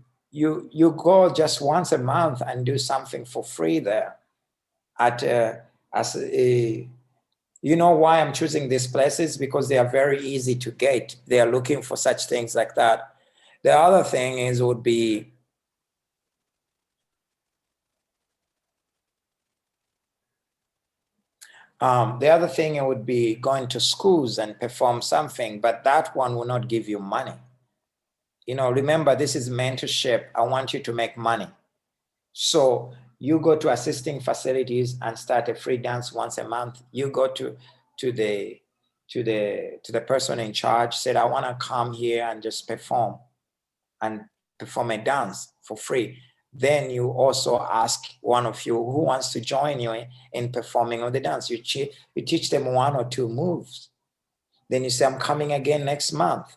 go just once a month and do something for free there at You know why I'm choosing these places? Because they are very easy to get. They are looking for such things like that. The other thing is would be the other thing it would be going to schools and perform something, but that one will not give you money. You know, remember, this is mentorship. I want you to make money. So you go to assisting facilities and start a free dance once a month. You go to the person in charge, said, I want to come here and just perform a dance for free. Then you also ask one of you who wants to join you in performing on the dance. You teach them 1 or 2 moves. Then you say, I'm coming again next month.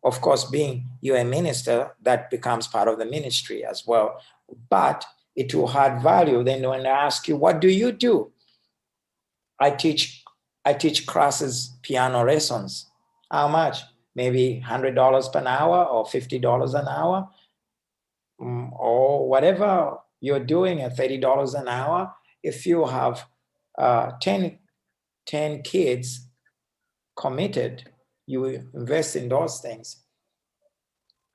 Of course, being you're a minister, that becomes part of the ministry as well. But it will add value. Then when I ask you, what do you do? I teach classes, piano lessons. How much? Maybe $100 per hour or $50 an hour, or whatever you're doing at $30 an hour. If you have 10 kids committed, you invest in those things.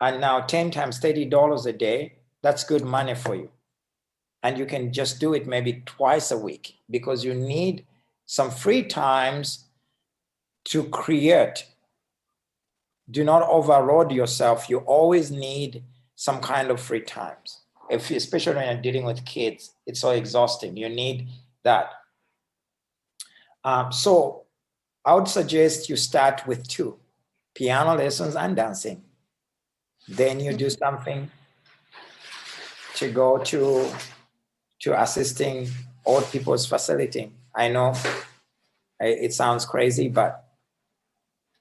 And now 10 times $30 a day, that's good money for you. And you can just do it maybe twice a week, because you need some free times to create. Do not overload yourself. You always need some kind of free times. Especially when you're dealing with kids, it's so exhausting. You need that. So I would suggest you start with 2, piano lessons and dancing. Then you do something to go to assisting old people's facility. I know it sounds crazy, but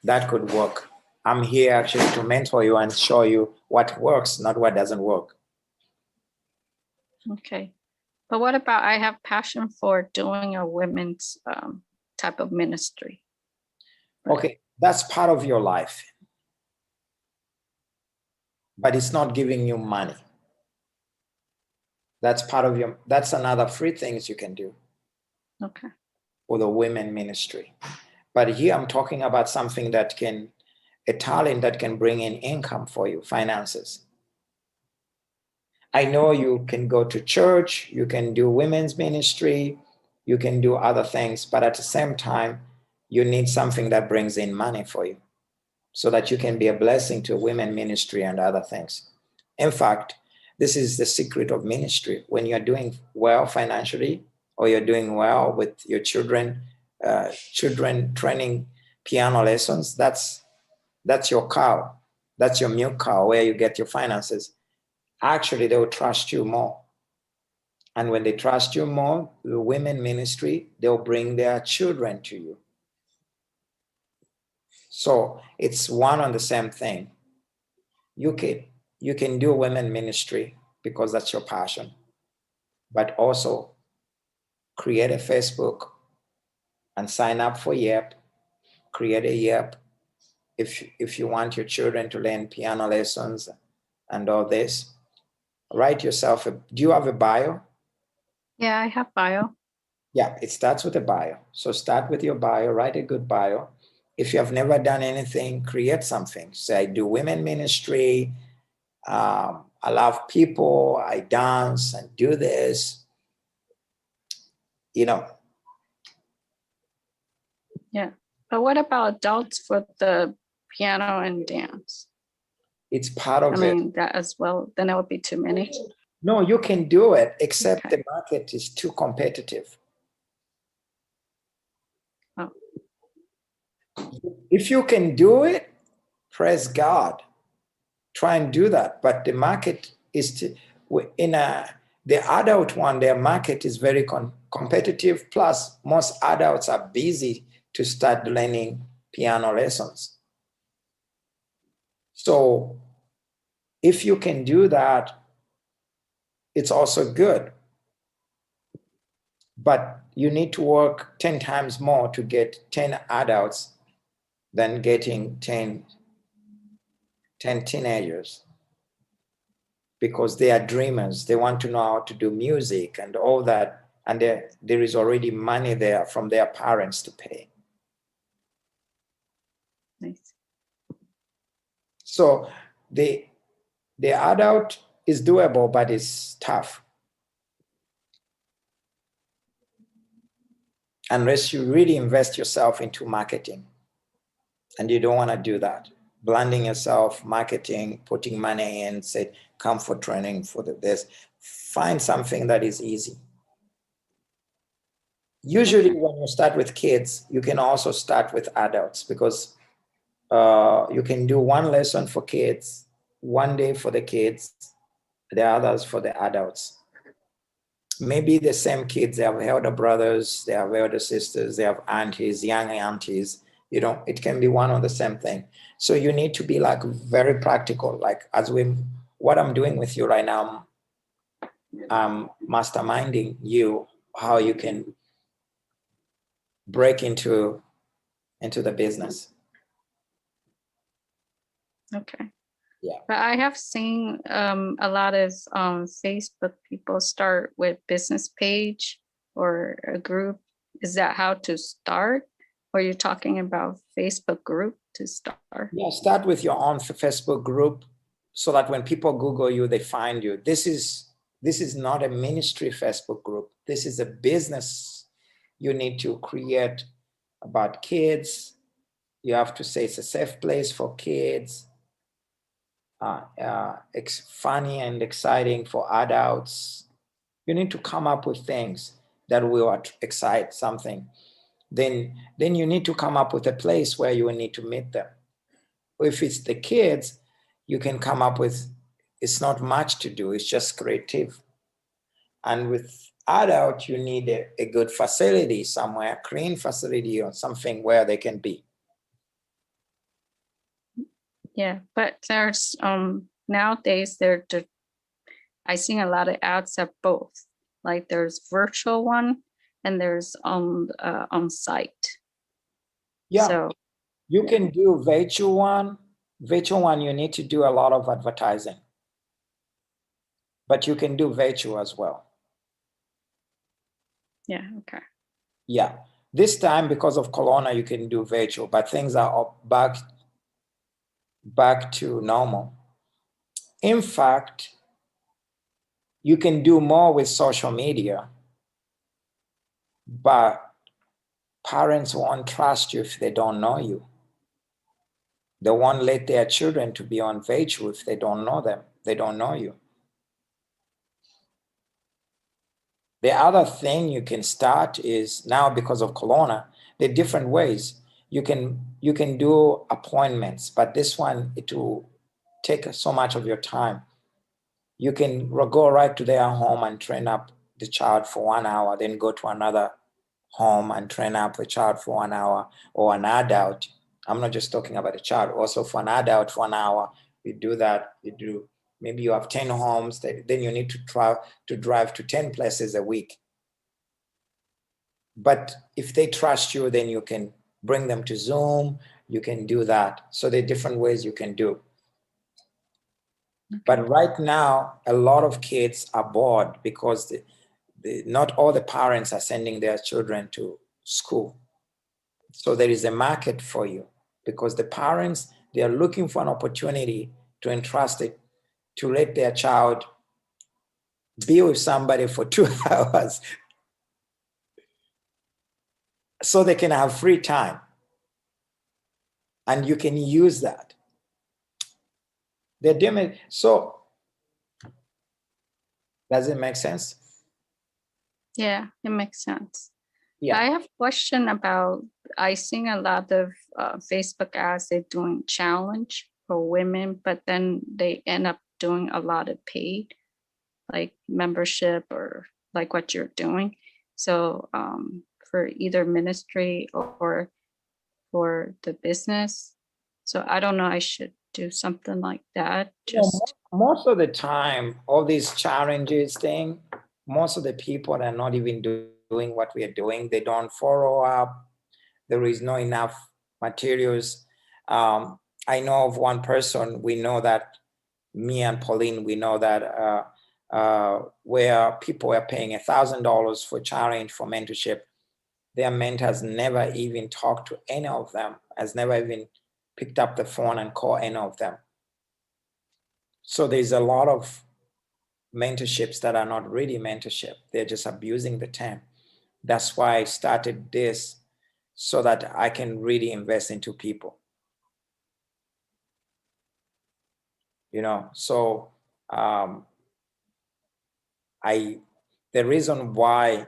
that could work. I'm here actually to mentor you and show you what works, not what doesn't work. Okay. But what about, I have passion for doing a women's type of ministry. Okay, that's part of your life, but it's not giving you money. That's part of that's another free things you can do. Okay. For the women ministry. But here I'm talking about something that a talent that can bring in income for you, finances. I know you can go to church, you can do women's ministry, you can do other things, but at the same time, you need something that brings in money for you so that you can be a blessing to women ministry and other things. In fact, this is the secret of ministry. When you're doing well financially, or you're doing well with your children training piano lessons, that's your cow. That's your milk cow, where you get your finances. Actually, they will trust you more. And when they trust you more, the women ministry, they'll bring their children to you. So it's one and the same thing. You can do women ministry because that's your passion, but also create a Facebook and sign up for YEP, create a YEP. If you want your children to learn piano lessons and all this, write yourself do you have a bio? Yeah, I have bio. Yeah, it starts with a bio. So start with your bio, write a good bio. If you have never done anything, create something. Say, I do women ministry. I love people. I dance and do this. You know. Yeah. But what about adults for the piano and dance? It's part of I mean, that as well. Then it would be too many. No, you can do it, except Okay. the market is too competitive. Oh. If you can do it, praise God. Try and do that. But the market is the adult one, their market is very competitive. Plus, most adults are busy to start learning piano lessons. So if you can do that, it's also good. But you need to work 10 times more to get 10 adults than getting 10 teenagers, because they are dreamers. They want to know how to do music and all that. and there is already money there from their parents to pay. Nice. So the adult is doable, but it's tough. Unless you really invest yourself into marketing. And you don't want to do that. Branding yourself, marketing, putting money in, say, come for training for this. Find something that is easy. Usually when you start with kids, you can also start with adults, because you can do one lesson for kids, one day for the kids, the others for the adults. Maybe the same kids, they have elder brothers, they have elder sisters, they have aunties, young aunties, you know, it can be one or the same thing. So you need to be like very practical, like what I'm doing with you right now, I'm masterminding you, how you can break into the business. Okay. Yeah. But I have seen a lot of Facebook people start with business page or a group. Is that how to start? Or you're talking about Facebook group to start? Yeah, start with your own Facebook group so that when people Google you, they find you. This is not a ministry Facebook group. This is a business you need to create about kids. You have to say it's a safe place for kids. Funny and exciting for adults. You need to come up with things that will excite something. Then you need to come up with a place where you will need to meet them. If it's the kids, you can come up with, it's not much to do, it's just creative. And with adult, you need a good facility somewhere, a clean facility or something where they can be. Yeah, but there's nowadays I seen a lot of ads of both. Like there's virtual one and there's on site. Yeah, So you can do virtual one. Virtual one, you need to do a lot of advertising, but you can do virtual as well. yeah, okay. Yeah, this time because of Corona, you can do virtual, but things are back to normal. In fact, you can do more with social media, but parents won't trust you if they don't know you. They won't let their children to be on virtual if they don't know them, they don't know you. The other thing you can start is now because of Corona, there are different ways. You can do appointments, but this one, it will take so much of your time. You can go right to their home and train up the child for 1 hour, then go to another home and train up the child for 1 hour, or an adult. I'm not just talking about a child, also for an adult for 1 hour. You do that, maybe you have 10 homes, then you need to drive to 10 places a week. But if they trust you, then you can bring them to Zoom, you can do that. So there are different ways you can do. But right now, a lot of kids are bored because not all the parents are sending their children to school. So there is a market for you because the parents, they are looking for an opportunity to entrust it, to let their child be with somebody for 2 hours so they can have free time. And you can use that. So does it make sense? Yeah, it makes sense. Yeah. I have a question about, I seen a lot of Facebook ads, they're doing challenge for women, but then they end up doing a lot of paid, like membership or like what you're doing. So for either ministry or for the business. So I don't know, I should do something like that. Just Most of the time, all these challenges thing, most of the people are not even doing what we are doing. They don't follow up. There is not enough materials. I know of one person, we know that, me and Pauline, we know that where people are paying $1,000 for challenge for mentorship. Their mentor has never even talked to any of them, has never even picked up the phone and called any of them. So there's a lot of mentorships that are not really mentorship. They're just abusing the term. That's why I started this, so that I can really invest into people. You know, so the reason why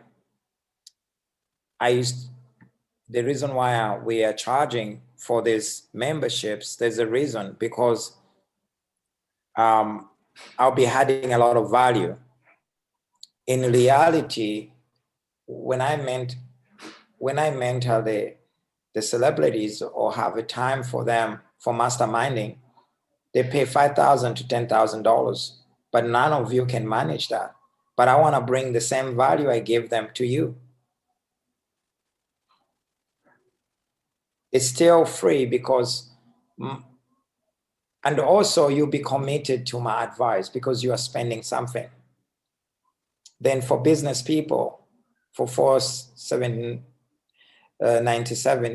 we are charging for these memberships, there's a reason, because I'll be adding a lot of value. In reality, when I mentor the celebrities or have a time for them for masterminding, they pay $5,000 to $10,000, but none of you can manage that. But I want to bring the same value I give them to you. It's still free because, and also you'll be committed to my advice because you are spending something. Then for business people, for $497,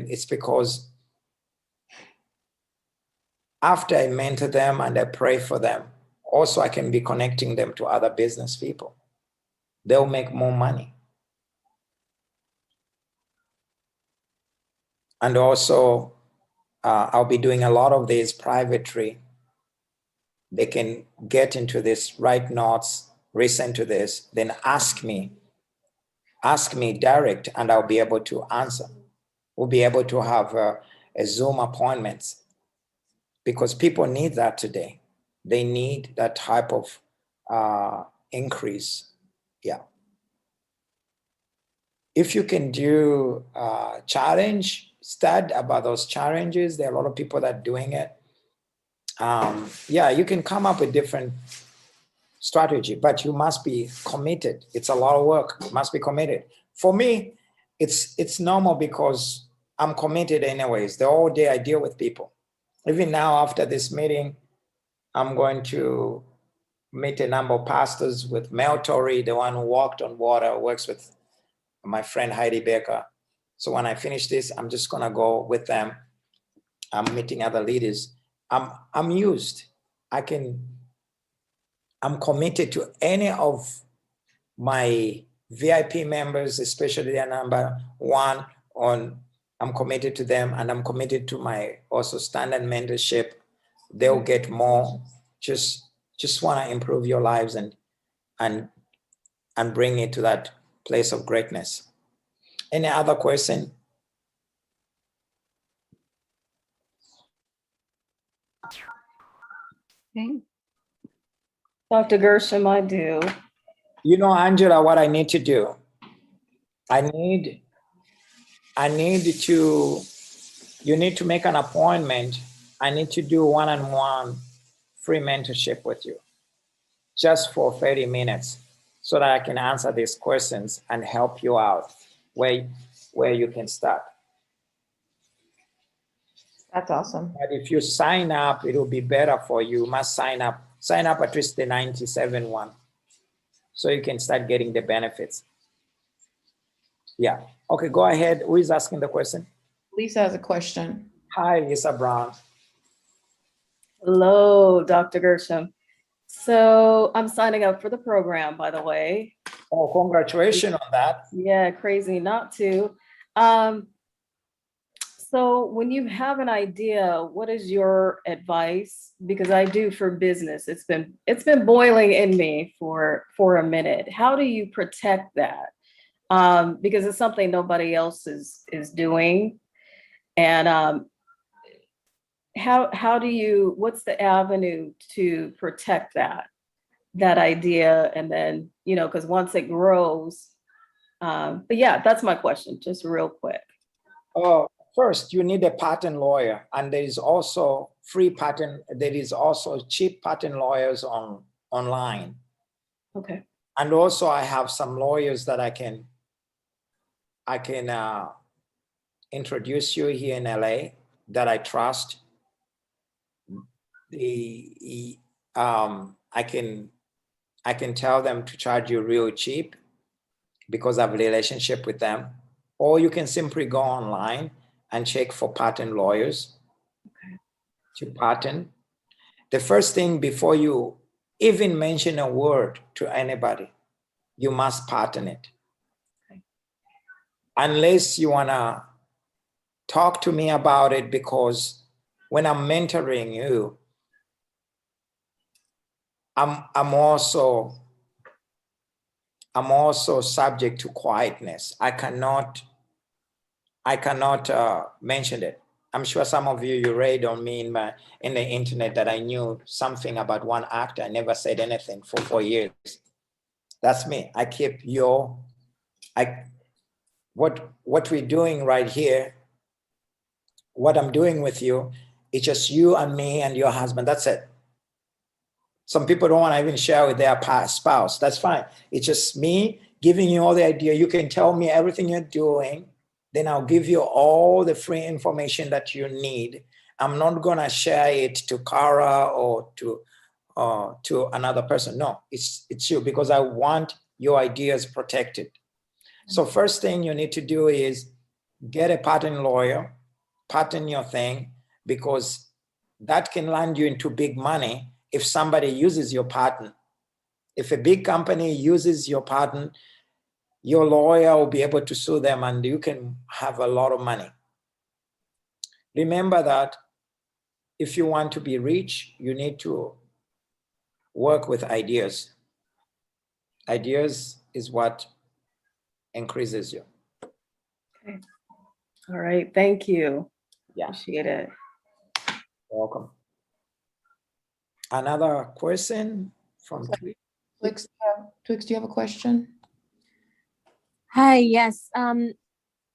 it's because after I mentor them and I pray for them, also I can be connecting them to other business people. They'll make more money. And also, I'll be doing a lot of these privately. They can get into this, write notes, listen to this, then ask me direct, and I'll be able to answer. We'll be able to have a Zoom appointments, because people need that today. They need that type of increase. Yeah. If you can do challenge, study about those challenges. There are a lot of people that are doing it. Yeah, you can come up with different strategy, but you must be committed. It's a lot of work. You must be committed. For me, it's normal because I'm committed anyways. The whole day I deal with people. Even now after this meeting, I'm going to meet a number of pastors with Mel Torrey, the one who walked on water, works with my friend Heidi Baker. So when I finish this, I'm just gonna go with them. I'm meeting other leaders. I'm used. I'm committed to any of my VIP members, especially their number one I'm committed to them, and I'm committed to my also standard mentorship. They'll get more. Just want to improve your lives and bring it to that place of greatness. Any other question? Okay. Dr. Gershom, I do. You know, Angela, what I need to do? I need you need to make an appointment. I need to do one-on-one free mentorship with you, just for 30 minutes, so that I can answer these questions and help you out where you can start. That's awesome. But if you sign up, it will be better for you. You must sign up at least the 97 one, so you can start getting the benefits. Yeah. Okay, go ahead. Who is asking the question? Lisa has a question. Hi, Lisa Brown. Hello, Dr. Gershom. So I'm signing up for the program, by the way. Oh, congratulations on that. Yeah, crazy not to. So when you have an idea, what is your advice? Because I do for business. It's been boiling in me for a minute. How do you protect that? Because it's something nobody else is doing. And how do you, what's the avenue to protect that idea? And then, you know, because once it grows, but yeah, that's my question, just real quick. First, you need a patent lawyer, and there is also free patent. There is also cheap patent lawyers online. Okay. And also, I have some lawyers that I can introduce you here in LA that I trust. I I can tell them to charge you real cheap because I have a relationship with them. Or you can simply go online and check for patent lawyers to patent. The first thing before you even mention a word to anybody, you must patent it. Unless you wanna talk to me about it, because when I'm mentoring you, I'm also subject to quietness. I cannot mention it. I'm sure some of you read on me in the internet that I knew something about one actor. I never said anything for 4 years. That's me. I keep what we're doing right here, what I'm doing with you, it's just you and me and your husband. That's it. Some people don't want to even share with their spouse. That's fine. It's just me giving you all the idea. You can tell me everything you're doing. Then I'll give you all the free information that you need. I'm not going to share it to Kara or to another person. No, it's you, because I want your ideas protected. So first thing you need to do is get a patent lawyer, patent your thing, because that can land you into big money if somebody uses your patent. If a big company uses your patent, your lawyer will be able to sue them and you can have a lot of money. Remember that if you want to be rich, you need to work with ideas. Ideas is what increases you. Okay. All right. Thank you. Yeah. Appreciate it. Welcome. Another question from Twix, do you have a question? Hi, yes.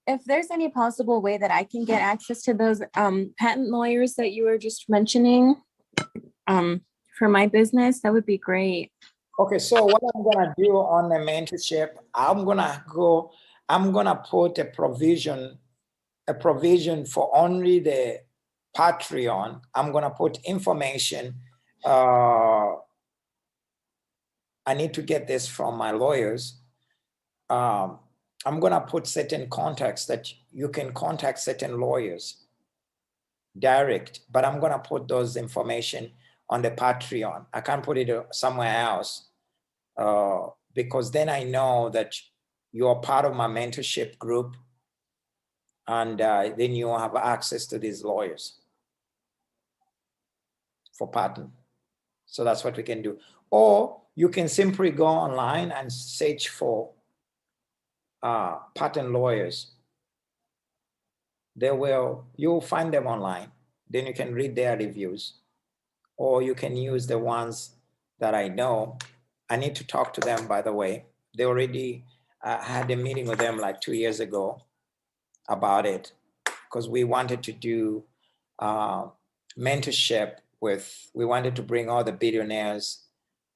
If there's any possible way that I can get access to those patent lawyers that you were just mentioning for my business, that would be great. Okay, so what I'm gonna do on the mentorship, I'm gonna put a provision for only the Patreon. I'm gonna put information. I need to get this from my lawyers. I'm gonna put certain contacts that you can contact certain lawyers direct, but I'm gonna put those information on the Patreon. I can't put it somewhere else because then I know that you're part of my mentorship group, and then you have access to these lawyers for patent. So that's what we can do. Or you can simply go online and search for patent lawyers. You'll find them online. Then you can read their reviews, or you can use the ones that I know. I need to talk to them, by the way. They already had a meeting with them like 2 years ago about it, because we wanted to do mentorship we wanted to bring all the billionaires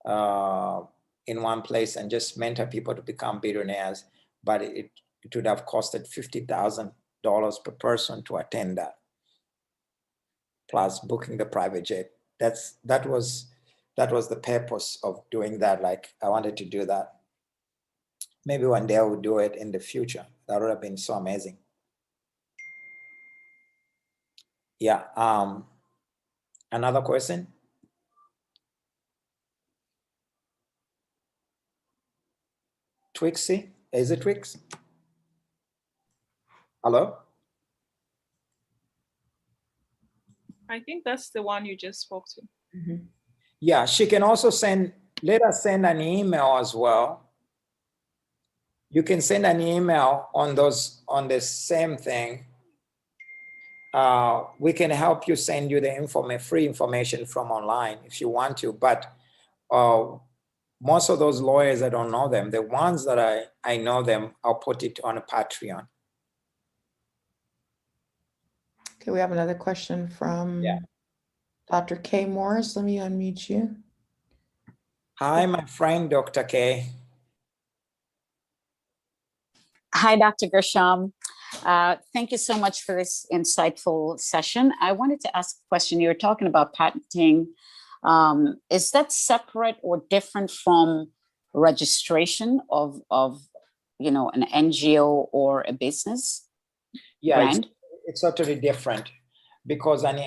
in one place and just mentor people to become billionaires, but it would have costed $50,000 per person to attend that, plus booking the private jet. That was the purpose of doing that. Like, I wanted to do that. Maybe one day I will do it in the future. That would have been so amazing. Yeah. Another question? Twixie? Is it Twix? Hello? I think that's the one you just spoke to. Mm-hmm. Yeah, she can also let us send an email as well. You can send an email on the same thing. We can help you send you the free information from online if you want to, but most of those lawyers, I don't know them. The ones that I know them, I'll put it on a Patreon. Okay, we have another question from Dr. K. Morris. Let me unmute you. Hi, my friend, Dr. K. Hi, Dr. Gershom. Thank you so much for this insightful session. I wanted to ask a question. You were talking about patenting Is that separate or different from registration of an NGO or a business Yeah, brand? it's totally different because an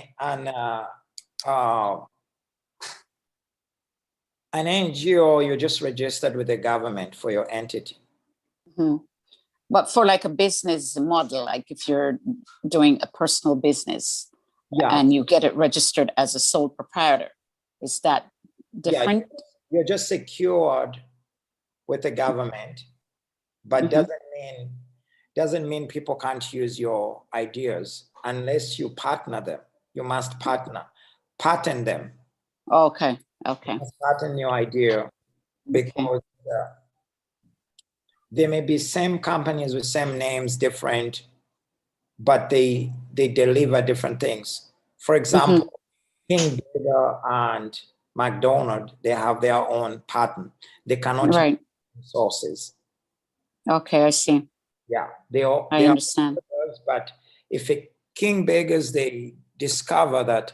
NGO, you're just registered with the government for your entity. Mhm. But for like a business model, like if you're doing a personal business Yeah, and you get it registered as a sole proprietor, is that different? you're just secured with the government, but Mhm. doesn't mean people can't use your ideas unless you partner them. You must patent them. Okay. You must patent your idea because there may be same companies with same names, different, but they deliver different things. For example, King Burger and McDonald, they have their own patent. They cannot Right. use sources. Okay, I see. Yeah, I understand. but if a King Beggars they discover that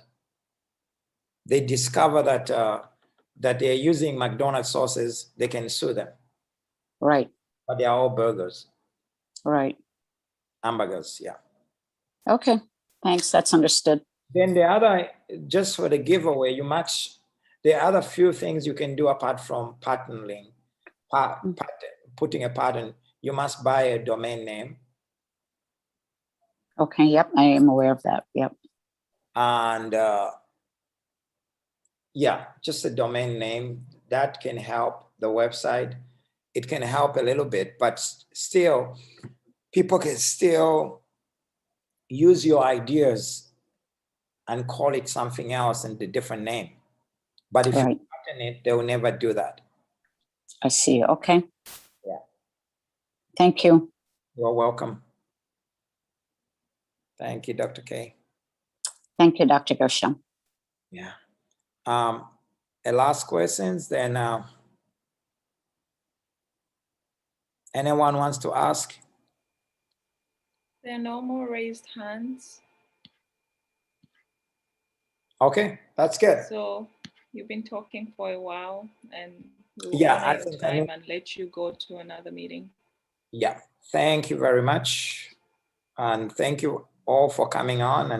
that they're using McDonald's sauces, they can sue them. Right. But they are all burgers, Right. hamburgers. Yeah. Okay. Thanks. That's understood. Then the other, just for the giveaway, there are other few things you can do apart from patenting, putting a patent. You must buy a domain name. Okay. Yep. I am aware of that. Yep. And yeah, just a domain name that can help the website. It can help a little bit, but still, people can still use your ideas and call it something else in the different name. But if you patent it, they will never do that. I see. Okay. Yeah. Thank you. You're welcome. Thank you, Dr. K. Thank you, Dr. Gershom. Yeah. A last questions, then anyone wants to ask? There are no more raised hands. Okay, that's good. So you've been talking for a while, and we'll Yeah, honor your time and let you go to another meeting. Yeah, thank you very much. And thank you all for coming on. And